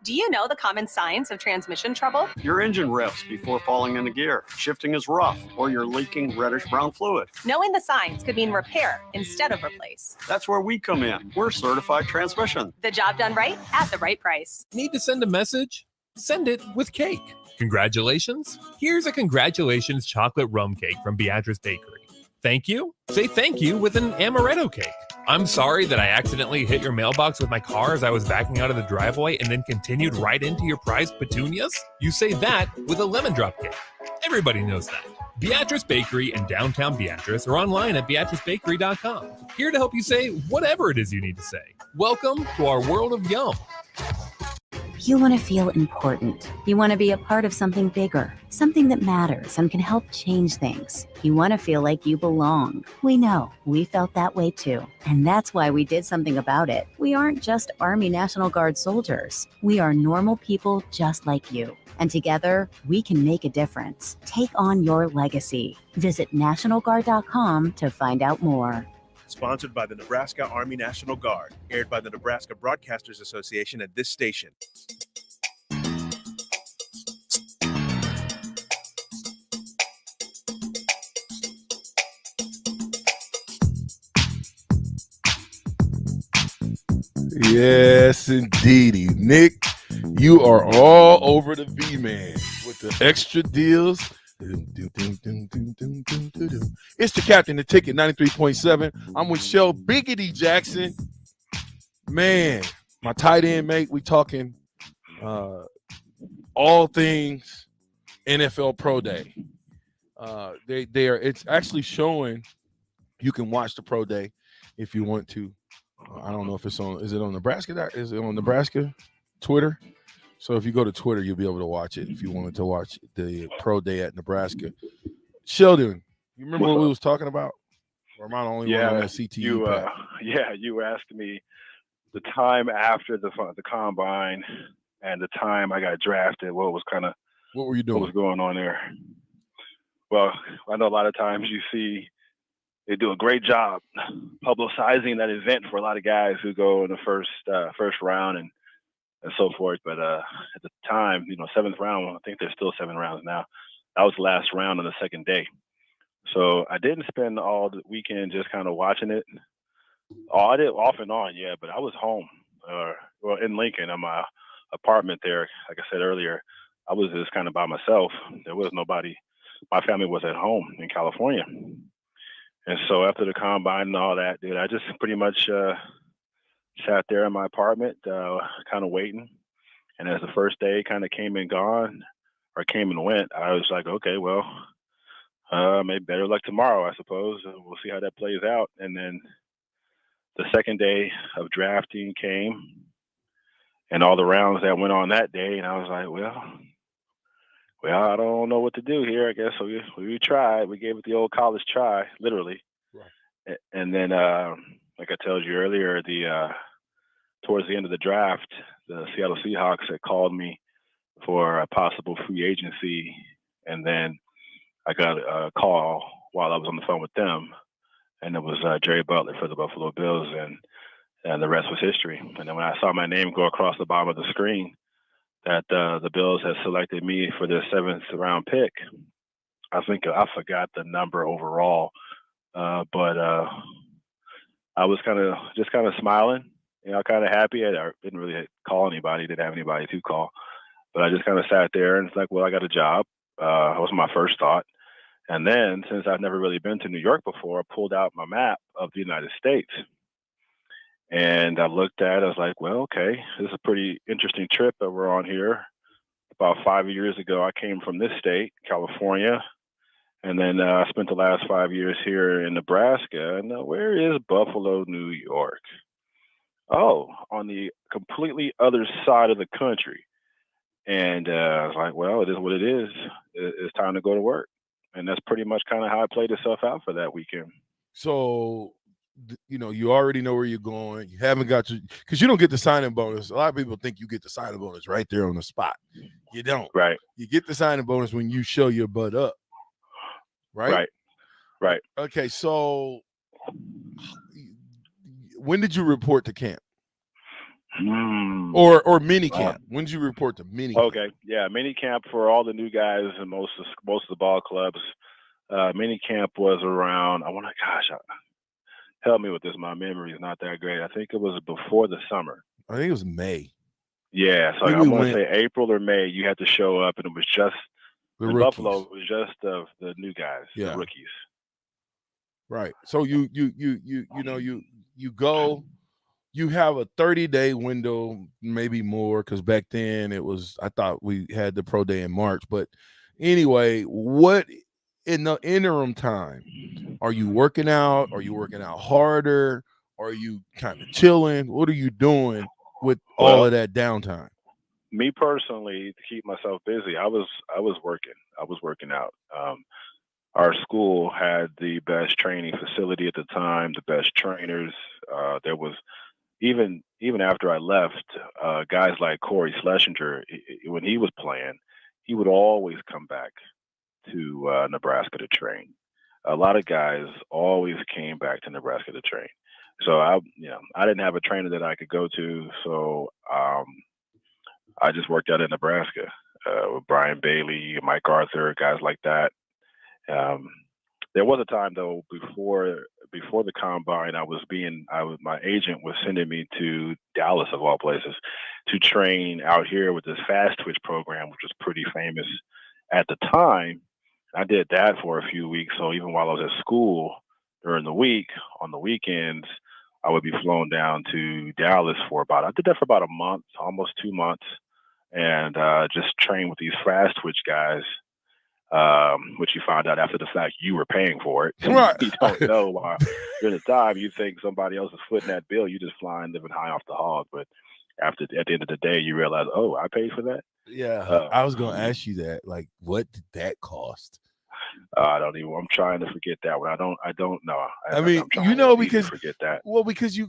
Do you know the common signs of transmission trouble? Your engine revs before falling into gear. Shifting is rough, or you're leaking reddish-brown fluid. Knowing the signs could mean repair instead of replace. That's where we come in. We're certified transmission. The job done right at the right price. Need to send a message? Send it with cake. Congratulations? Here's a congratulations chocolate rum cake from Beatrice Bakery. Thank you? Say thank you with an amaretto cake. I'm sorry that I accidentally hit your mailbox with my car as I was backing out of the driveway and then continued right into your prized petunias. You say that with a lemon drop cake. Everybody knows that. Beatrice Bakery in downtown Beatrice or online at beatricebakery.com. Here to help you say whatever it is you need to say. Welcome to our world of yum. You want to feel important. You want to be a part of something bigger, something that matters and can help change things. You want to feel like you belong. We know. We felt that way too. And that's why we did something about it. We aren't just Army National Guard soldiers. We are normal people just like you. And together, we can make a difference. Take on your legacy. Visit NationalGuard.com to find out more. Sponsored by the Nebraska Army National Guard. Aired by the Nebraska Broadcasters Association at this station. Yes, indeedy. Nick, you are all over the V-Man with the extra deals. It's the captain, the ticket, 93.7. I'm with Shell Biggity Jackson. Man, my tight end mate, we talking all things NFL Pro Day. It's actually showing. You can watch the Pro Day if you want to. I don't know if it's on. Is it on Nebraska? Is it on Nebraska Twitter? So if you go to Twitter, you'll be able to watch it if you wanted to watch the Pro Day at Nebraska. Sheldon, you remember what we was talking about? Or am I the only one on that CTE? You were asking me the time after the combine and the time I got drafted. What were you doing? What was going on there? Well, I know a lot of times you see they do a great job publicizing that event for a lot of guys who go in the first round and so forth. But at the time, seventh round, I think there's still 7 rounds now. That was the last round on the second day. So I didn't spend all the weekend just kind of watching it. Oh, I did off and on, yeah, but I was home, in Lincoln, in my apartment there. Like I said earlier, I was just kind of by myself. There was nobody. My family was at home in California. And so after the combine and all that, dude, I just pretty much sat there in my apartment, kind of waiting. And as the first day kind of came and went, I was like, okay, well, Maybe better luck tomorrow, I suppose. We'll see how that plays out. And then the second day of drafting came, and all the rounds that went on that day, and I was like, well, I don't know what to do here. I guess so we tried. We gave it the old college try, literally. Right. And then, like I told you earlier, towards the end of the draft, the Seattle Seahawks had called me for a possible free agency, and then I got a call while I was on the phone with them, and it was Jerry Butler for the Buffalo Bills, and the rest was history. And then when I saw my name go across the bottom of the screen, that the Bills had selected me for their 7th round pick, I think I forgot the number overall, but I was kind of smiling, kind of happy. I didn't really call anybody, didn't have anybody to call, but I just kind of sat there and it's like, well, I got a job. That was my first thought. And then, since I've never really been to New York before, I pulled out my map of the United States. And I looked at it, I was like, well, okay, this is a pretty interesting trip that we're on here. About 5 years ago, I came from this state, California. And then I spent the last 5 years here in Nebraska. And where is Buffalo, New York? Oh, on the completely other side of the country. And I was like, well, it is what it is. It's time to go to work. And that's pretty much kind of how it played itself out for that weekend. So, you already know where you're going. You haven't got to, because you don't get the signing bonus. A lot of people think you get the signing bonus right there on the spot. You don't. Right. You get the signing bonus when you show your butt up. Right? Right. Okay, so when did you report to camp? Or mini camp? When did you report to mini camp? Okay, yeah, mini camp for all the new guys and most of the ball clubs. Mini camp was around, help me with this. My memory is not that great. I think it was before the summer. I think it was May. Yeah, so I'm going to say April or May. You had to show up, and it was just in Buffalo. It was just the new guys, the rookies. Right. So you go. You have a 30-day window, maybe more, because back then I thought we had the pro day in March. But anyway, what in the interim time, are you working out? Are you working out harder? Are you kind of chilling? What are you doing with all of that downtime? Me personally, to keep myself busy, I was working. I was working out. Our school had the best training facility at the time, the best trainers. There was even after I left, guys like Corey Schlesinger, when he was playing, he would always come back to Nebraska to train. A lot of guys always came back to Nebraska to train. So I didn't have a trainer that I could go to, so I just worked out in Nebraska with Brian Bailey, Mike Arthur, guys like that. There was a time though before the combine, my agent was sending me to Dallas of all places to train out here with this fast twitch program, which was pretty famous at the time. I did that for a few weeks. So even while I was at school during the week, on the weekends, I would be flown down to Dallas I did that for about a month, almost 2 months, and just train with these fast twitch guys. Which you find out after the fact you were paying for it. Right. You don't know why. During the time, you think somebody else is footing that bill. You just flying, living high off the hog. But at the end of the day, you realize, oh, I paid for that. Yeah, I was going to ask you that. Like, what did that cost? I don't even. I'm trying to forget that one. I don't know. Because forget that. Well, because you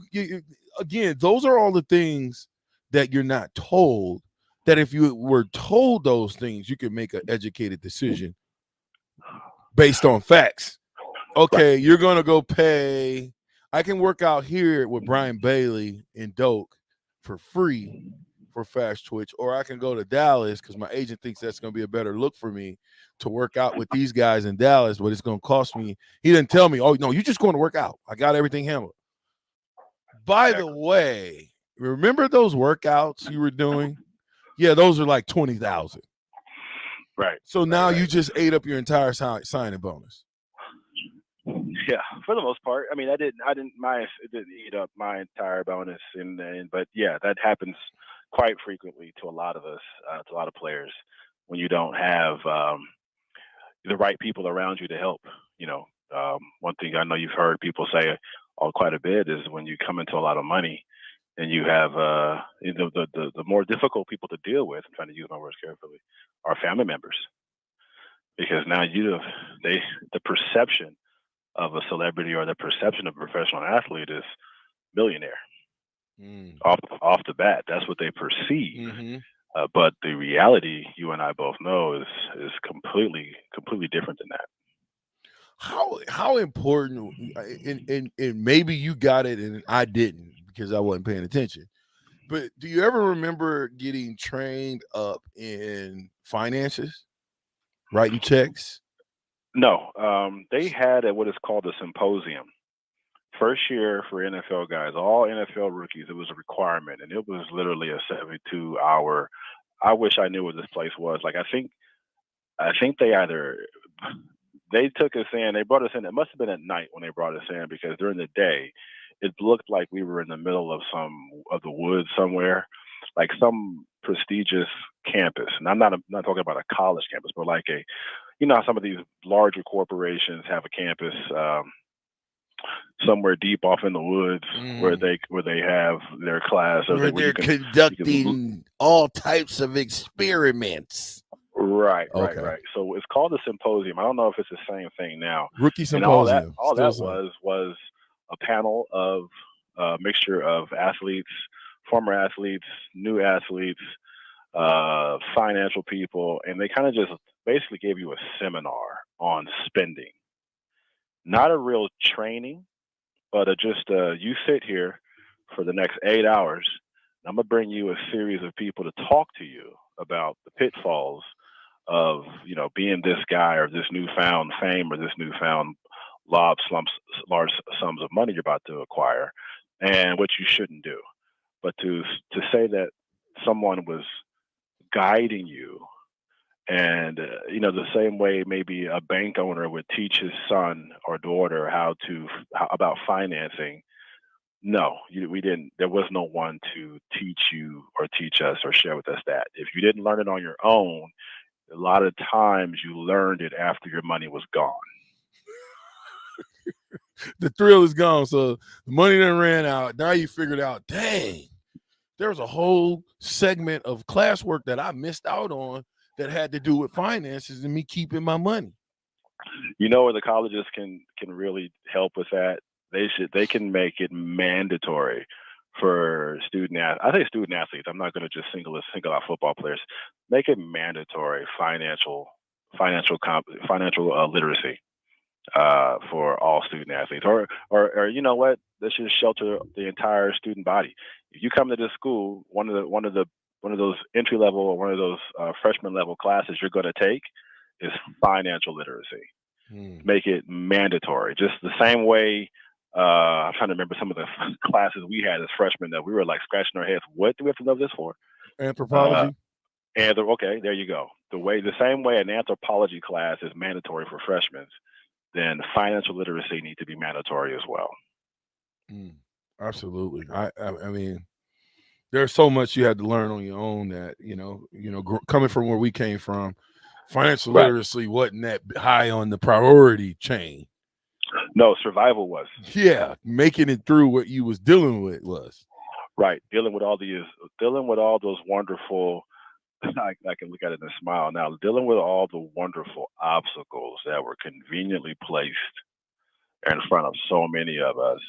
again, those are all the things that you're not told. That if you were told those things, you could make an educated decision based on facts. Okay, you're going to go pay. I can work out here with Brian Bailey in Doak for free for fast twitch, or I can go to Dallas because my agent thinks that's going to be a better look for me to work out with these guys in Dallas, but it's going to cost me. He didn't tell me, oh, no, you're just going to work out. I got everything handled. By the way, remember those workouts you were doing? Yeah, those are like 20,000. Right. So now you just ate up your entire signing bonus. Yeah, for the most part. I mean, it didn't eat up my entire bonus, but yeah, that happens quite frequently to a lot of us, to a lot of players, when you don't have the right people around you to help. One thing I know you've heard people say quite a bit is when you come into a lot of money and you have the more difficult people to deal with, I'm trying to use my words carefully, are family members. Because now the perception of a celebrity or the perception of a professional athlete is millionaire. Off the bat, that's what they perceive. But the reality, you and I both know, is completely different than that. How important, and maybe you got it and I didn't because I wasn't paying attention. But do you ever remember getting trained up in finances, writing checks? No, they had what is called a symposium. First year for NFL guys, all NFL rookies, it was a requirement, and it was literally a 72-hour. I wish I knew what this place was. Like I think they took us in. They brought us in. It must have been at night when they brought us in because during the day, it looked like we were in the middle of the woods somewhere, like some prestigious campus. And I'm not talking about a college campus, but like how some of these larger corporations have a campus somewhere deep off in the woods where they have their class. Where they're conducting all types of experiments. Right. So it's called a symposium. I don't know if it's the same thing now. Rookie symposium. And all that was a panel of a mixture of athletes, former athletes, new athletes, financial people, and they kind of just basically gave you a seminar on spending. Not a real training, but you sit here for the next 8 hours. I'm going to bring you a series of people to talk to you about the pitfalls of, being this guy or this newfound fame or this newfound large sums of money you're about to acquire and what you shouldn't do. But to say that someone was guiding you and, the same way maybe a bank owner would teach his son or daughter about financing. No, we didn't. There was no one to teach you or teach us or share with us that. If you didn't learn it on your own, a lot of times you learned it after your money was gone. The thrill is gone. So the money done ran out. Now you figured out, dang, there was a whole segment of classwork that I missed out on that had to do with finances and me keeping my money. Where the colleges can really help with that? They can make it mandatory for student athletes. I'm not going to just single out football players. Make it mandatory financial literacy for all student athletes, or you know what? This should shelter the entire student body. If you come to this school, one of those entry level or one of those freshman level classes you're going to take is financial literacy. Make it mandatory, just the same way. I'm trying to remember some of the classes we had as freshmen that we were like scratching our heads. What do we have to know this for? Anthropology. Okay, there you go. The same way an anthropology class is mandatory for freshmen, then financial literacy needs to be mandatory as well. Absolutely. I mean, there's so much you had to learn on your own that, coming from where we came from, financial literacy wasn't that high on the priority chain. No, survival was. Yeah, making it through what you was dealing with was. Right, dealing with all those wonderful, I can look at it and smile now, dealing with all the wonderful obstacles that were conveniently placed in front of so many of us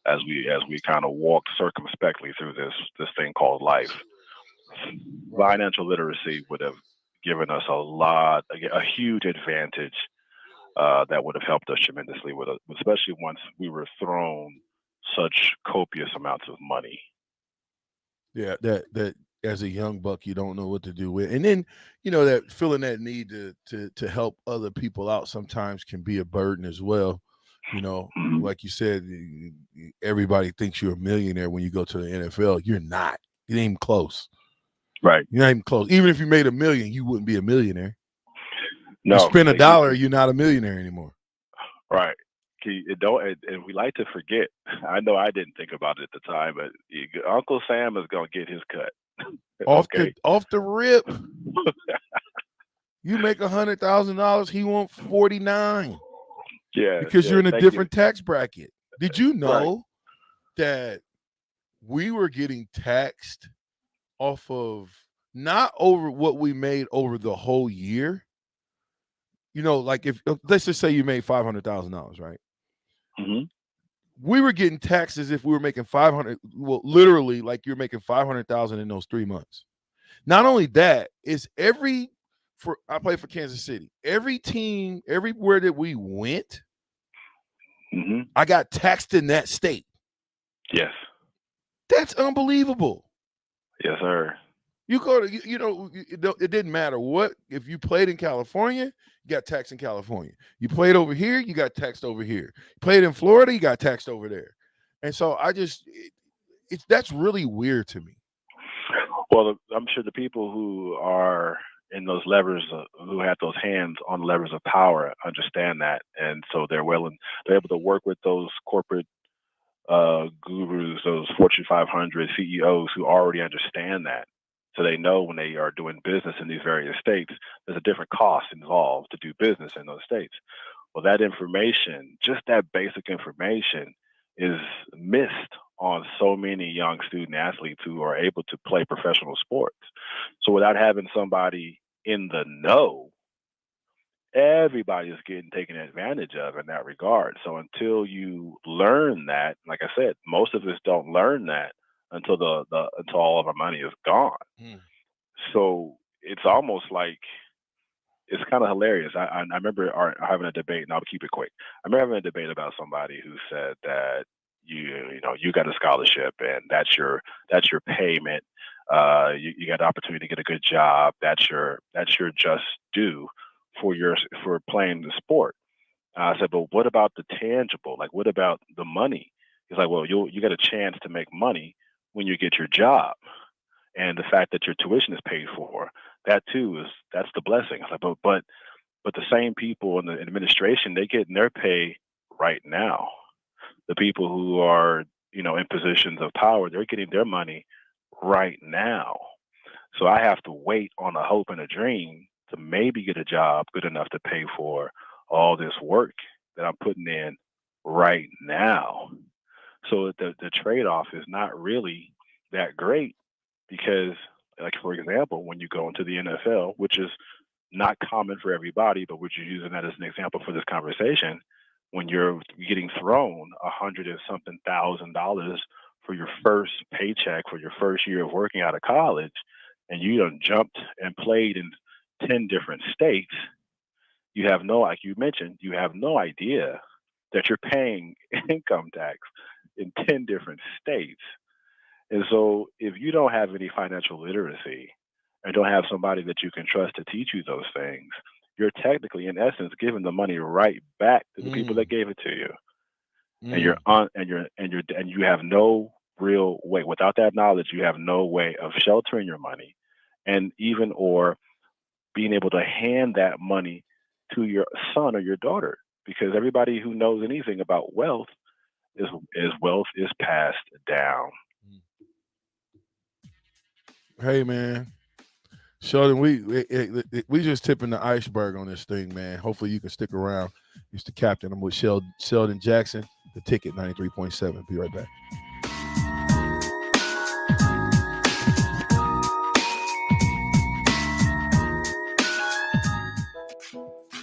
as we kind of walked circumspectly through this thing called life. Financial literacy would have given us a huge advantage that would have helped us tremendously especially once we were thrown such copious amounts of money. Yeah, that as a young buck, you don't know what to do with. And then, that feeling that need to help other people out sometimes can be a burden as well. Like you said, everybody thinks you're a millionaire when you go to the NFL. You're not. You ain't even close. Right. You're not even close. Even if you made $1 million, you wouldn't be a millionaire. No. You spend $1, you're not a millionaire anymore. Right. And we like to forget. I know I didn't think about it at the time, but Uncle Sam is going to get his cut. Off the rip. You make $100,000, he want 49. Yeah, because you're in a thank different tax bracket. Did you know that we were getting taxed off of not over what we made over the whole year? You know, like if let's just say you made $500,000, right? Mm-hmm. We were getting taxed as if we were making 500. Well, literally, like you're making 500,000 in those 3 months. Not only that, I play for Kansas City. Every team, everywhere that we went, I got taxed in that state. Yes. That's unbelievable. Yes, sir. You go to, it didn't matter what. If you played in California, you got taxed in California. You played over here, you got taxed over here. You played in Florida, you got taxed over there. And so that's really weird to me. Well, I'm sure the people who are in those levers, who have those hands on levers of power, understand that, and so they're able to work with those corporate gurus, those Fortune 500 CEOs who already understand that. So they know when they are doing business in these various states, there's a different cost involved to do business in those states. Well, that information, just that basic information, is missed on so many young student athletes who are able to play professional sports. So without having somebody in the know, everybody is getting taken advantage of in that regard. So until you learn that, like I said, most of us don't learn that until until all of our money is gone. So it's almost like, it's kind of hilarious. I remember having a debate, and I'll keep it quick. I remember having a debate about somebody who said that you got a scholarship and that's your payment. You got the opportunity to get a good job. That's your just due for playing the sport. I said, but what about the tangible? Like, what about the money? He's like, well, you get a chance to make money when you get your job, and the fact that your tuition is paid for. That too that's the blessing. I was like, but the same people in the administration, they get their pay right now. The people who are, in positions of power, they're getting their money right now. So I have to wait on a hope and a dream to maybe get a job good enough to pay for all this work that I'm putting in right now. So the trade-off is not really that great, because, like, for example, when you go into the NFL, which is not common for everybody, but we're using that as an example for this conversation, when you're getting thrown $100 and something thousand for your first paycheck for your first year of working out of college, and you done jumped and played in 10 different states, like you mentioned, you have no idea that you're paying income tax in 10 different states. And so if you don't have any financial literacy and don't have somebody that you can trust to teach you those things, you're technically, in essence, giving the money right back to the people that gave it to you. And you have no real way. Without that knowledge, you have no way of sheltering your money, and even or being able to hand that money to your son or your daughter, because everybody who knows anything about wealth is wealth is passed down. Hey, man. Sheldon, we just tipping the iceberg on this thing, man. Hopefully you can stick around. He's the captain. I'm with Sheldon Jackson, The Ticket 93.7. Be right back.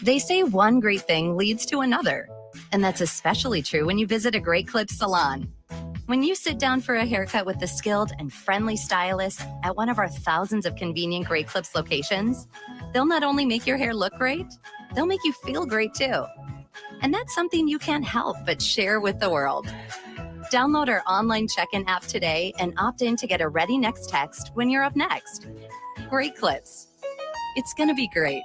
They say one great thing leads to another, and that's especially true when you visit a Great Clips salon. When you sit down for a haircut with the skilled and friendly stylist at one of our thousands of convenient Great Clips locations, they'll not only make your hair look great, they'll make you feel great too. And that's something you can't help but share with the world. Download our online check-in app today and opt in to get a Ready Next text when you're up next. Great Clips. It's going to be great.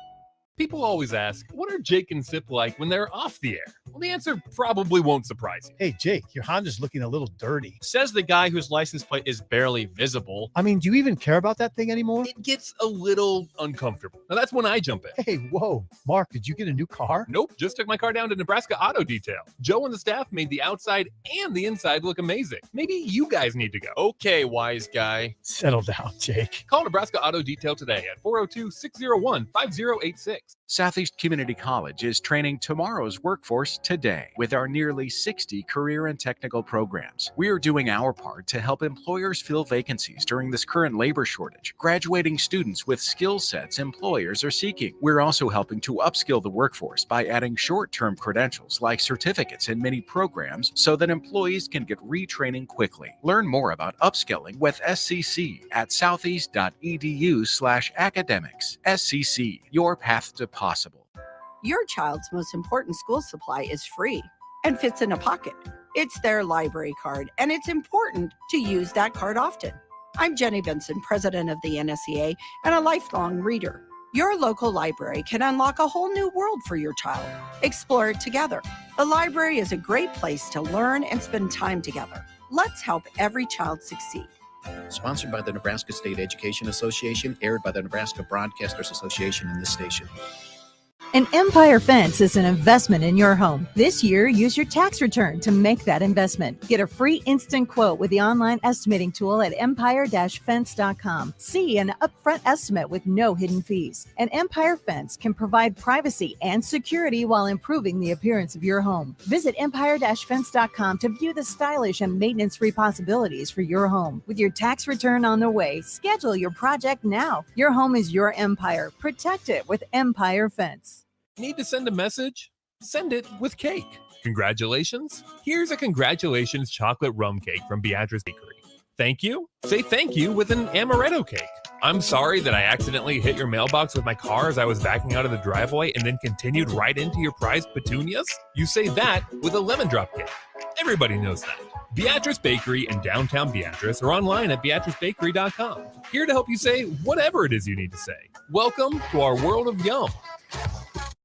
People always ask, what are Jake and Sip like when they're off the air? Well, Well, the answer probably won't surprise you. Hey, Jake, your Honda's looking a little dirty. Says the guy whose license plate is barely visible. I mean, do you even care about that thing anymore? It gets a little uncomfortable. Now, that's when I jump in. Hey, whoa. Mark, did you get a new car? Nope, just took my car down to Nebraska Auto Detail. Joe and the staff made the outside and the inside look amazing. Maybe you guys need to go. Okay, wise guy. Settle down, Jake. Call Nebraska Auto Detail today at 402-601-5086. Southeast Community College is training tomorrow's workforce today with our nearly 60 career and technical programs. We are doing our part to help employers fill vacancies during this current labor shortage, graduating students with skill sets employers are seeking. We're also helping to upskill the workforce by adding short-term credentials like certificates in many programs so that employees can get retraining quickly. Learn more about upskilling with SCC at southeast.edu/academics. SCC, your path to possible. Your child's most important school supply is free and fits in a pocket. It's their library card, and it's important to use that card often. I'm Jenny Benson, president of the NSEA and a lifelong reader. Your local library can unlock a whole new world for your child. Explore it together. The library is a great place to learn and spend time together. Let's help every child succeed. Sponsored by the Nebraska State Education Association, aired by the Nebraska Broadcasters Association and this station. An Empire Fence is an investment in your home. This year, use your tax return to make that investment. Get a free instant quote with the online estimating tool at empire-fence.com. See an upfront estimate with no hidden fees. An Empire Fence can provide privacy and security while improving the appearance of your home. Visit empire-fence.com to view the stylish and maintenance-free possibilities for your home. With your tax return on the way, schedule your project now. Your home is your empire. Protect it with Empire Fence. Need to send a message? Send it with cake. Congratulations. Here's a congratulations chocolate rum cake from Beatrice Bakery. Thank you? Say thank you with an amaretto cake. I'm sorry that I accidentally hit your mailbox with my car as I was backing out of the driveway and then continued right into your prized petunias. You say that with a lemon drop cake. Everybody knows that. Beatrice Bakery in downtown Beatrice or online at beatricebakery.com. Here to help you say whatever it is you need to say. Welcome to our world of yum.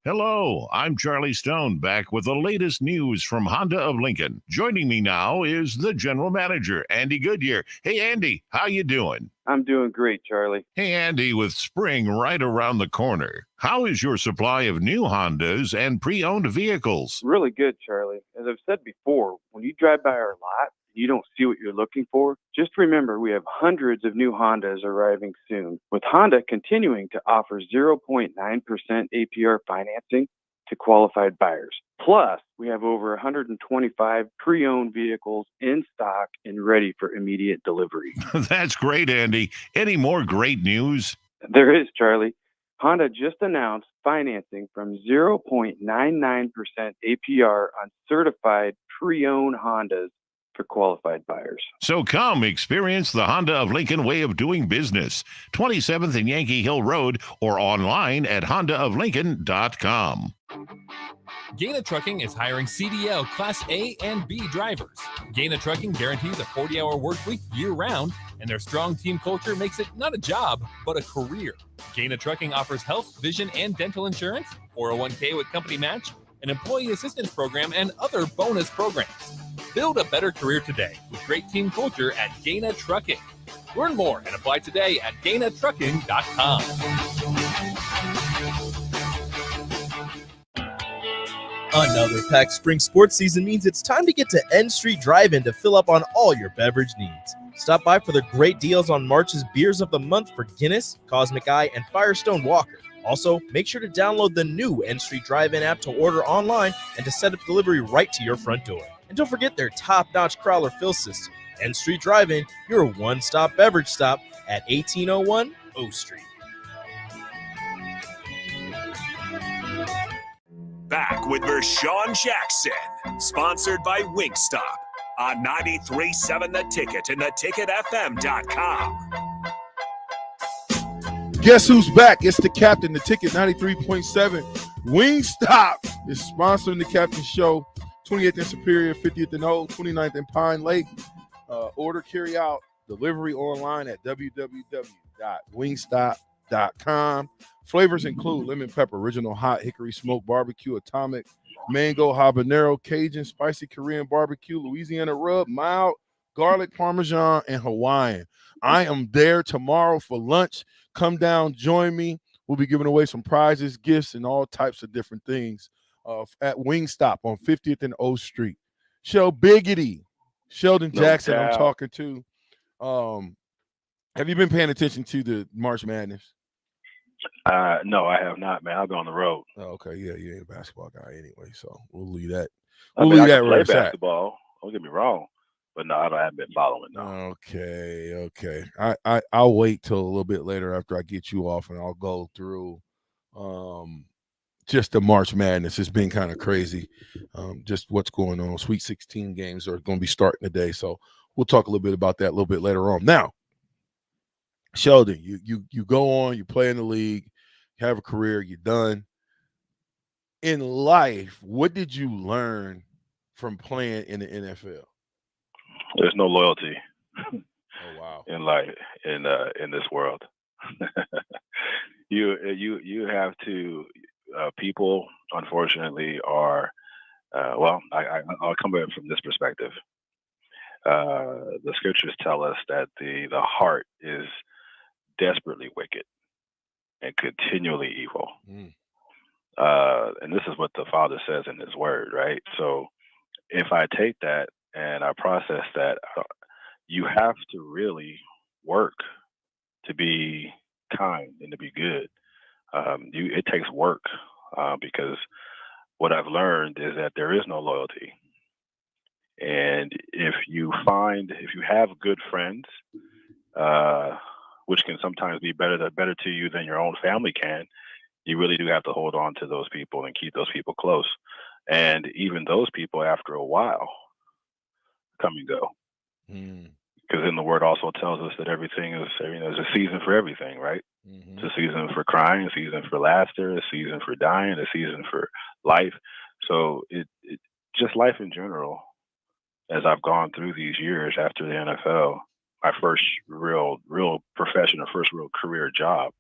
Hello, I'm Charlie Stone, back with the latest news from Honda of Lincoln. Joining me now is the general manager, Andy Goodyear. Hey, Andy, how you doing? I'm doing great, Charlie. Hey, Andy, with spring right around the corner, how is your supply of new Hondas and pre-owned vehicles? Really good, Charlie. As I've said before, when you drive by our lot, you don't see what you're looking for, just remember we have hundreds of new Hondas arriving soon, with Honda continuing to offer 0.9% APR financing to qualified buyers. Plus, we have over 125 pre-owned vehicles in stock and ready for immediate delivery. That's great, Andy. Any more great news? There is, Charlie. Honda just announced financing from 0.99% APR on certified pre-owned Hondas for qualified buyers. So come experience the Honda of Lincoln way of doing business. 27th and Yankee Hill Road or online at hondaoflincoln.com. Gaina Trucking is hiring CDL Class A and B drivers. Gaina Trucking guarantees a 40-hour work week year-round, and their strong team culture makes it not a job, but a career. Gaina Trucking offers health, vision, and dental insurance, 401k with company match, an employee assistance program, and other bonus programs. Build a better career today with great team culture at Gaina Trucking. Learn more and apply today at GainaTrucking.com. Another packed spring sports season means it's time to get to N Street Drive-In to fill up on all your beverage needs. Stop by for the great deals on March's beers of the month for Guinness, Cosmic Eye, and Firestone Walker. Also, make sure to download the new N Street Drive-In app to order online and to set up delivery right to your front door. And don't forget their top-notch crowler fill system. N Street Drive-In, your one-stop beverage stop at 1801 O Street. Back with Vershawn Jackson, sponsored by Wingstop on 93.7 The Ticket and theticketfm.com. Guess who's back? It's the captain, the Ticket 93.7. Wingstop is sponsoring the Captain Show. 28th and Superior, 50th and Old, 29th and Pine Lake. Order, carry out, delivery online at www.wingstop.com. HondaOfLincoln.com. Flavors include lemon pepper, original hot hickory smoked barbecue, atomic, mango habanero, Cajun, spicy Korean barbecue, Louisiana rub, mild, garlic parmesan, and Hawaiian. I am there tomorrow for lunch. Come down, join me. We'll be giving away some prizes, gifts, and all types of different things at Wingstop on 50th and O Street. Sheldon Jackson, I'm talking to. Have you been paying attention to the March Madness? No, I have not, man. I'll be on the road. Oh, okay, yeah, you ain't a basketball guy anyway, so we'll leave that. I mean, I can play basketball. Don't get me wrong, but no, I haven't been following. No. Okay. I'll wait till a little bit later after I get you off, and I'll go through just the March Madness. It's been kind of crazy, just what's going on. Sweet 16 games are going to be starting today, so we'll talk a little bit about that a little bit later on. Now, Sheldon, you go on, you play in the league, you have a career, you're done. In life, what did you learn from playing in the NFL? There's no loyalty. Oh wow! In life, in this world, you have to. People, unfortunately, are. I'll come at it from this perspective. The scriptures tell us that the heart is desperately wicked and continually evil. And this is what the Father says in His Word, right? So, if I take that and I process that, you have to really work to be kind and to be good. It takes work because what I've learned is that there is no loyalty. And if you have good friends, which can sometimes be better to you than your own family can, you really do have to hold on to those people and keep those people close. And even those people, after a while, come and go. Because then the Word also tells us that everything is, there's a season for everything, right? It's a season for crying, a season for laughter, a season for dying, a season for life. So it just life in general, as I've gone through these years after the NFL, my first real profession, or first real career job,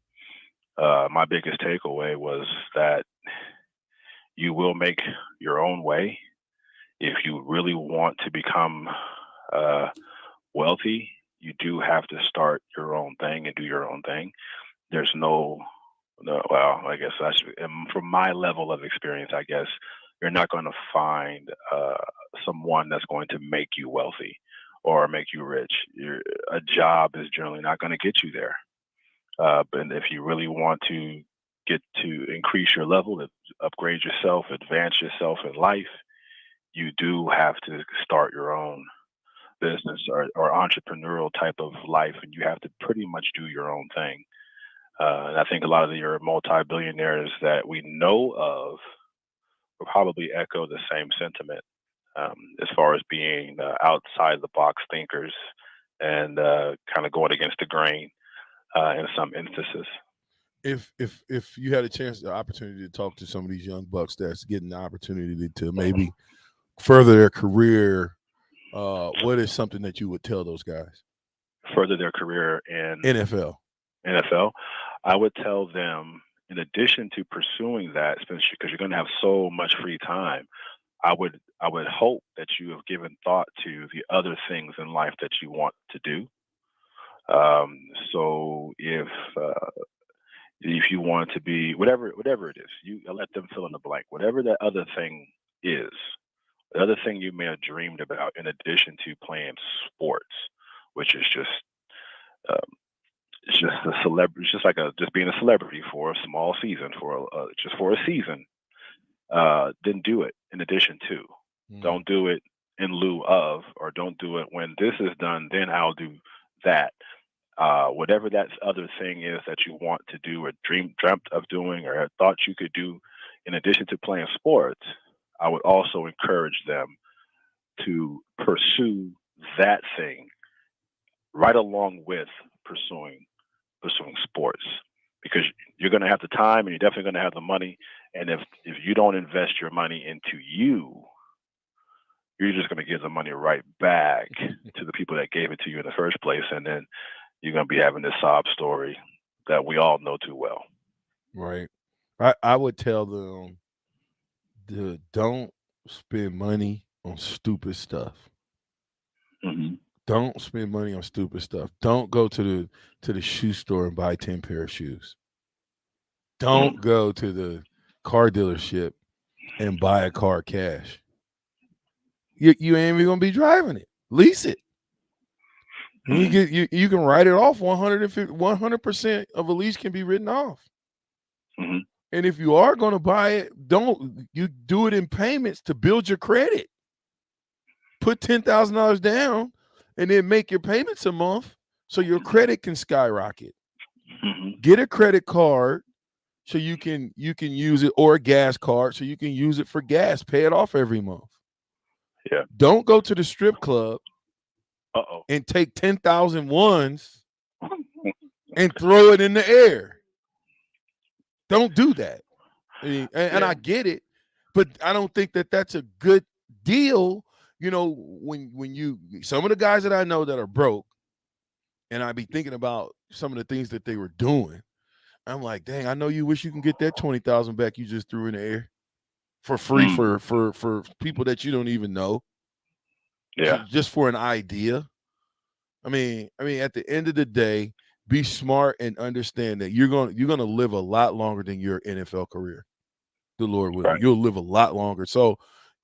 my biggest takeaway was that you will make your own way. If you really want to become wealthy, you do have to start your own thing and do your own thing. There's well, I guess from my level of experience, I guess you're not going to find someone that's going to make you wealthy or make you rich. A job is generally not going to get you there. But if you really want to get to increase your level, upgrade yourself, advance yourself in life, you do have to start your own business or entrepreneurial type of life, and you have to pretty much do your own thing. And I think a lot of your multi-billionaires that we know of will probably echo the same sentiment as far as being outside the box thinkers and kind of going against the grain in some instances. If you had the opportunity to talk to some of these young bucks that's getting the opportunity to maybe further their career, what is something that you would tell those guys? Further their career in NFL, I would tell them, in addition to pursuing that, especially because you're going to have so much free time, I would hope that you have given thought to the other things in life that you want to do. So if you want to be whatever it is, you let them fill in the blank. Whatever that other thing is, the other thing you may have dreamed about, in addition to playing sports, which is just it's just a celebrity. It's just like just being a celebrity for a small season, for a season. Then do it in addition to. Don't do it in lieu of, or don't do it when this is done, then I'll do that. Whatever that other thing is that you want to do or dreamt of doing or thought you could do in addition to playing sports, I would also encourage them to pursue that thing right along with pursuing sports, because you're going to have the time and you're definitely going to have the money. And if you don't invest your money into you're just going to give the money right back to the people that gave it to you in the first place. And then you're going to be having this sob story that we all know too well. Right. I would tell them don't spend money on stupid stuff. Mm-hmm. Don't spend money on stupid stuff. Don't go to the shoe store and buy 10 pair of shoes. Don't go to the car dealership and buy a car cash. You ain't even gonna be driving it. Lease it. And you can write it off 100% of a lease can be written off. Mm-hmm. And if you are going to buy it, you do it in payments to build your credit. Put $10,000 down and then make your payments a month so your credit can skyrocket. Mm-hmm. Get a credit card so you can use it, or a gas card so you can use it for gas. Pay it off every month. Yeah. Don't go to the strip club Uh-oh. and take 10,000 ones and throw it in the air. Don't do that. And I get it, but I don't think that that's a good deal. You know, when some of the guys that I know that are broke, and I be thinking about some of the things that they were doing, I'm like, dang, I know you wish you can get that 20,000 back you just threw in the air for free for people that you don't even know. Yeah. Just for an idea. I mean, at the end of the day, be smart and understand that you're gonna live a lot longer than your NFL career. The Lord will. Right. You'll live a lot longer. So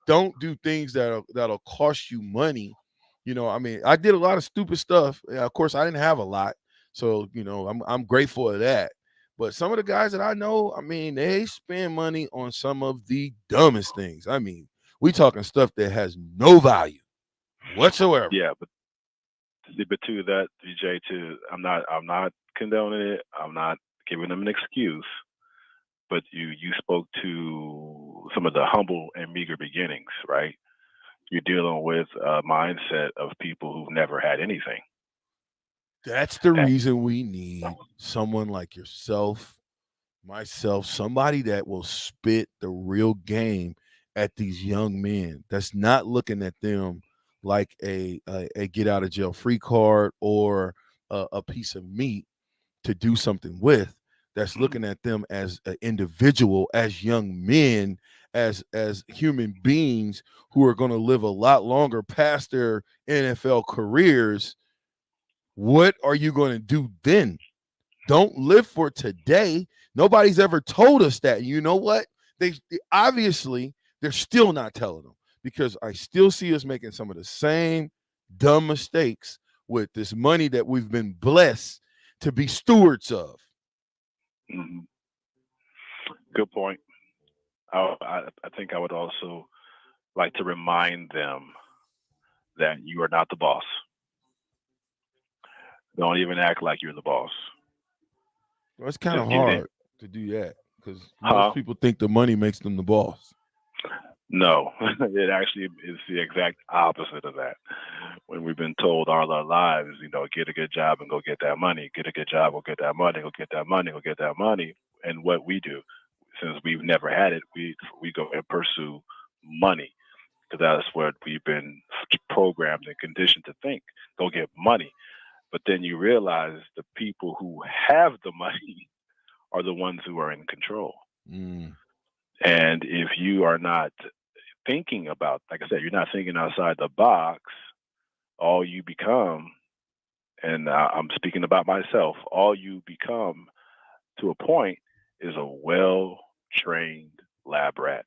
don't do things that'll cost you money. You know, I mean, I did a lot of stupid stuff. Of course, I didn't have a lot, so you know, I'm grateful for that. But some of the guys that I know, I mean, they spend money on some of the dumbest things. I mean, we talking stuff that has no value whatsoever. Yeah, but to that, DJ, I'm not condoning it. I'm not giving them an excuse. But you spoke to some of the humble and meager beginnings, right? You're dealing with a mindset of people who've never had anything. That's the reason we need someone like yourself, myself, somebody that will spit the real game at these young men. That's not looking at them like a get out of jail free card or a piece of meat to do something with. That's looking at them as an individual, as young men, as human beings who are going to live a lot longer past their NFL careers. What are you going to do then? Don't live for today. Nobody's ever told us that. You know what? They obviously they're still not telling them, because I still see us making some of the same dumb mistakes with this money that we've been blessed to be stewards of. Mm-hmm. Good point. I think I would also like to remind them that you are not the boss. Don't even act like you're the boss. Well, it's kind of hard to do that because most people think the money makes them the boss. No, it actually is the exact opposite of that. When we've been told all our lives, you know, get a good job and go get that money, get a good job, go get that money, go get that money, go get that money. And what we do, since we've never had it, we go and pursue money, because that's what we've been programmed and conditioned to think. Go get money. But then you realize the people who have the money are the ones who are in control. Mm. And if you are not thinking about, like I said, you're not thinking outside the box, all you become, and I'm speaking about myself, all you become to a point is a well-trained lab rat.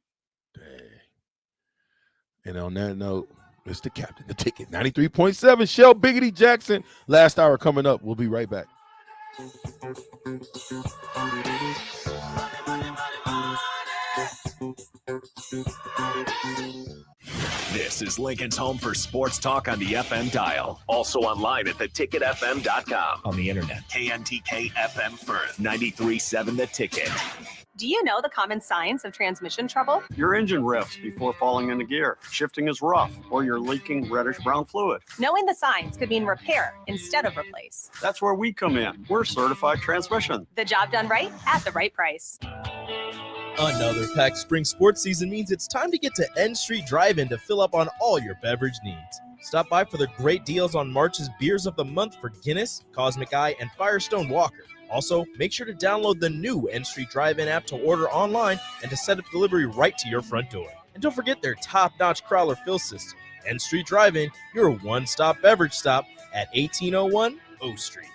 And on that note, it's the captain, the ticket, 93.7, Shell Biggity Jackson. Last hour coming up. We'll be right back. This is Lincoln's home for sports talk on the FM dial. Also online at theticketfm.com. On the internet. KNTK FM Firth, 93.7 The Ticket. Do you know the common signs of transmission trouble? Your engine revs before falling into gear. Shifting is rough, or you're leaking reddish-brown fluid. Knowing the signs could mean repair instead of replace. That's where we come in. We're Certified Transmission. The job done right at the right price. Another packed spring sports season means it's time to get to N Street Drive-In to fill up on all your beverage needs. Stop by for the great deals on March's Beers of the Month for Guinness, Cosmic Eye, and Firestone Walker. Also, make sure to download the new N Street Drive-In app to order online and to set up delivery right to your front door. And don't forget their top-notch Crowler fill system. N Street Drive-In, your one-stop beverage stop at 1801 O Street.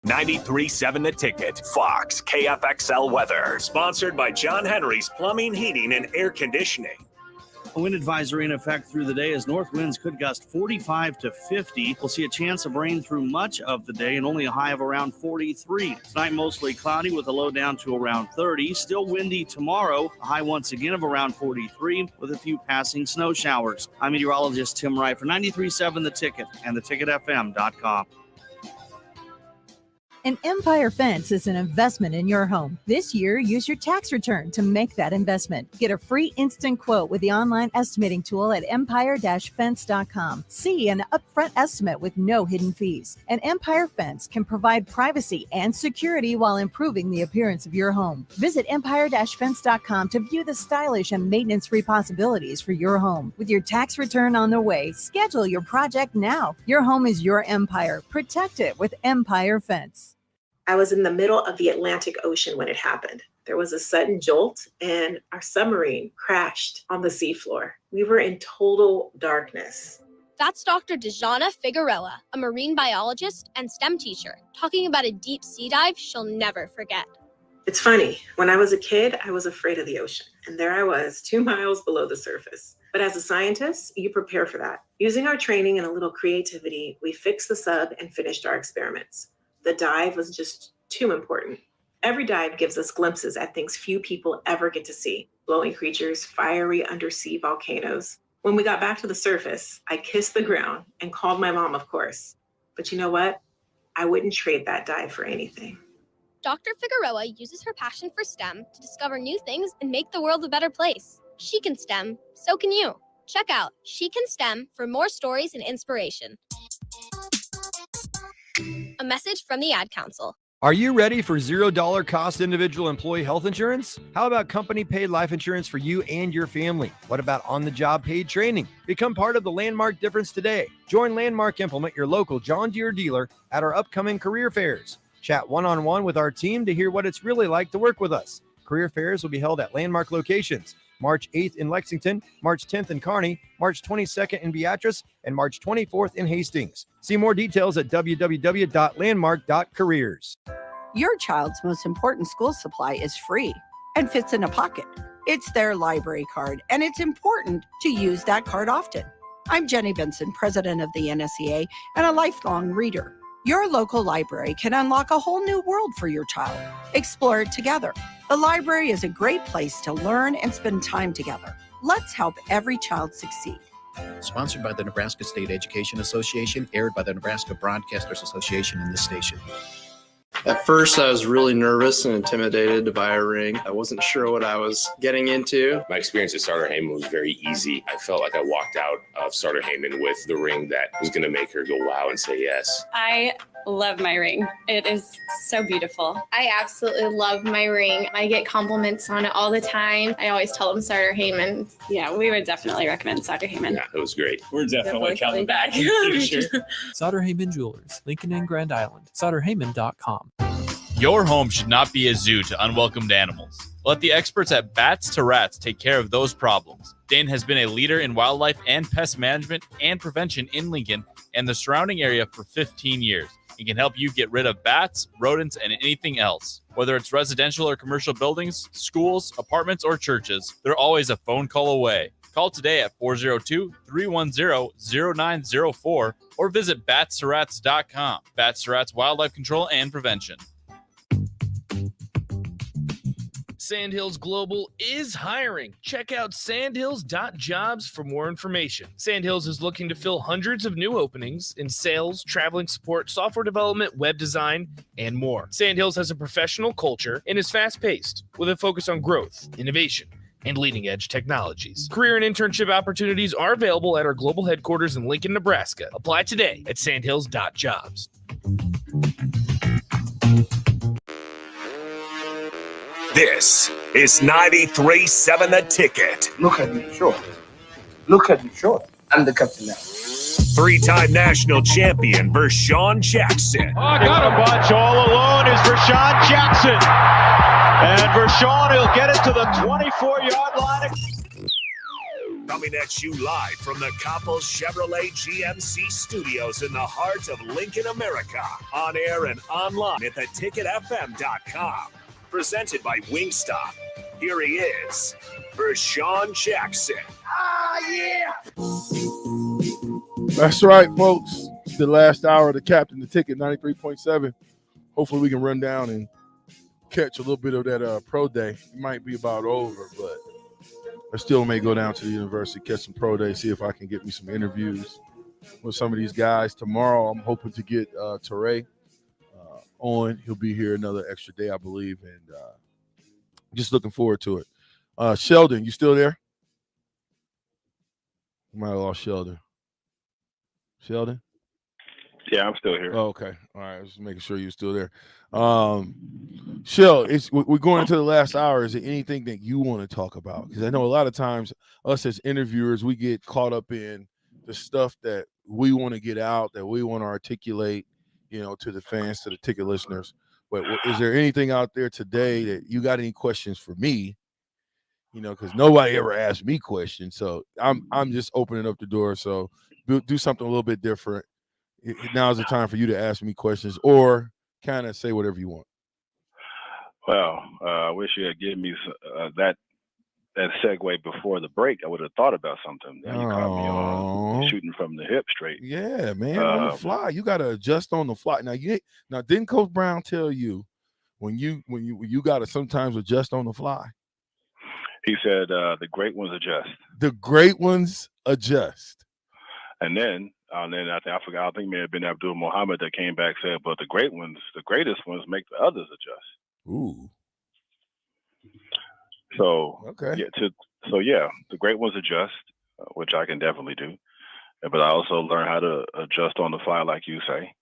93.7 The Ticket, Fox, KFXL weather. Sponsored by John Henry's Plumbing, Heating, and Air Conditioning. A wind advisory in effect through the day as north winds could gust 45 to 50. We'll see a chance of rain through much of the day and only a high of around 43. Tonight, mostly cloudy with a low down to around 30. Still windy tomorrow, a high once again of around 43 with a few passing snow showers. I'm meteorologist Tim Wright for 93.7 The Ticket and theticketfm.com. An Empire Fence is an investment in your home. This year, use your tax return to make that investment. Get a free instant quote with the online estimating tool at empire-fence.com. See an upfront estimate with no hidden fees. An Empire Fence can provide privacy and security while improving the appearance of your home. Visit empire-fence.com to view the stylish and maintenance-free possibilities for your home. With your tax return on the way, schedule your project now. Your home is your empire. Protect it with Empire Fence. I was in the middle of the Atlantic Ocean when it happened. There was a sudden jolt and our submarine crashed on the seafloor. We were in total darkness. That's Dr. Dejana Figueroa, a marine biologist and STEM teacher, talking about a deep sea dive she'll never forget. It's funny, when I was a kid, I was afraid of the ocean. And there I was, 2 miles below the surface. But as a scientist, you prepare for that. Using our training and a little creativity, we fixed the sub and finished our experiments. The dive was just too important. Every dive gives us glimpses at things few people ever get to see. Glowing creatures, fiery undersea volcanoes. When we got back to the surface, I kissed the ground and called my mom, of course. But you know what? I wouldn't trade that dive for anything. Dr. Figueroa uses her passion for STEM to discover new things and make the world a better place. She can STEM, so can you. Check out She Can STEM for more stories and inspiration. A message from the Ad Council. Are you ready for $0 cost individual employee health insurance? How about company paid life insurance for you and your family? What about on-the-job paid training? Become part of the Landmark difference today. Join Landmark Implement, your local John Deere dealer, at our upcoming career fairs. Chat one-on-one with our team to hear what it's really like to work with us. Career fairs will be held at Landmark locations. March 8th in Lexington, March 10th in Kearney, March 22nd in Beatrice, and March 24th in Hastings. See more details at www.landmark.careers. Your child's most important school supply is free and fits in a pocket. It's their library card, and it's important to use that card often. I'm Jenny Benson, president of the NSEA and a lifelong reader. Your local library can unlock a whole new world for your child. Explore it together. The library is a great place to learn and spend time together. Let's help every child succeed. Sponsored by the Nebraska State Education Association, aired by the Nebraska Broadcasters Association and this station. At first, I was really nervous and intimidated to buy a ring. I wasn't sure what I was getting into. My experience at Starter Heyman was very easy. I felt like I walked out of Starter Heyman with the ring that was going to make her go wow and say yes. I love my ring. It is so beautiful. I absolutely love my ring. I get compliments on it all the time. I always tell them Starter Heyman. Yeah, we would definitely recommend Starter Heyman. Yeah, it was great. We're definitely coming back. For sure. Sauter Heyman Jewelers, Lincoln and Grand Island. SauterHeyman.com. Your home should not be a zoo to unwelcomed animals. Let the experts at Bats to Rats take care of those problems. Dane has been a leader in wildlife and pest management and prevention in Lincoln and the surrounding area for 15 years. He can help you get rid of bats, rodents, and anything else. Whether it's residential or commercial buildings, schools, apartments, or churches, they're always a phone call away. Call today at 402-310-0904 or visit batsterats.com. Bats to Rats Wildlife Control and Prevention. Sandhills Global is hiring. Check out sandhills.jobs for more information. Sandhills is looking to fill hundreds of new openings in sales, traveling support, software development, web design, and more. Sandhills has a professional culture and is fast-paced with a focus on growth, innovation, and leading-edge technologies. Career and internship opportunities are available at our global headquarters in Lincoln, Nebraska. Apply today at sandhills.jobs. This is 93.7 The Ticket. Look at me, sure. Look at me, sure. I'm the captain now. 3-time national champion Vershawn Jackson. Oh, got a bunch all alone is Vershawn Jackson. And Vershawn will get it to the 24-yard line. Coming at you live from the Coppels Chevrolet GMC studios in the heart of Lincoln, America. On air and online at theticketfm.com. Presented by Wingstop. Here he is, Vershawn Jackson. Yeah! That's right, folks. It's the last hour of the Captain the Ticket, 93.7. Hopefully we can run down and catch a little bit of that pro day. It might be about over, but I still may go down to the university, catch some pro day, see if I can get me some interviews with some of these guys. Tomorrow I'm hoping to get Teray on. He'll be here another extra day, I believe, and just looking forward to it. Sheldon, you still there? Might have lost Sheldon. Sheldon? Yeah, I'm still here. Oh, okay. All right. Just making sure you're still there. Shell, we're going into the last hour. Is there anything that you want to talk about? Because I know a lot of times us as interviewers, we get caught up in the stuff that we want to get out, that we want to articulate, to the fans, to the ticket listeners. But is there anything out there today that you got any questions for me? Because nobody ever asked me questions. So I'm just opening up the door. So do something a little bit different. Now's the time for you to ask me questions or kind of say whatever you want. Well, I wish you had given me that segue before the break. I would have thought about something. Now you caught me on shooting from the hip straight. Yeah, man, on the fly. You got to adjust on the fly. Now didn't Coach Brown tell you when you got to sometimes adjust on the fly? He said the great ones adjust. The great ones adjust. And then I forgot. I think it may have been Abdul Muhammad that came back and said, but the greatest ones make the others adjust. Ooh. So okay. Yeah, the great ones adjust, which I can definitely do. But I also learn how to adjust on the fly, like you say.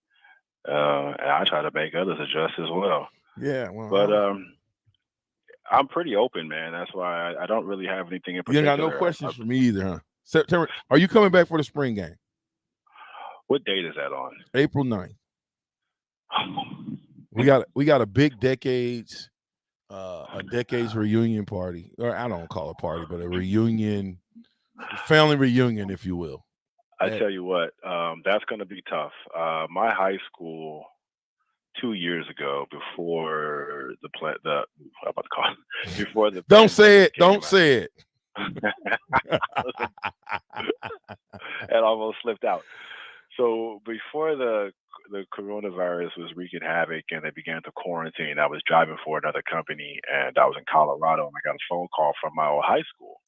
And I try to make others adjust as well. Yeah. Well, but I'm pretty open, man. That's why I don't really have anything in particular. You got no questions for me either, huh? September. Are you coming back for the spring game? What date is that on? April 9th. We got a big decades reunion party. Or I don't call it a party, but a reunion, family reunion, if you will. I tell you what, that's going to be tough. My high school 2 years ago, before Don't say it. Don't say it. It almost slipped out. So before the coronavirus was wreaking havoc and they began to quarantine, I was driving for another company and I was in Colorado and I got a phone call from my old high school.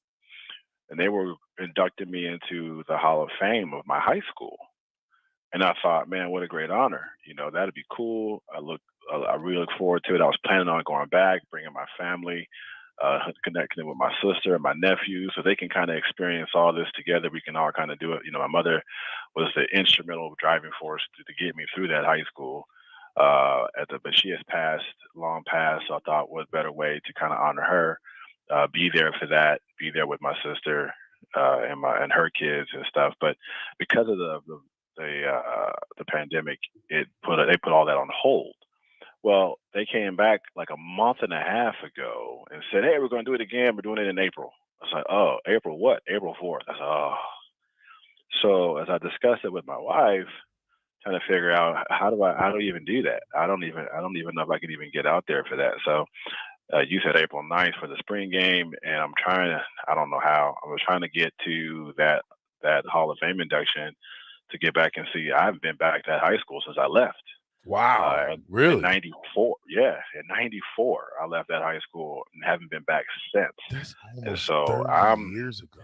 And they were inducting me into the Hall of Fame of my high school. And I thought, man, what a great honor. That'd be cool. I really look forward to it. I was planning on going back, bringing my family, connecting with my sister and my nephew so they can kind of experience all this together. We can all kind of do it. My mother was the instrumental driving force to get me through that high school. But she has long passed. So I thought what better way to kind of honor her, be there for that, be there with my sister and her kids and stuff. But because of the pandemic, they put all that on hold. Well, they came back like a month and a half ago and said, hey, we're going to do it again. We're doing it in April. I was like, oh, April what? April 4th. I said, oh. So as I discussed it with my wife, trying to figure out how do I even do that? I don't even know if I can even get out there for that. So you said April 9th for the spring game, and I don't know how. I was trying to get to that Hall of Fame induction to get back and see. I haven't been back to that high school since I left. Wow, really? In 94. Yeah, in 94, I left that high school and haven't been back since. That's and so 30 years ago.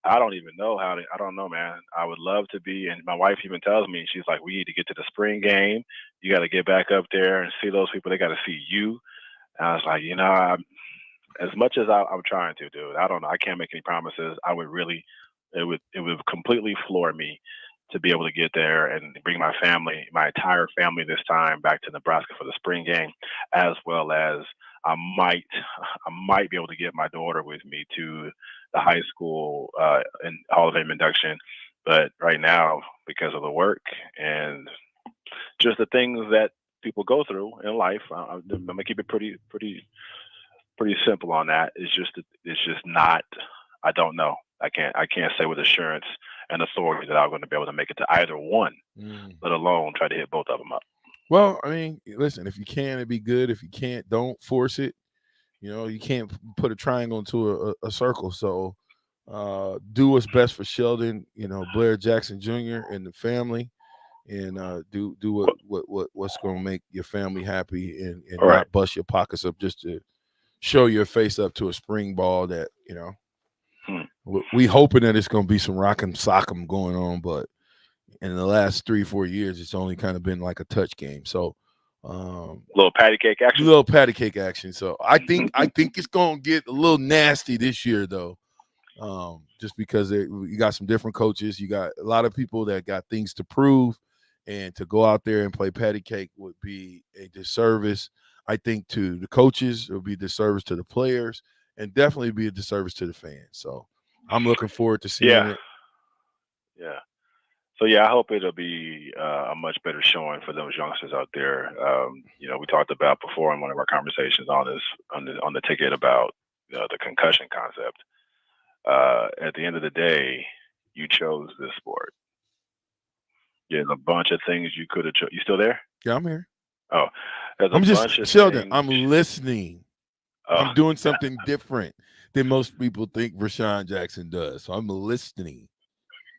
I don't even know I don't know, man. I would love to be, and my wife even tells me, she's like, we need to get to the spring game. You got to get back up there and see those people. They got to see you. And I was like, as much as I'm trying to, dude, I don't know. I can't make any promises. It would completely floor me to be able to get there and bring my entire family this time back to Nebraska for the spring game, as well as I might be able to get my daughter with me to the high school and Hall of Fame induction. But right now, because of the work and just the things that people go through in life, I'm gonna keep it pretty simple on that. It's just not. I don't know. I can't say with assurance and authority that I'm going to be able to make it to either one, let alone try to hit both of them up. Well, I mean, listen, if you can, it'd be good. If you can't, don't force it. You know, you can't put a triangle into a circle. So do what's best for Sheldon, you know, Blair Jackson Jr. and the family, and do what's going to make your family happy and not bust your pockets up just to show your face up to a spring ball that, you know, we hoping that it's going to be some rock'em sock'em going on, but in the last 3-4 years, it's only kind of been like a touch game. So little patty cake action. So I think it's going to get a little nasty this year, though, just because you got some different coaches. You got a lot of people that got things to prove, and to go out there and play patty cake would be a disservice, I think, to the coaches. It would be a disservice to the players, and definitely be a disservice to the fans. So I'm looking forward to seeing it. Yeah. So, I hope it'll be a much better showing for those youngsters out there. You know, we talked about before in one of our conversations on the ticket about the concussion concept. At the end of the day, you chose this sport. There's a bunch of things you could have chosen. You still there? Yeah, I'm here. Oh, I'm just Sheldon. I'm listening. I'm doing something different than most people think Rashawn Jackson does. So I'm listening.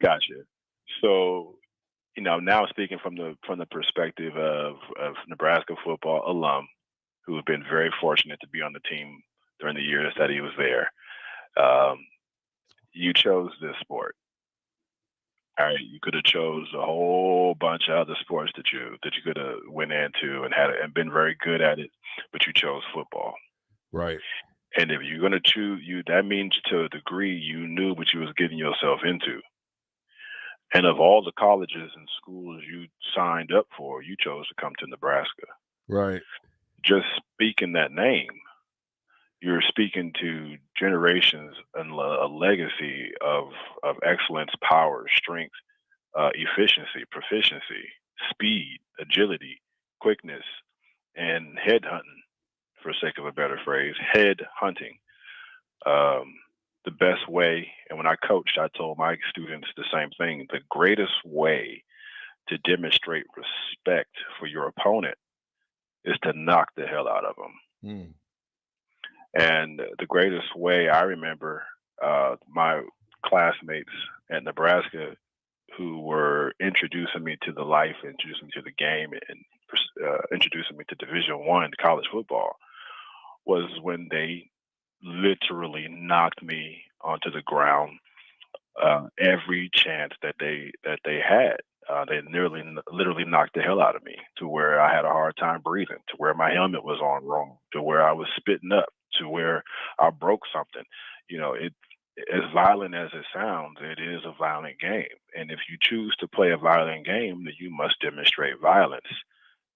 Gotcha. So, you know, now speaking from the perspective of Nebraska football alum, who have been very fortunate to be on the team during the years that he was there, you chose this sport. All right, you could have chose a whole bunch of other sports that you could have went into and been very good at it, but you chose football. Right. And if you're going to choose that means to a degree you knew what you was getting yourself into. And of all the colleges and schools you signed up for, you chose to come to Nebraska. Right. Just speaking that name, you're speaking to generations and a legacy of excellence, power, strength, efficiency, proficiency, speed, agility, quickness, and head hunting, for sake of a better phrase, head hunting. The best way, and when I coached, I told my students the same thing. The greatest way to demonstrate respect for your opponent is to knock the hell out of them. And the greatest way, I remember my classmates at Nebraska who were introducing me to the life, introducing me to the game, and introducing me to Division I college football was when they literally knocked me onto the ground every chance that they had. They literally knocked the hell out of me to where I had a hard time breathing, to where my helmet was on wrong, to where I was spitting up, to where I broke something. You know, as violent as it sounds, it is a violent game. And if you choose to play a violent game, then you must demonstrate violence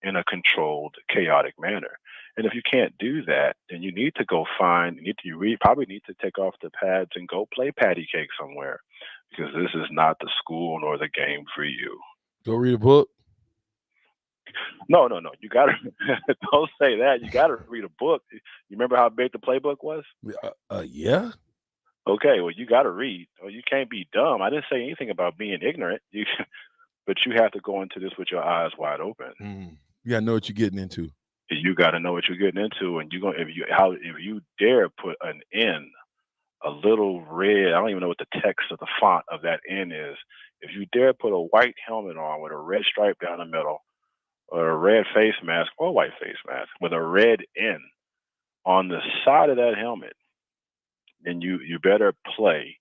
in a controlled, chaotic manner. And if you can't do that, then you need to go probably need to take off the pads and go play patty cake somewhere, because this is not the school nor the game for you. Go read a book. No. You gotta don't say that. You gotta read a book. You remember how big the playbook was? Yeah. Okay, well, you gotta read. Well, you can't be dumb. I didn't say anything about being ignorant. But you have to go into this with your eyes wide open. You gotta know what you're getting into. You got to know what you're getting into, and if you dare put an N, a little red, I don't even know what the text of the font of that N is. If you dare put a white helmet on with a red stripe down the middle, or a red face mask or a white face mask with a red N on the side of that helmet, then you better play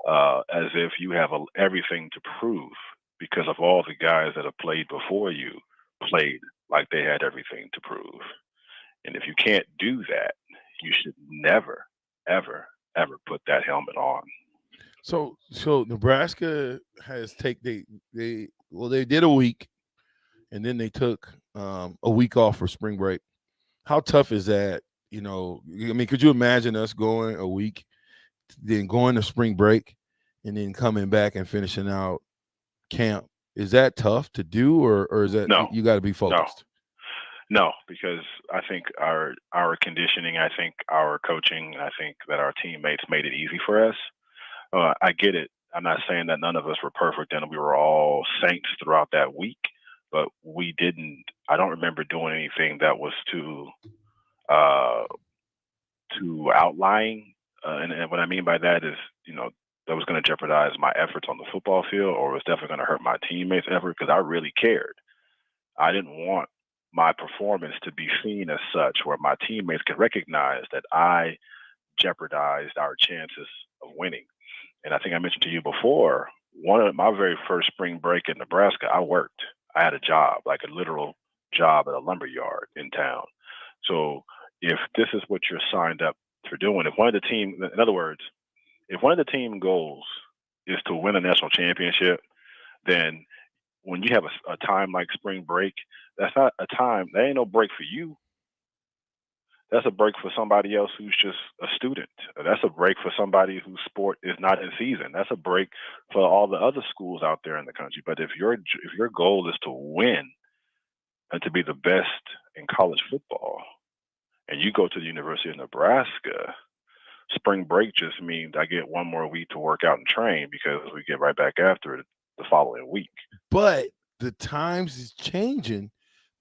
as if you have everything to prove, because of all the guys that have played before you played like they had everything to prove. And if you can't do that, you should never, ever, ever put that helmet on. So Nebraska has they did a week, and then they took a week off for spring break. How tough is that? I mean, could you imagine us going a week, then going to spring break, and then coming back and finishing out camp? Is that tough to do, or is that you got to be focused? No, because I think our conditioning, I think our coaching, I think that our teammates made it easy for us. I get it. I'm not saying that none of us were perfect and we were all saints throughout that week, but we didn't. I don't remember doing anything that was too outlying. And what I mean by that is, that was going to jeopardize my efforts on the football field, or was definitely going to hurt my teammates' effort, because I really cared. I didn't want my performance to be seen as such where my teammates could recognize that I jeopardized our chances of winning. And I think I mentioned to you before, one of my very first spring break in Nebraska, I worked. I had a job, like a literal job at a lumber yard in town. So if this is what you're signed up for doing, if one of the team, in other words, if one of the team goals is to win a national championship, then when you have a time like spring break, that's not a time, that ain't no break for you. That's a break for somebody else who's just a student. That's a break for somebody whose sport is not in season. That's a break for all the other schools out there in the country. But if your goal is to win and to be the best in college football, and you go to the University of Nebraska, spring break just means I get one more week to work out and train, because we get right back after it the following week. But the times is changing.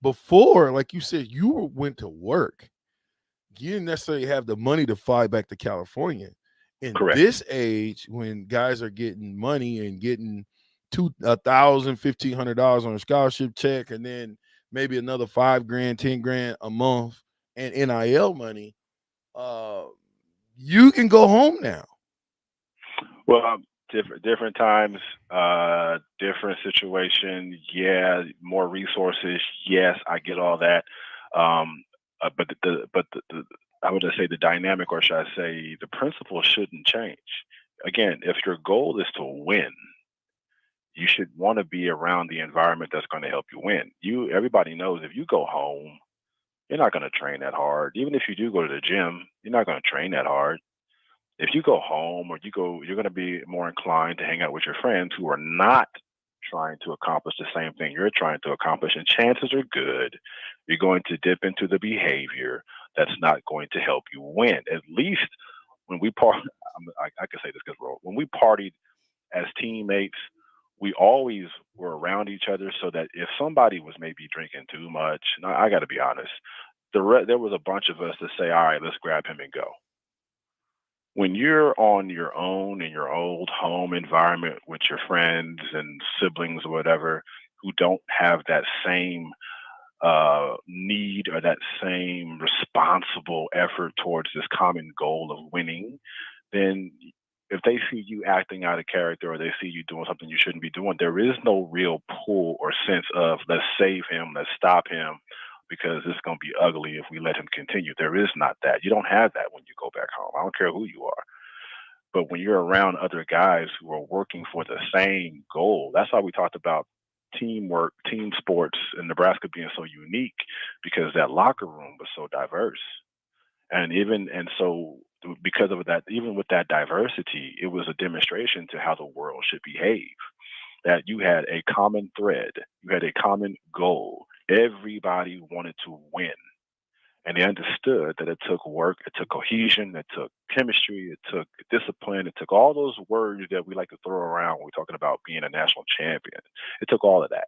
Before, like you said, you went to work. You didn't necessarily have the money to fly back to California. In this age, when guys are getting money and getting $1,000, $1,500 on a scholarship check, and then maybe another $5,000, $10,000 a month and NIL money, you can go home now. Well, different times, different situation. Yeah, more resources. Yes, I get all that. But I would say the dynamic, or should I say, the principle shouldn't change. Again, if your goal is to win, you should want to be around the environment that's going to help you win. Everybody knows if you go home, you're not going to train that hard. Even if you do go to the gym, you're not going to train that hard. If you go home, or you're going to be more inclined to hang out with your friends who are not trying to accomplish the same thing you're trying to accomplish, and chances are good you're going to dip into the behavior that's not going to help you win. At least when we I can say this because when we partied as teammates, we always were around each other, so that if somebody was maybe drinking too much, and I got to be honest, there was a bunch of us that say, all right, let's grab him and go. When you're on your own in your old home environment with your friends and siblings or whatever, who don't have that same need or that same responsible effort towards this common goal of winning, then if they see you acting out of character, or they see you doing something you shouldn't be doing, there is no real pull or sense of, let's save him, let's stop him, because it's going to be ugly if we let him continue. There is not that. You don't have that when you go back home. I don't care who you are. But when you're around other guys who are working for the same goal, that's why we talked about teamwork, team sports in Nebraska being so unique, because that locker room was so diverse. And so because of that, even with that diversity, it was a demonstration to how the world should behave, that you had a common thread, you had a common goal. Everybody wanted to win. And they understood that it took work, it took cohesion, it took chemistry, it took discipline, it took all those words that we like to throw around when we're talking about being a national champion. It took all of that.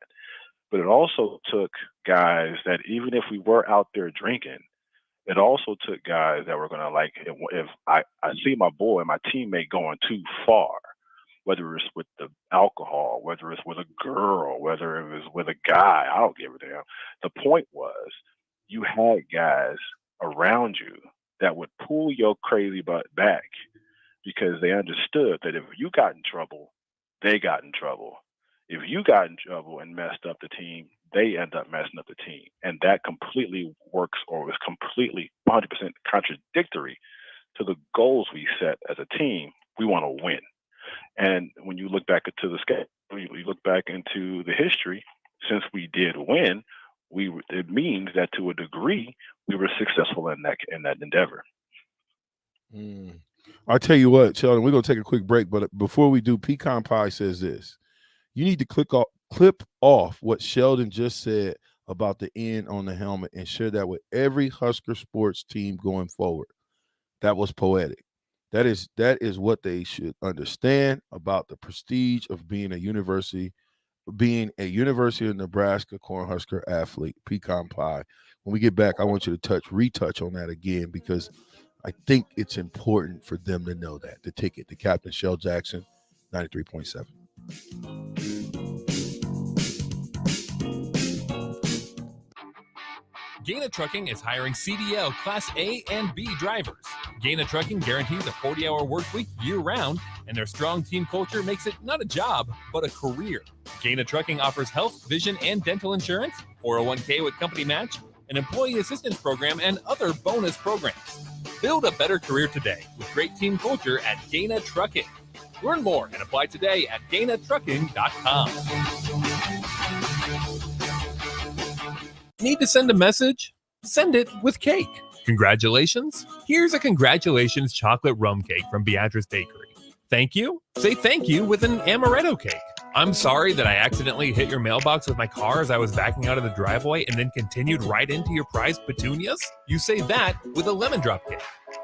But it also took guys that, even if we were out there drinking, it also took guys that were going to, like, if I see my boy, my teammate going too far, whether it's with the alcohol, whether it's with a girl, whether it was with a guy, I don't give a damn. The point was, you had guys around you that would pull your crazy butt back, because they understood that if you got in trouble, they got in trouble. If you got in trouble and messed up the team, they end up messing up the team. And that completely works, or is completely 100% contradictory to the goals we set as a team. We want to win. And when you look back into the scale, you look back into the history, since we did win, it means that to a degree we were successful in that endeavor. I'll tell you what, Sheldon, we're gonna take a quick break, but before we do, Pecan Pie says this: you need to clip off what Sheldon just said about the N on the helmet and share that with every Husker sports team going forward. That was poetic. That is what they should understand about the prestige of being a University of Nebraska Cornhusker athlete. Pecan Pie. When we get back, I want you to retouch on that again, because I think it's important for them to know that. The ticket, the Captain Shell Jackson, 93.7. Gaina Trucking is hiring CDL Class A and B drivers. Gaina Trucking guarantees a 40-hour work week year-round, and their strong team culture makes it not a job, but a career. Gaina Trucking offers health, vision, and dental insurance, 401k with company match, an employee assistance program, and other bonus programs. Build a better career today with great team culture at Gaina Trucking. Learn more and apply today at GainaTrucking.com. Need to send a message? Send it with cake. Congratulations. Here's a congratulations chocolate rum cake from Beatrice Bakery. Thank you? Say thank you with an amaretto cake. I'm sorry that I accidentally hit your mailbox with my car as I was backing out of the driveway and then continued right into your prized petunias. You say that with a lemon drop cake.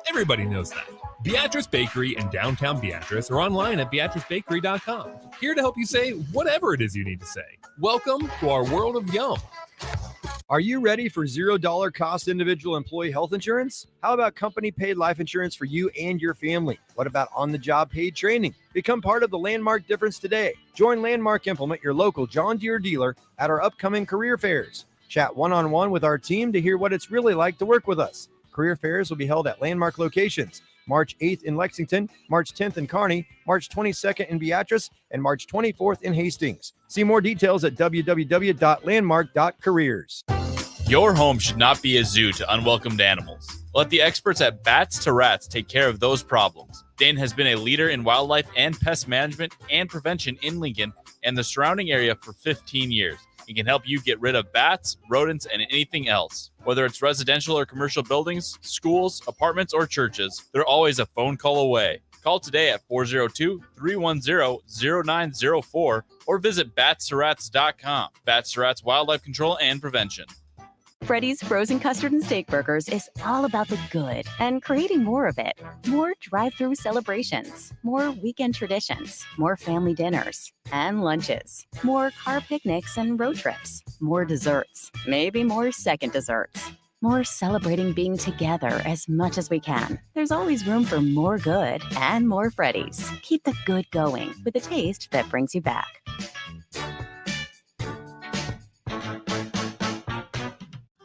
Everybody knows that. Beatrice Bakery in downtown Beatrice or online at BeatriceBakery.com. Here to help you say whatever it is you need to say. Welcome to our world of yum. Are you ready for $0 cost individual employee health insurance? How about company paid life insurance for you and your family? What about on-the-job paid training? Become part of the Landmark difference today. Join Landmark Implement, your local John Deere dealer, at our upcoming career fairs. Chat one-on-one with our team to hear what it's really like to work with us. Career fairs will be held at Landmark locations: March 8th in Lexington, March 10th in Kearney, March 22nd in Beatrice, and March 24th in Hastings. See more details at www.landmark.careers. Your home should not be a zoo to unwelcomed animals. Let the experts at Bats to Rats take care of those problems. Dane has been a leader in wildlife and pest management and prevention in Lincoln and the surrounding area for 15 years. He can help you get rid of bats, rodents, and anything else. Whether it's residential or commercial buildings, schools, apartments, or churches, they're always a phone call away. Call today at 402-310-0904 or visit batstoRats.com. Bats to Rats Wildlife Control and Prevention. Freddy's Frozen Custard and Steak Burgers is all about the good and creating more of it. More drive-through celebrations, more weekend traditions, more family dinners and lunches, more car picnics and road trips, more desserts, maybe more second desserts, more celebrating being together as much as we can. There's always room for more good and more Freddy's. Keep the good going with a taste that brings you back.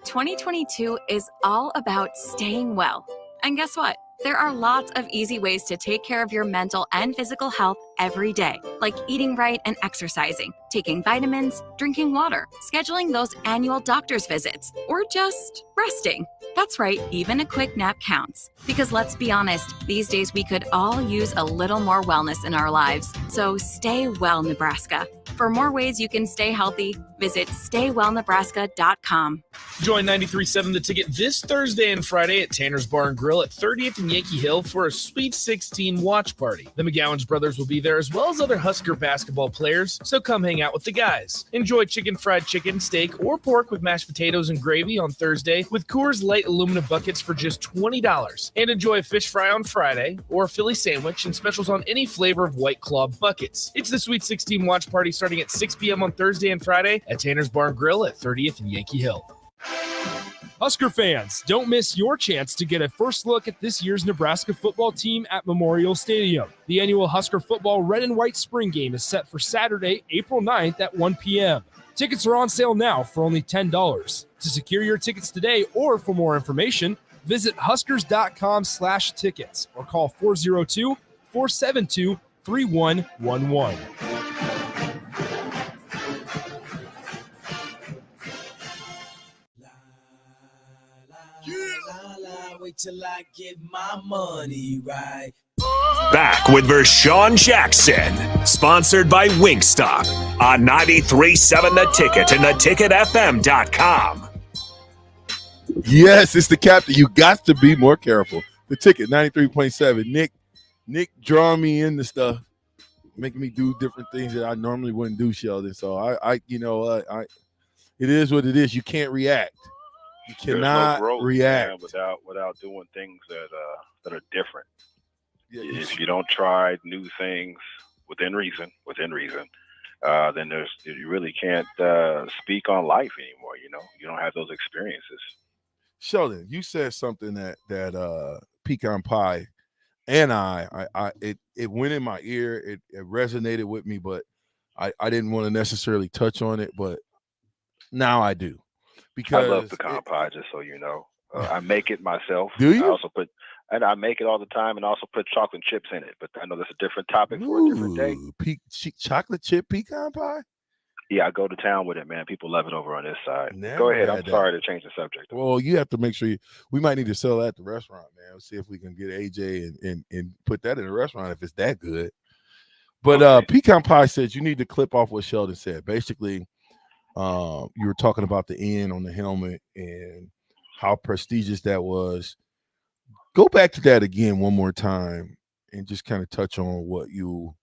"2022 is all about staying well. And guess what? There are lots of easy ways to take care of your mental and physical health every day, like eating right and exercising, taking vitamins, drinking water, scheduling those annual doctor's visits, or just resting. That's right, even a quick nap counts. Because let's be honest, these days we could all use a little more wellness in our lives. So stay well, Nebraska. For more ways you can stay healthy, visit StayWellNebraska.com. Join 93.7 The Ticket this Thursday and Friday at Tanner's Bar and Grill at 30th and Yankee Hill for a Sweet 16 watch party. The McGowan's brothers will be there as well as other Husker basketball players, so come hang out with the guys. Enjoy fried chicken, steak, or pork with mashed potatoes and gravy on Thursday with Coors Light aluminum buckets for just $20. And enjoy a fish fry on Friday or a Philly sandwich and specials on any flavor of White Claw buckets. It's the Sweet 16 watch party starting at 6 p.m. on Thursday and Friday at Tanner's Bar and Grill at 30th and Yankee Hill. Husker fans, don't miss your chance to get a first look at this year's Nebraska football team at Memorial Stadium. The annual Husker football red and white spring game is set for Saturday, April 9th at 1 p.m. Tickets are on sale now for only $10. To secure your tickets today or for more information, visit huskers.com/tickets or call 402-472-3111. Wait till I get my money right. Back with Vershawn Jackson, sponsored by Wingstop on 93.7 The Ticket and theticketfm.com. Yes, it's the captain. You got to be more careful. The Ticket, 93.7. Nick drawing me into stuff, making me do different things that I normally wouldn't do, Sheldon. So I it is what it is. You can't react. You cannot react without doing things that are different. If you don't try new things within reason, then you really can't speak on life anymore. You know, you don't have those experiences. Sheldon, you said something that pecan pie, and it went in my ear. It resonated with me, but I didn't want to necessarily touch on it, but now I do. Because I love pecan pie, just so you know. I make it myself. Do you? I make it all the time, and also put chocolate chips in it. But I know that's a different topic for a different day. Chocolate chip pecan pie? Yeah, I go to town with it, man. People love it over on this side. Go ahead. I'm sorry to change the subject. Well, you have to make sure we might need to sell that at the restaurant, man. We'll see if we can get AJ and put that in the restaurant if it's that good. But pecan pie says you need to clip off what Sheldon said. Basically, you were talking about the N on the helmet and how prestigious that was. Go back to that again one more time and just kind of touch on what you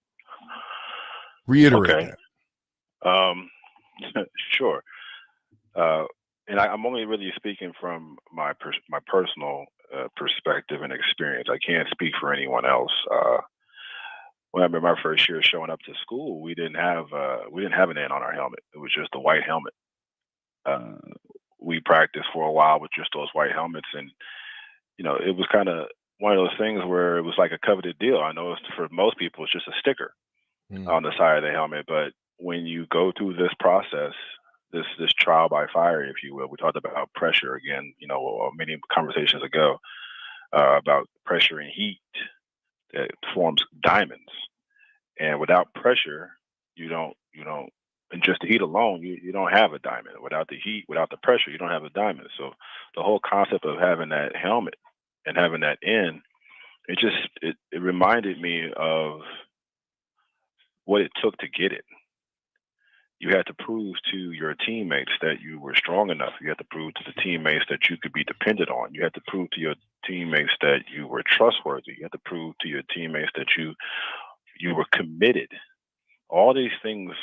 reiterate. Okay. Sure. And I'm only really speaking from my personal perspective and experience. I can't speak for anyone else. When I remember my first year showing up to school, we didn't have an N on our helmet. It was just a white helmet. We practiced for a while with just those white helmets, and it was kind of one of those things where it was like a coveted deal. I know for most people, it's just a sticker on the side of the helmet, but when you go through this process, this trial by fire, if you will, we talked about pressure again, many conversations ago about pressure and heat that forms diamonds. And without pressure, you don't, and just the heat alone, you don't have a diamond. Without the heat, without the pressure, you don't have a diamond. So the whole concept of having that helmet and having that N, it reminded me of what it took to get it. You had to prove to your teammates that you were strong enough. You had to prove to the teammates that you could be depended on. You had to prove to your teammates that you were trustworthy. You had to prove to your teammates that you were committed. All these things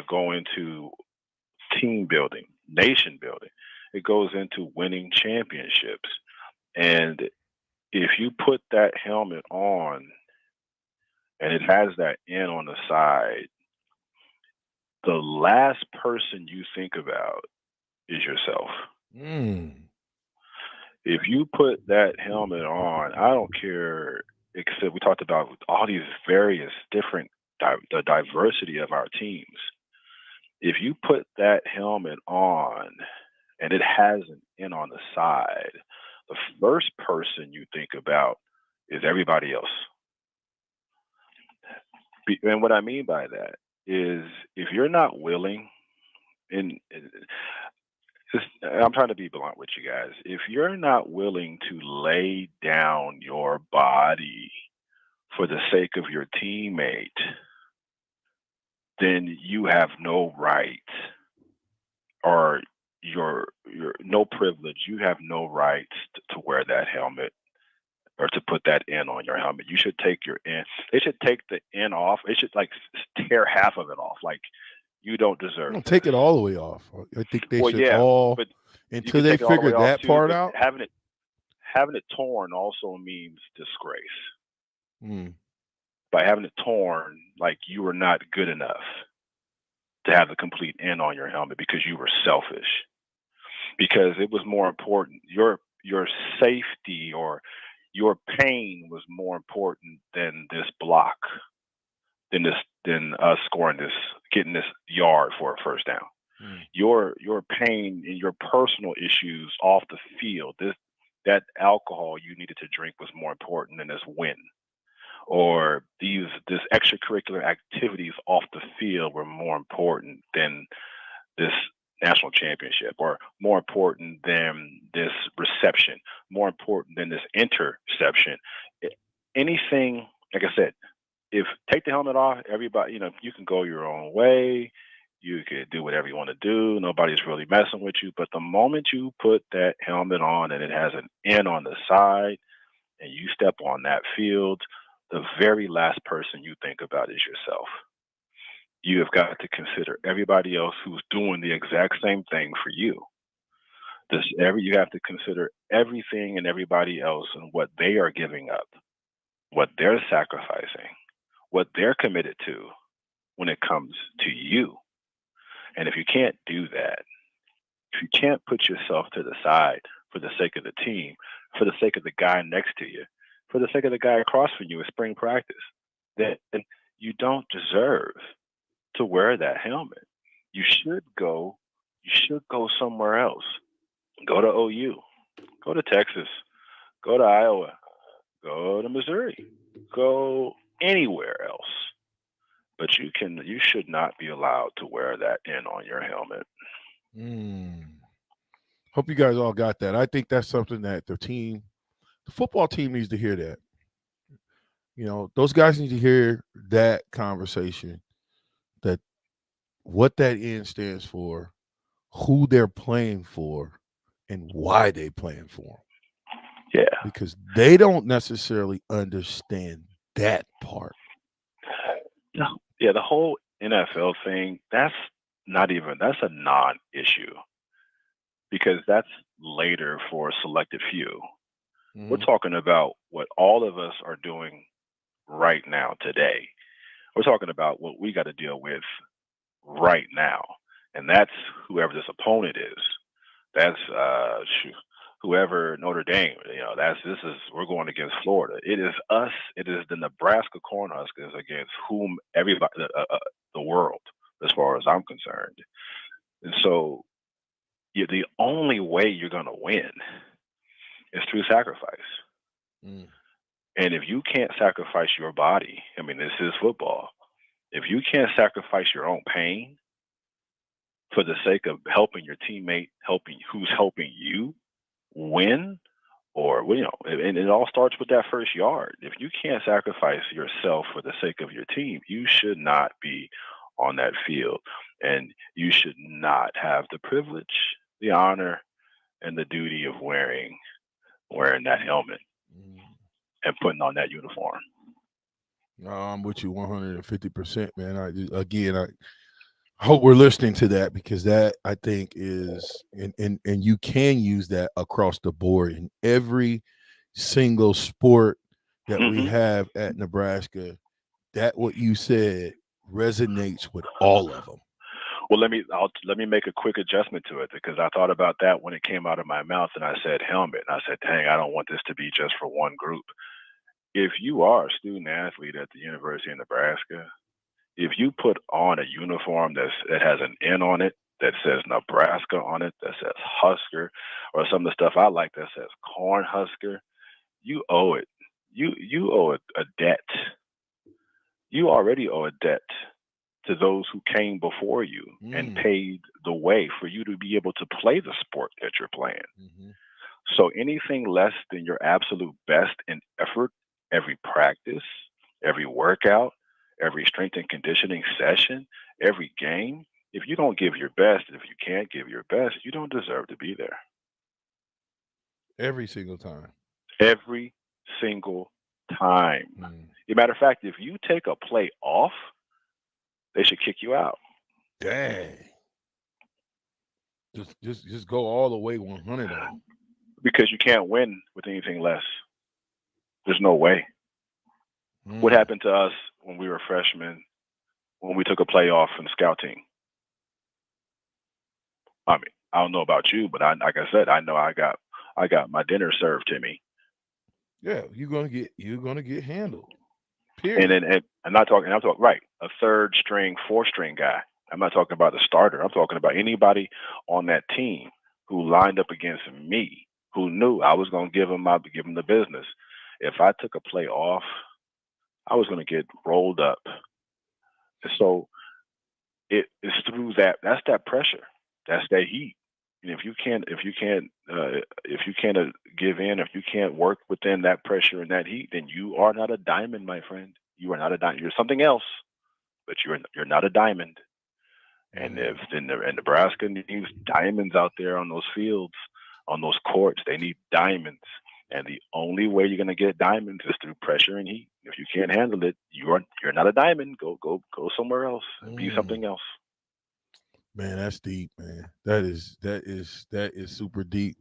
go into team building, nation building. It goes into winning championships. And if you put that helmet on and it has that N on the side, the last person you think about is yourself. If you put that helmet on, I don't care, except we talked about all these various different, the diversity of our teams. If you put that helmet on and it has an N on the side, the first person you think about is everybody else. And what I mean by that is if you're not willing, I'm trying to be blunt with you guys, if you're not willing to lay down your body for the sake of your teammate, then you have no right or your no privilege. You have no right to wear that helmet or to put that N on your helmet. You should take your N. They should take the N off. They should tear half of it off. Like, you don't deserve it. Take it all the way off. I think they should all, until they figure that part out. Having it torn also means disgrace. By having it torn, like you were not good enough to have the complete N on your helmet because you were selfish. Because it was more important. Your safety or your pain was more important than this block, than us scoring this, getting this yard for a first down. Your pain and your personal issues off the field, that alcohol you needed to drink was more important than this win. Or this extracurricular activities off the field were more important than this national championship, or more important than this reception, more important than this interception. Anything like I said, if take the helmet off, everybody, you can go your own way. You could do whatever you want to do. Nobody's really messing with you. But the moment you put that helmet on and it has an N on the side and you step on that field, the very last person you think about is yourself. You have got to consider everybody else who's doing the exact same thing for you. You have to consider everything and everybody else and what they are giving up, what they're sacrificing, what they're committed to when it comes to you. And if you can't do that, if you can't put yourself to the side for the sake of the team, for the sake of the guy next to you, for the sake of the guy across from you in spring practice, then you don't deserve to wear that helmet. You should go somewhere else. Go to OU, go to Texas, go to Iowa, go to Missouri, go anywhere else. But you should not be allowed to wear that N on your helmet. Hope you guys all got that. I think that's something that the football team needs to hear that. Those guys need to hear that conversation, that what that N stands for, who they're playing for, and why they playing for them. Yeah. Because they don't necessarily understand that part. No. Yeah, the whole NFL thing, that's a non-issue because that's later for a selected few. Mm-hmm. We're talking about what all of us are doing right now today. We're talking about what we got to deal with right now. And that's whoever this opponent is. That's whoever Notre Dame, we're going against Florida. It is us. It is the Nebraska Cornhuskers against whom everybody, the world, as far as I'm concerned. And so, the only way you're going to win is through sacrifice. And if you can't sacrifice your body, this is football. If you can't sacrifice your own pain for the sake of helping your teammate, who's helping you win, and it all starts with that first yard. If you can't sacrifice yourself for the sake of your team, you should not be on that field, and you should not have the privilege, the honor, and the duty of wearing that helmet and putting on that uniform. No, I'm with you 150%, man. I hope we're listening to that, because that, I think, is and you can use that across the board in every single sport that we have at Nebraska. That what you said resonates with all of them. Well, let me make a quick adjustment to it, because I thought about that when it came out of my mouth and I said helmet. And I said, dang, I don't want this to be just for one group. If you are a student athlete at the University of Nebraska, if you put on a uniform that has an N on it, that says Nebraska on it, that says Husker, or some of the stuff I like that says Cornhusker, you owe it. You owe a debt. You already owe a debt to those who came before you and paved the way for you to be able to play the sport that you're playing. So anything less than your absolute best in effort, every practice, every workout, every strength and conditioning session, every game, if you don't give your best, if you can't give your best, you don't deserve to be there. Every single time. Every single time. As a matter of fact, if you take a play off, they should kick you out. Dang. Just go all the way 100 on them. Because you can't win with anything less. There's no way. What happened to us when we were freshmen, when we took a play off in the scout team? I don't know about you, but like I said, I know I got my dinner served to me. Yeah, you're gonna get handled. Period. And I'm talking right, a third string, fourth string guy. I'm not talking about the starter. I'm talking about anybody on that team who lined up against me, who knew I was going to give him the business. If I took a play off, I was going to get rolled up. So it's through that. That's that pressure. That's that heat. if you can't give in, if you can't work within that pressure and that heat, then you are not a diamond, my friend. You are not a diamond. You're something else, but you're not a diamond. And if and Nebraska needs diamonds out there on those fields, on those courts, they need diamonds. And the only way you're going to get diamonds is through pressure and heat. If you can't handle it, you're not a diamond. Go somewhere else. Be something else. Man, that's deep, man. That is super deep.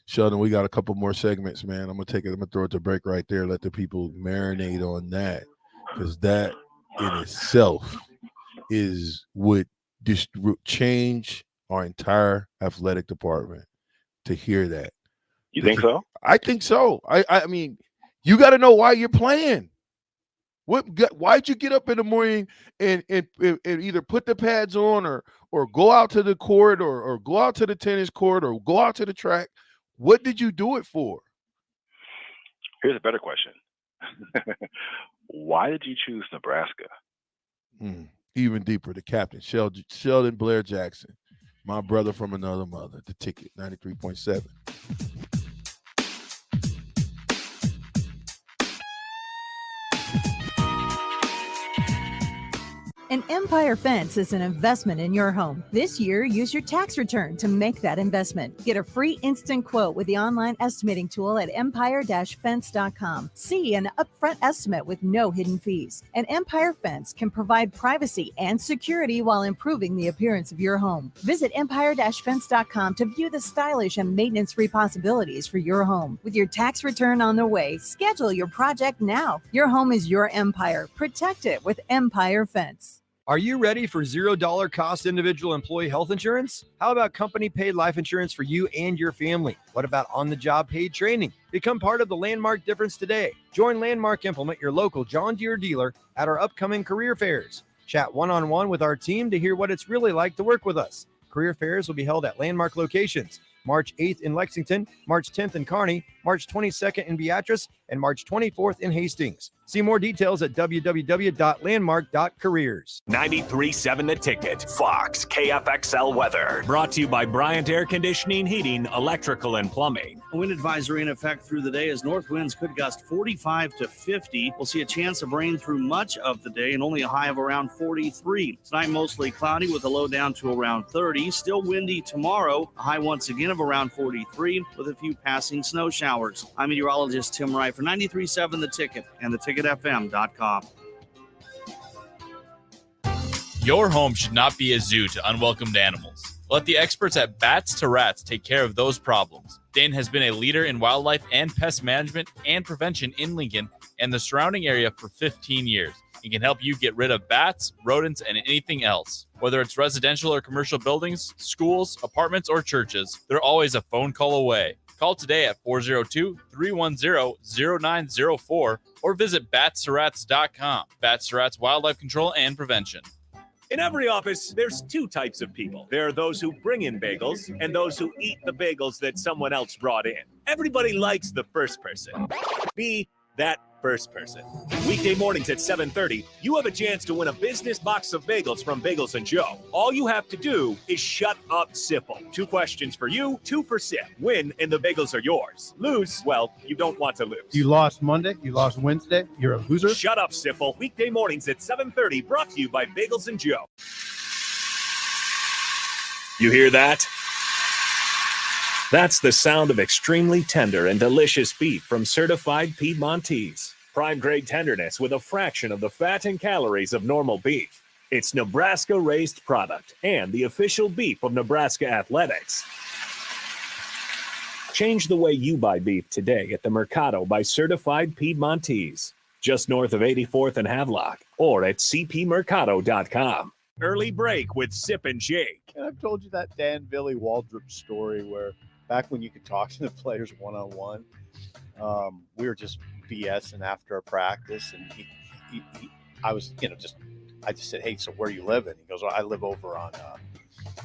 Sheldon, we got a couple more segments, man. I'm gonna throw it to break right there. Let the people marinate on that, because that in itself would just change our entire athletic department. To hear that, you think so? I think so. I mean, you got to know why you're playing. Why'd you get up in the morning and either put the pads on or go out to the court or go out to the tennis court or go out to the track? What did you do it for? Here's a better question. Why did you choose Nebraska? Even deeper, the captain, Sheldon Blair Jackson, my brother from another mother. The Ticket, 93.7. An Empire Fence is an investment in your home. This year, use your tax return to make that investment. Get a free instant quote with the online estimating tool at empire-fence.com. See an upfront estimate with no hidden fees. An Empire Fence can provide privacy and security while improving the appearance of your home. Visit empire-fence.com to view the stylish and maintenance-free possibilities for your home. With your tax return on the way, schedule your project now. Your home is your empire. Protect it with Empire Fence. Are you ready for $0 cost individual employee health insurance? How about company paid life insurance for you and your family? What about on-the-job paid training? Become part of the Landmark difference today. Join Landmark Implement, your local John Deere dealer, at our upcoming career fairs. Chat one-on-one with our team to hear what it's really like to work with us. Career fairs will be held at Landmark locations. March 8th in Lexington, March 10th in Kearney, March 22nd in Beatrice, and March 24th in Hastings. See more details at www.landmark.careers. 93.7 The Ticket, Fox, KFXL weather. Brought to you by Bryant Air Conditioning, Heating, Electrical, and Plumbing. A wind advisory in effect through the day as north winds could gust 45 to 50. We'll see a chance of rain through much of the day and only a high of around 43. Tonight, mostly cloudy with a low down to around 30. Still windy tomorrow, a high once again of around 43 with a few passing snow showers. I'm meteorologist Tim Wright for 93.7 The Ticket and theticketfm.com. Your home should not be a zoo to unwelcomed animals. Let the experts at Bats to Rats take care of those problems. Dane has been a leader in wildlife and pest management and prevention in Lincoln and the surrounding area for 15 years. He can help you get rid of bats, rodents, and anything else. Whether it's residential or commercial buildings, schools, apartments, or churches, they're always a phone call away. Call today at 402-310-0904 or visit batsterats.com. Bats to Rats Wildlife Control and Prevention. In every office, there's two types of people. There are those who bring in bagels and those who eat the bagels that someone else brought in. Everybody likes the first person. Be that first person. Weekday mornings at 7:30, you have a chance to win a business box of bagels from Bagels & Joe. All you have to do is shut up, Sipple. 2 questions for you, 2 for Sip. Win, and the bagels are yours. Lose, well, you don't want to lose. You lost Monday, you lost Wednesday, you're a loser. Shut up, Sipple. Weekday mornings at 7:30, brought to you by Bagels & Joe. You hear that? That's the sound of extremely tender and delicious beef from certified Piedmontese. Prime grade tenderness with a fraction of the fat and calories of normal beef. It's Nebraska-raised product and the official beef of Nebraska Athletics. Change the way you buy beef today at the Mercado by Certified Piedmontese, just north of 84th and Havelock, or at cpmercado.com. Early break with Sip and Jake. And I've told you that Dan Billy Waldrop story where back when you could talk to the players one-on-one, we were just BSing after a practice, and I just said, "Hey, so where you living?" He goes, "Well, I live over on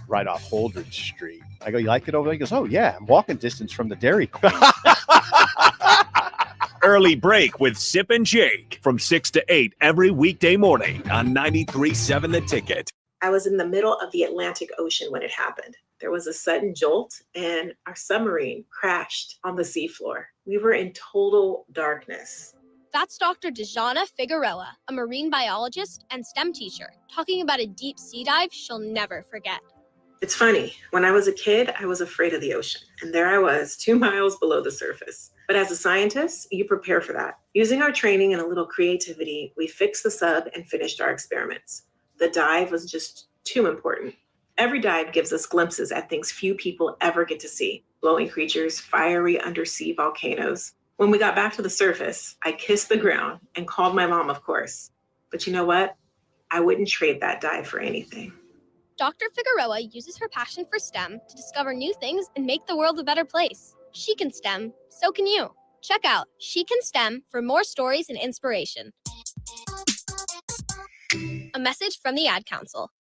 right off Holdridge Street." I go, "You like it over there?" He goes, "Oh yeah, I'm walking distance from the Dairy Queen." Early break with Sip and Jake from 6 to 8 every weekday morning on 93.7 The Ticket. I was in the middle of the Atlantic Ocean when it happened. There was a sudden jolt, and our submarine crashed on the seafloor. We were in total darkness. That's Dr. Dejana Figueroa, a marine biologist and STEM teacher, talking about a deep sea dive she'll never forget. It's funny, when I was a kid, I was afraid of the ocean, and there I was, 2 miles below the surface. But as a scientist, you prepare for that. Using our training and a little creativity, we fixed the sub and finished our experiments. The dive was just too important. Every dive gives us glimpses at things few people ever get to see. Glowing creatures, fiery undersea volcanoes. When we got back to the surface, I kissed the ground and called my mom, of course. But you know what? I wouldn't trade that dive for anything. Dr. Figueroa uses her passion for STEM to discover new things and make the world a better place. She can STEM, so can you. Check out She Can STEM for more stories and inspiration. A message from the Ad Council.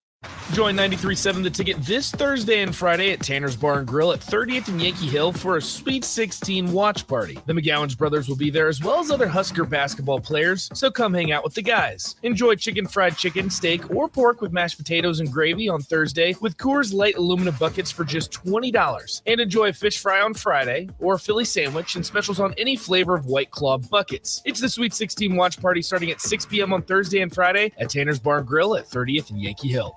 Join 93.7 The Ticket this Thursday and Friday at Tanner's Bar and Grill at 30th and Yankee Hill for a Sweet 16 watch party. The McGowan's brothers will be there as well as other Husker basketball players, so come hang out with the guys. Enjoy fried chicken, steak, or pork with mashed potatoes and gravy on Thursday with Coors Light aluminum buckets for just $20. And enjoy a fish fry on Friday or a Philly sandwich and specials on any flavor of White Claw buckets. It's the Sweet 16 watch party starting at 6 p.m. on Thursday and Friday at Tanner's Bar and Grill at 30th and Yankee Hill.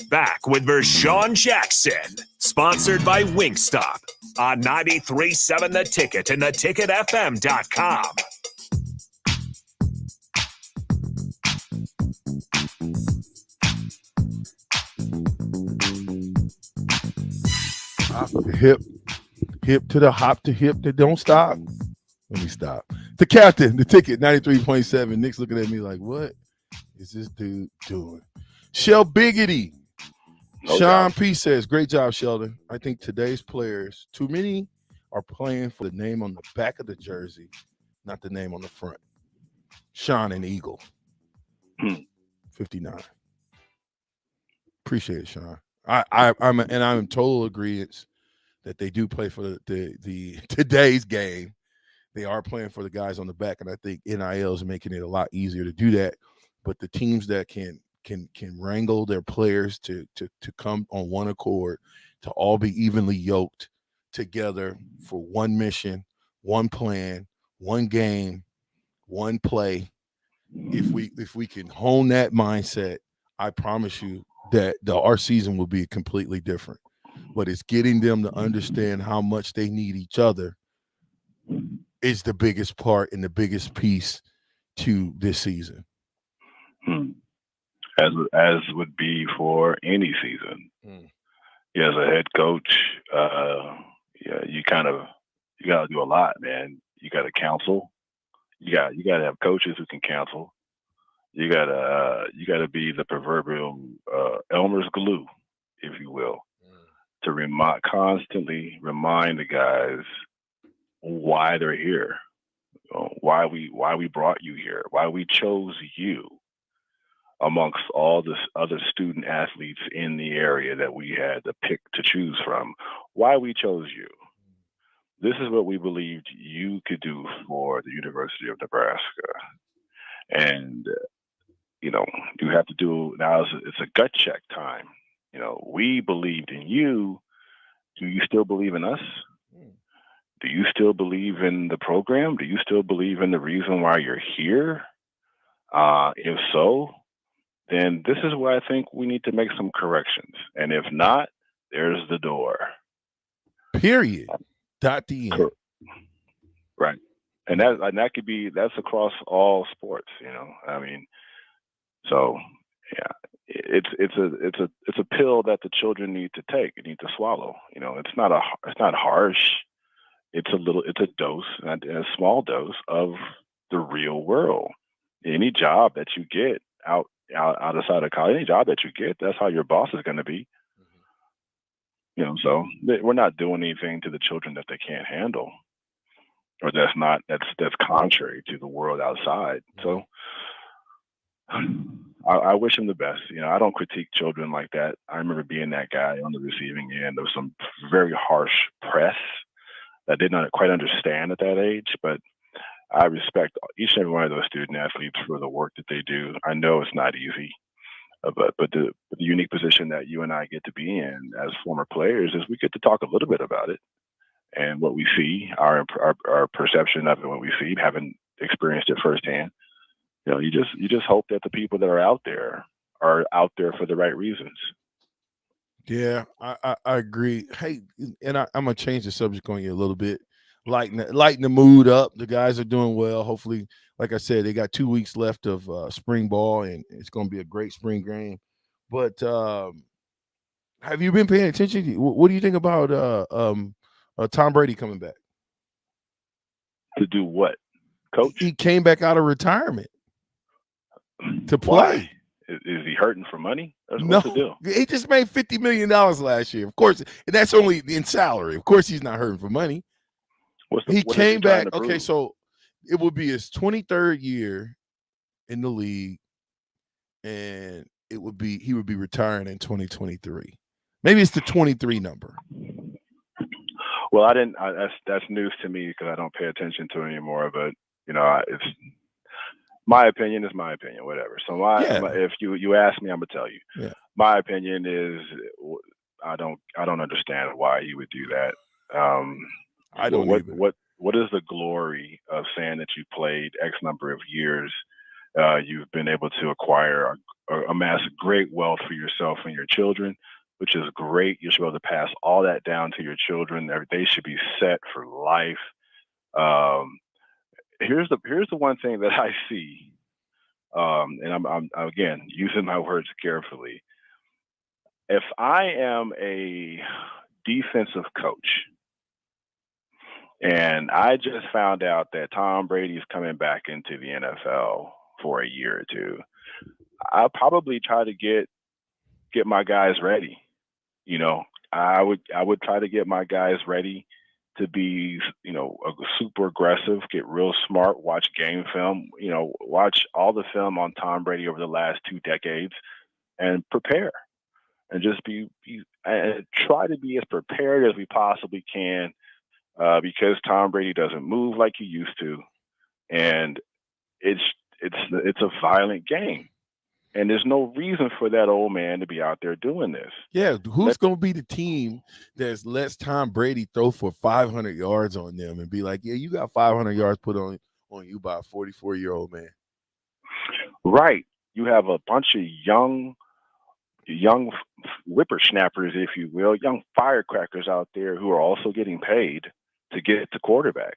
Back with Vershawn Jackson, sponsored by Wingstop on 93.7 The Ticket and theticketfm.com. Hip to the hop to hip that don't stop. Let me stop. The captain, The Ticket, 93.7. Nick's looking at me like, what is this dude doing? Shell Biggity. Sean P. says, great job, Sheldon. I think today's players, too many are playing for the name on the back of the jersey, not the name on the front. Sean and Eagle. 59. Appreciate it, Sean. I'm in total agreement that they do play for the today's game. They are playing for the guys on the back, and I think NIL is making it a lot easier to do that. But the teams that can wrangle their players to come on one accord, to all be evenly yoked together for one mission, one plan, one game, one play. If we can hone that mindset, I promise you that our season will be completely different. But it's getting them to understand how much they need each other is the biggest part and the biggest piece to this season. As would be for any season. Yeah, as a head coach, you got to do a lot, man. You got to counsel. You got to have coaches who can counsel. You got to be the proverbial Elmer's glue, if you will, to constantly remind the guys why they're here, why we brought you here, why we chose you amongst all the other student athletes in the area that we had to choose from, why we chose you. This is what we believed you could do for the University of Nebraska. And, you have to do, now it's a gut check time. We believed in you. Do you still believe in us? Do you still believe in the program? Do you still believe in the reason why you're here? If so, then this is where I think we need to make some corrections. And if not, there's the door. Period. .the end. Right. And that could be, that's across all sports, so yeah, it's a pill that the children need to take, need to swallow. It's not harsh. It's a dose, a small dose of the real world. Any job that you get outside of college, any job that you get, that's how your boss is going to be. So we're not doing anything to the children that they can't handle, or that's contrary to the world outside. So I wish them the best. I don't critique children like that. I remember being that guy on the receiving end of some very harsh press that I did not quite understand at that age, but I respect each and every one of those student athletes for the work that they do. I know it's not easy. But the unique position that you and I get to be in as former players is we get to talk a little bit about it and what we see, our perception of it, what we see, having experienced it firsthand. You just hope that the people that are out there for the right reasons. Yeah, I agree. Hey, and I'm gonna change the subject on you a little bit, lighten the mood up. The guys are doing well. Hopefully, like I said, they got 2 weeks left of spring ball, and it's gonna be a great spring game. But have you been paying attention? What do you think about Tom Brady coming back? To do what, Coach? He came back out of retirement to play. Why? Is he hurting for money? What's the deal? He just made $50 million last year. Of course, and that's only in salary. Of course, he's not hurting for money. He came back. Okay, so it would be his 23rd year in the league, and he would be retiring in 2023. Maybe it's the 23 number. Well, that's news to me because I don't pay attention to it anymore. But it's my opinion is my opinion, whatever. So if you ask me, I'm gonna tell you. Yeah. My opinion is I don't understand why you would do that. I don't either. What is the glory of saying that you played X number of years? You've been able to acquire amass great wealth for yourself and your children, which is great. You should be able to pass all that down to your children. They should be set for life. Here's the one thing that I see, and I'm again using my words carefully. If I am a defensive coach and I just found out that Tom Brady is coming back into the NFL for a year or two, I'll probably try to get my guys ready. I would try to get my guys ready to be, super aggressive, get real smart, watch game film, watch all the film on Tom Brady over the last 2 decades and prepare and just try to be as prepared as we possibly can because Tom Brady doesn't move like he used to. And it's a violent game. And there's no reason for that old man to be out there doing this. Yeah, who's going to be the team that lets Tom Brady throw for 500 yards on them and be like, yeah, you got 500 yards put on you by a 44-year-old man? Right. You have a bunch of young whippersnappers, if you will, young firecrackers out there who are also getting paid to get to quarterbacks.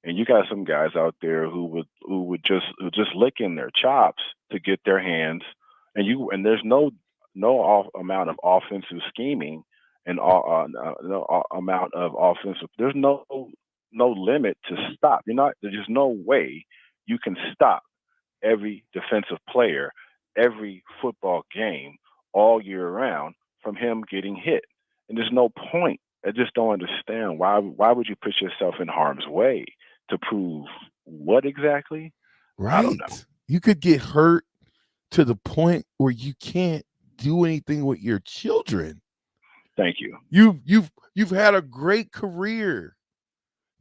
And you got some guys out there who would just lick in their chops to get their hands, and there's no amount of offensive scheming and no amount of offensive. There's no limit to stop. There's just no way you can stop every defensive player, every football game all year round from him getting hit. And there's no point. I just don't understand why would you put yourself in harm's way to prove what exactly? Right. I don't know. You could get hurt to the point where you can't do anything with your children. Thank you. You've had a great career.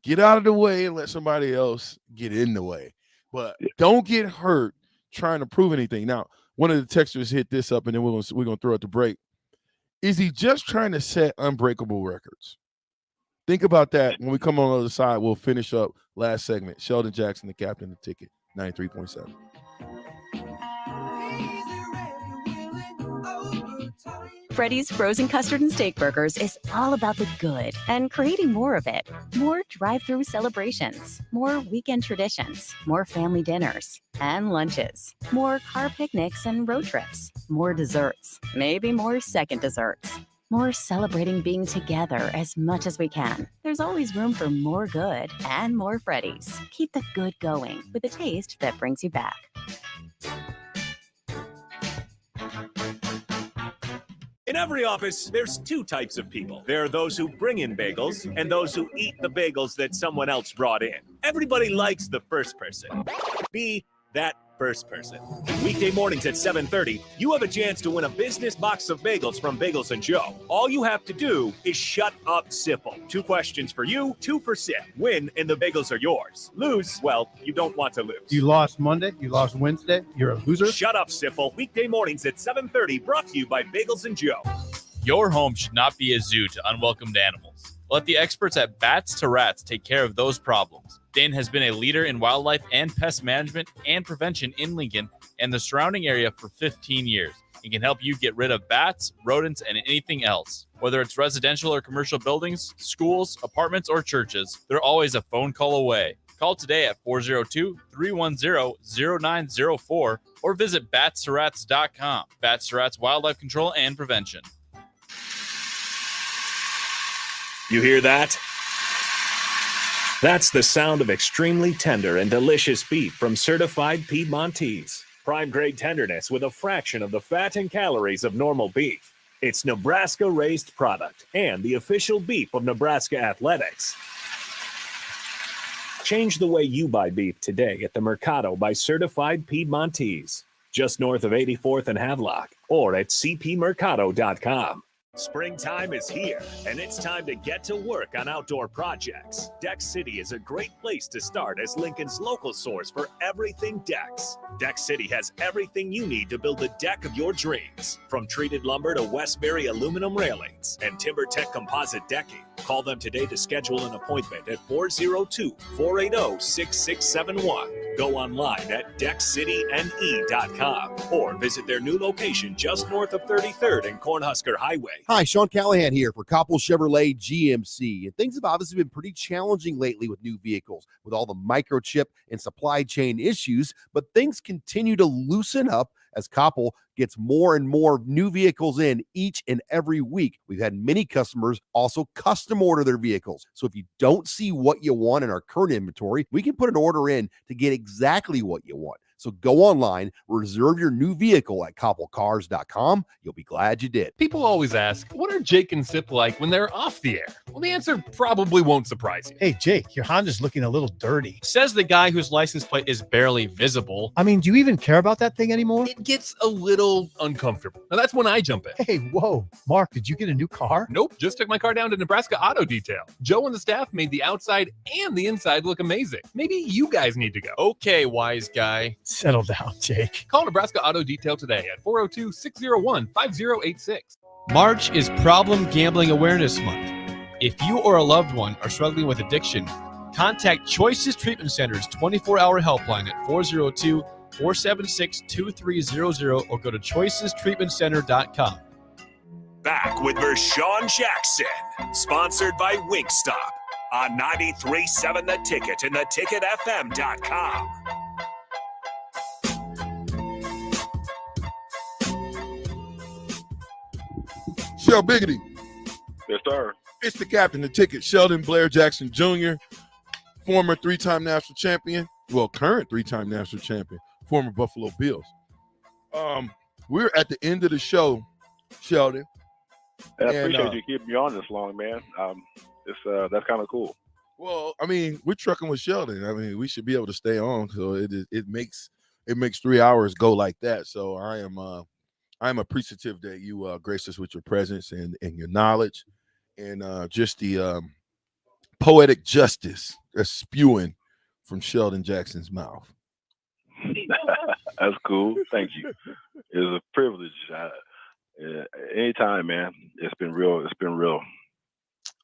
Get out of the way and let somebody else get in the way. But don't get hurt trying to prove anything. Now, one of the texters hit this up, and then we're gonna throw it to break. Is he just trying to set unbreakable records? Think about that. When we come on the other side, we'll finish up last segment. Sheldon Jackson, the captain of the ticket, 93.7. Freddy's Frozen Custard and Steak Burgers is all about the good and creating more of it. More drive-through celebrations, more weekend traditions, more family dinners and lunches, more car picnics and road trips, more desserts, maybe more second desserts, more celebrating being together as much as we can. There's always room for more good and more Freddy's. Keep the good going with a taste that brings you back. In every office, there's 2 types of people. There are those who bring in bagels and those who eat the bagels that someone else brought in. Everybody likes the first person. Be that first person. Weekday mornings at 7:30, you have a chance to win a business box of bagels from Bagels and Joe. All you have to do is shut up, Sipple. 2 questions for you, 2 for Sip. Win, and the bagels are yours. Lose, well, you don't want to lose. You lost Monday. You lost Wednesday. You're a loser. Shut up, Sipple. Weekday mornings at 7:30, brought to you by Bagels and Joe. Your home should not be a zoo to unwelcomed animals. Let the experts at Bats to Rats take care of those problems. Dane has been a leader in wildlife and pest management and prevention in Lincoln and the surrounding area for 15 years. He can help you get rid of bats, rodents, and anything else. Whether it's residential or commercial buildings, schools, apartments, or churches, they're always a phone call away. Call today at 402-310-0904 or visit batstoRats.com. Bats to Rats Wildlife Control and Prevention. You hear that? That's the sound of extremely tender and delicious beef from Certified Piedmontese. Prime grade tenderness with a fraction of the fat and calories of normal beef. It's Nebraska-raised product and the official beef of Nebraska Athletics. Change the way you buy beef today at the Mercado by Certified Piedmontese, just north of 84th and Havelock, or at cpmercado.com. Springtime is here, and it's time to get to work on outdoor projects. Deck City is a great place to start as Lincoln's local source for everything decks. Deck City has everything you need to build the deck of your dreams, from treated lumber to Westbury aluminum railings and TimberTech composite decking. Call them today to schedule an appointment at 402-480-6671. Go online at deckcityne.com or visit their new location just north of 33rd and Cornhusker Highway. Hi, Sean Callahan here for Koppel Chevrolet GMC. And things have obviously been pretty challenging lately with new vehicles, with all the microchip and supply chain issues, but things continue to loosen up as Koppel gets more and more new vehicles in each and every week. We've had many customers also custom order their vehicles. So if you don't see what you want in our current inventory, we can put an order in to get exactly what you want. So go online, reserve your new vehicle at koppelcars.com. You'll be glad you did. People always ask, what are Jake and Sip like when they're off the air? Well, the answer probably won't surprise you. Hey, Jake, your Honda's looking a little dirty. Says the guy whose license plate is barely visible. I mean, do you even care about that thing anymore? It gets a little uncomfortable. Now, that's when I jump in. Hey, whoa. Mark, did you get a new car? Nope, just took my car down to Nebraska Auto Detail. Joe and the staff made the outside and the inside look amazing. Maybe you guys need to go. Okay, wise guy. Settle down, Jake. Call Nebraska Auto Detail today at 402-601-5086. March is Problem Gambling Awareness Month. If you or a loved one are struggling with addiction, contact Choices Treatment Center's 24-hour helpline at 402-476-2300 or go to choicestreatmentcenter.com. Back with Vershawn Jackson, sponsored by Wingstop on 93.7 The Ticket and theticketfm.com. Shell Biggity. Yes, sir. It's the captain, the ticket, Sheldon Blair Jackson Jr., former 3-time national champion, well, current 3-time national champion, former Buffalo Bills. We're at the end of the show, Sheldon. I appreciate you keeping me on this long, man. That's kind of cool. Well, I mean, we're trucking with Sheldon. I mean, we should be able to stay on, so it makes 3 hours go like that. So I'm appreciative that you graced us with your presence and your knowledge and just the poetic justice that's spewing from Sheldon Jackson's mouth. That's cool. Thank you. It was a privilege. Anytime, man. It's been real.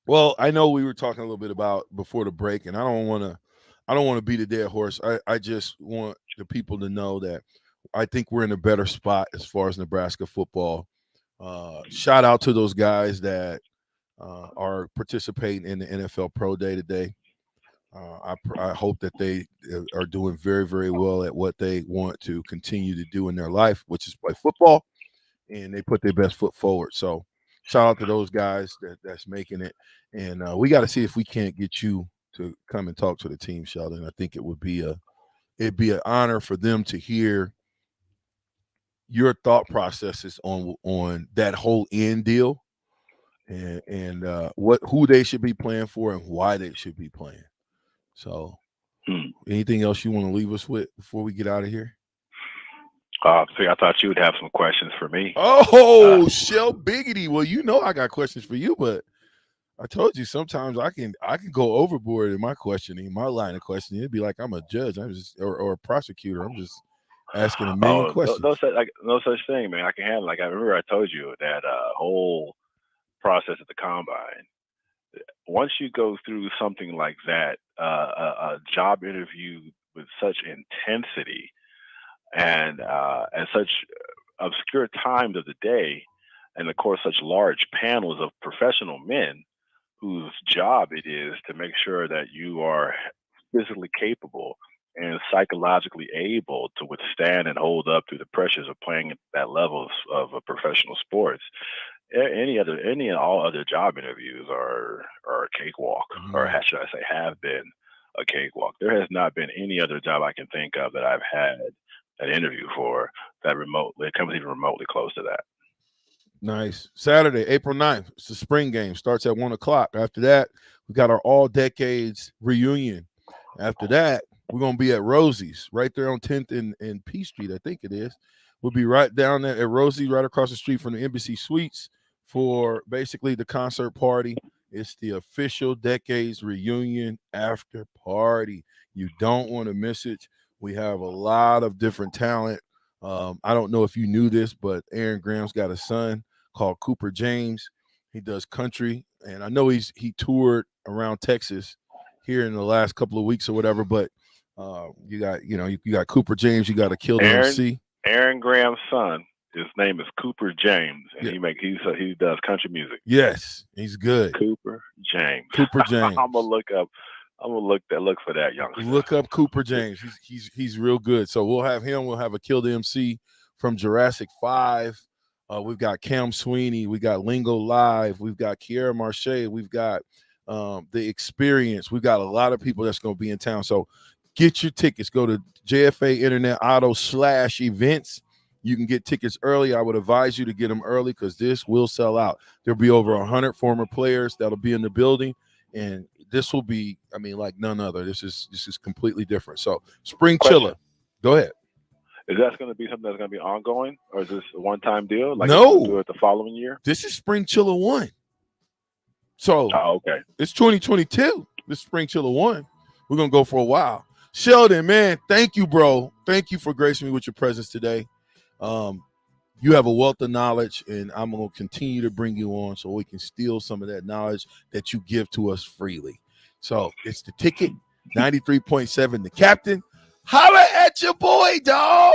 Well, I know we were talking a little bit about before the break, and I don't want to beat a dead horse. I just want the people to know that I think we're in a better spot as far as Nebraska football. Shout out to those guys that are participating in the NFL Pro Day today. I hope that they are doing very, very well at what they want to continue to do in their life, which is play football, and they put their best foot forward. So shout out to those guys that's making it. And we got to see if we can't get you to come and talk to the team, Sheldon. I think it'd be an honor for them to hear your thought processes on that whole end deal and who they should be playing for and why they should be playing. So anything else you want to leave us with before we get out of here? See, I thought you would have some questions for me. Oh, Shell Biggity. Well, you know I got questions for you, but I told you sometimes I can go overboard in my questioning, my line of questioning. It'd be like I'm a judge, I'm just or a prosecutor. I'm just asking a million questions. No such thing, man. I can handle. Like I remember, I told you that whole process at the combine. Once you go through something like that, a job interview with such intensity and at such obscure times of the day, and of course such large panels of professional men whose job it is to make sure that you are physically capable and psychologically able to withstand and hold up through the pressures of playing at that level of professional sports. Any and all other job interviews are a cakewalk, or should I say, have been a cakewalk. There has not been any other job I can think of that I've had an interview for that comes even remotely close to that. Nice. Saturday, April 9th. It's the spring game. Starts at 1 o'clock. After that, we got our all decades reunion. After that, we're going to be at Rosie's right there on 10th and P Street, I think it is. We'll be right down there at Rosie's, right across the street from the Embassy Suites for basically the concert party. It's the official decades reunion after party. You don't want to miss it. We have a lot of different talent. I don't know if you knew this, but Aaron Graham's got a son called Cooper James. He does country, and I know he toured around Texas here in the last couple of weeks or whatever. But you got Cooper James. You got a Kill MC. Aaron Graham's son. His name is Cooper James, and he does country music. Yes, he's good. Cooper James. Cooper James. I'm gonna look for that youngster. Look up Cooper James. He's real good. So we'll have him. We'll have a Kill MC from Jurassic 5. We've got Cam Sweeney. We got Lingo Live. We've got Kiera Marche. We've got The Experience. We've got a lot of people that's going to be in town. So get your tickets. Go to JFA Internet Auto /events. You can get tickets early. I would advise you to get them early because this will sell out. There'll be over 100 former players that'll be in the building, and this will be, like none other. This is completely different. So Spring Chiller. Go ahead. Is that going to be something that's going to be ongoing, or is this a one-time deal? Like No. Do it the following year? This is Spring Chiller 1. So okay. It's 2022. This Spring Chiller 1. We're going to go for a while. Sheldon, man, thank you, bro. Thank you for gracing me with your presence today. You have a wealth of knowledge, and I'm going to continue to bring you on so we can steal some of that knowledge that you give to us freely. So it's The Ticket, 93.7 The Captain. Holla at your boy, dog.